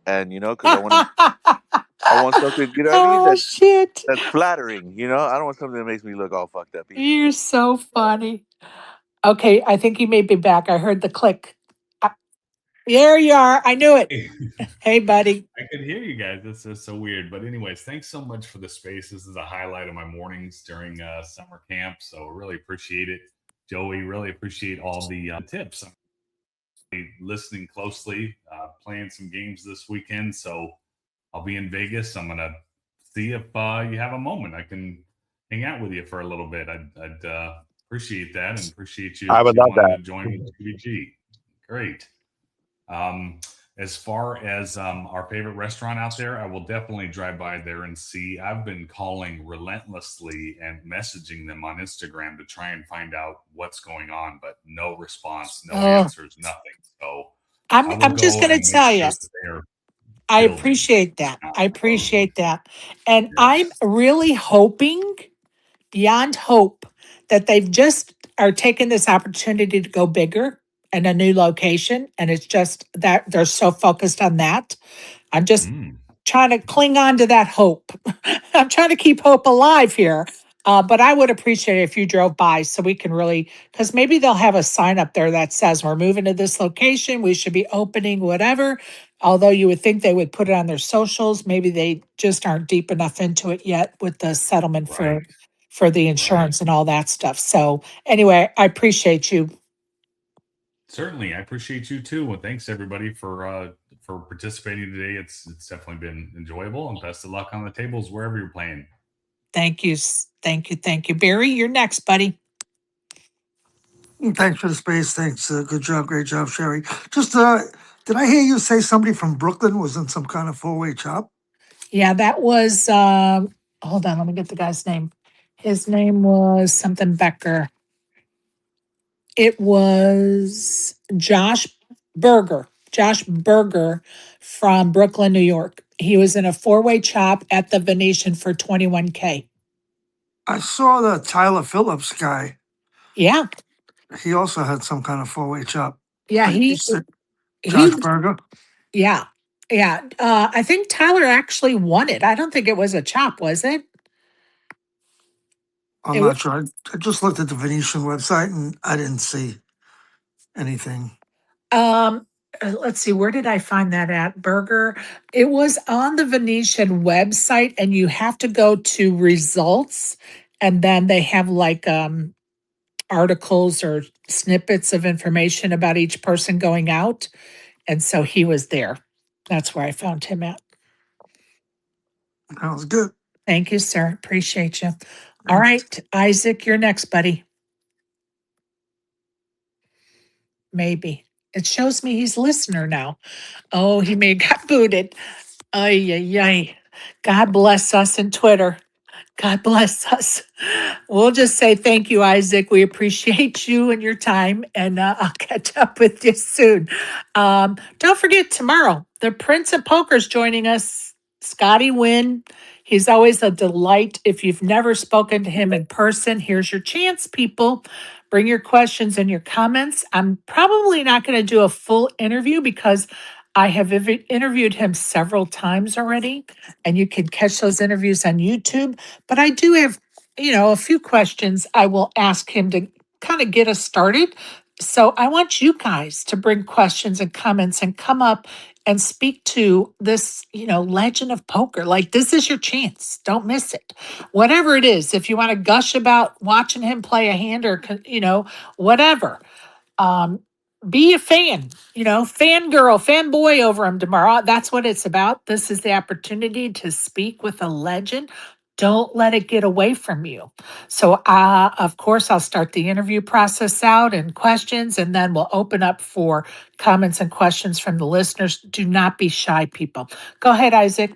and because I want something. You know what I mean? Oh, shit. That's flattering. I don't want something that makes me look all fucked up either. You're so funny. Okay, I think you may be back. I heard the click. Uh, There you are. I knew it. Hey, Hey, buddy. I could hear you guys. That's just so weird. But anyways, thanks so much for the space. This is a highlight of my mornings during summer camp. So really appreciate it. Joey, really appreciate all the tips. I'm really listening closely, playing some games this weekend. So I'll be in Vegas. I'm going to see if you have a moment. I can hang out with you for a little bit. I'd appreciate that and appreciate you I would love wanting that. to join with TVG. Great. Um, as far as our favorite restaurant out there, I will definitely drive by there and see. I've been calling relentlessly and messaging them on Instagram to try and find out what's going on, but no response, no Oh, answers, nothing. So I will I'm just go going and to make tell sure you. that they're I building, appreciate that. not I closing. appreciate that. And I'm Yes. really hoping, beyond hope, that they've just are taking this opportunity to go bigger and a new location. And it's just that they're so focused on that. I'm just Mm. trying to cling on to that hope. I'm trying to keep hope alive here. But I would appreciate it if you drove by so we can really, because maybe they'll have a sign up there that says we're moving to this location. We should be opening whatever. Although you would think they would put it on their socials, maybe they just aren't deep enough into it yet with the settlement Right. for the Right. insurance and all that stuff. So anyway, I appreciate you. Certainly, I appreciate you too, and thanks everybody for participating today. It's definitely been enjoyable, and best of luck on the tables wherever you're playing. Thank you. Thank you. Thank you. Barry, you're next, buddy. Thanks for the space. Thanks. Good job. Great job, Sherry. Just, did I hear you say somebody from Brooklyn was in some kind of four-way chop? Yeah, that was, hold on, let me get the guy's name. His name was something Becker. It was Josh Berger from Brooklyn, New York. He was in a four-way chop at the Venetian for 21K. I saw the Tyler Phillips guy. Yeah. He also had some kind of four-way chop. Yeah, But you said Josh he, Berger? yeah. Yeah. I think Tyler actually won it. I don't think it was a chop, was it? I'm It not sure. I just looked at the Venetian website and I didn't see anything. Let's see, where did I find that at? Burger. It was on the Venetian website, and you have to go to results, and then they have like articles or snippets of information about each person going out. And so he was there. That's where I found him at. That was good. Thank you, sir. Appreciate you. All right, Isaac, you're next, buddy. Maybe. It shows me he's listener now. Oh, he may have got booted. Ay, ay, ay. God bless us in Twitter. God bless us. We'll just say thank you, Isaac. We appreciate you and your time, and I'll catch up with you soon. Don't forget tomorrow, the Prince of Poker is joining us, Scotty Wynn. He's always a delight. If you've never spoken to him in person, here's your chance, people. Bring your questions and your comments. I'm probably not going to do a full interview because I have interviewed him several times already, and you can catch those interviews on YouTube. But I do have, a few questions I will ask him to kind of get us started. So I want you guys to bring questions and comments and come up and speak to this, legend of poker. Like, this is your chance. Don't miss it. Whatever it is, if you want to gush about watching him play a hand or, whatever, um, be a fan, fangirl, fanboy over him tomorrow. That's what it's about. This is the opportunity to speak with a legend. Don't let it get away from you. So, of course, I'll start the interview process out and questions, and then we'll open up for comments and questions from the listeners. Do not be shy, people. Go ahead, Isaac.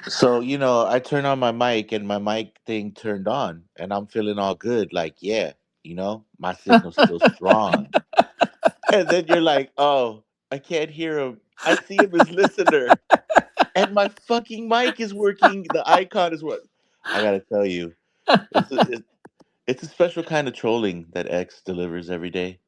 So, I turned on my mic and my mic thing turned on and I'm feeling all good. Like, yeah, my signal's still strong. And then you're like, oh, I can't hear him. I see him as listener. And my fucking mic is working. The icon is what I gotta tell you. It's a special kind of trolling that X delivers every day.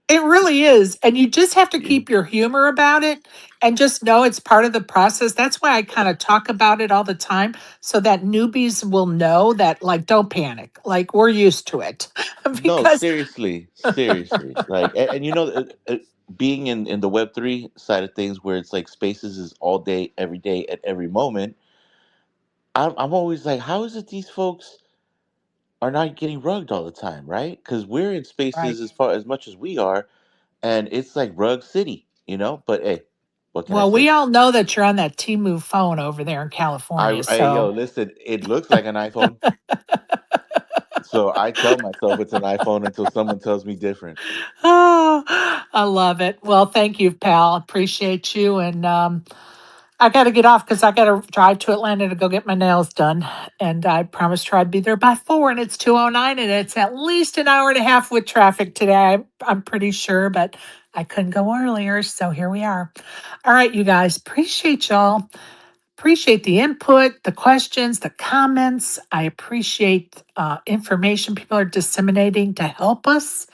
It really is. And you just have to Yeah. keep your humor about it and just know it's part of the process. That's why I kind of talk about it all the time so that newbies will know that, like, don't panic. Like, we're used to it. No, Because, seriously, seriously. Like, and being in the Web3 side of things, where it's like Spaces is all day, every day, at every moment. I'm always like, how is it these folks are not getting rugged all the time, right? Because we're in right. Spaces as much as we are, and it's like rug city. But hey, what can I Well, say? we all know that you're on that T-Move phone over there in California. Yo, So, listen, it looks like an iPhone, so I tell myself it's an iPhone until someone tells me different. oh, I love it. Well, thank you, pal. Appreciate you. And I got to get off because I got to drive to Atlanta to go get my nails done. And I promised her I'd be there by 4, and it's 2:09, and it's at least an hour and a half with traffic today. I'm pretty sure, but I couldn't go earlier. So here we are. All right, you guys, appreciate y'all. Appreciate the input, the questions, the comments. I appreciate information people are disseminating to help us.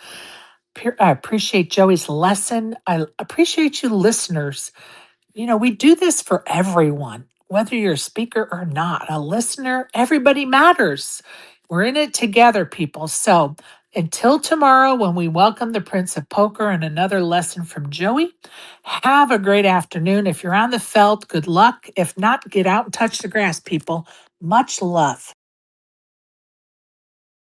I appreciate Joey's lesson. I appreciate you listeners. We do this for everyone, whether you're a speaker or not, a listener, everybody matters. We're in it together, people. So Until tomorrow, when we welcome the Prince of Poker and another lesson from Joey, have a great afternoon. If you're on the felt, good luck. If not, get out and touch the grass, people. Much love.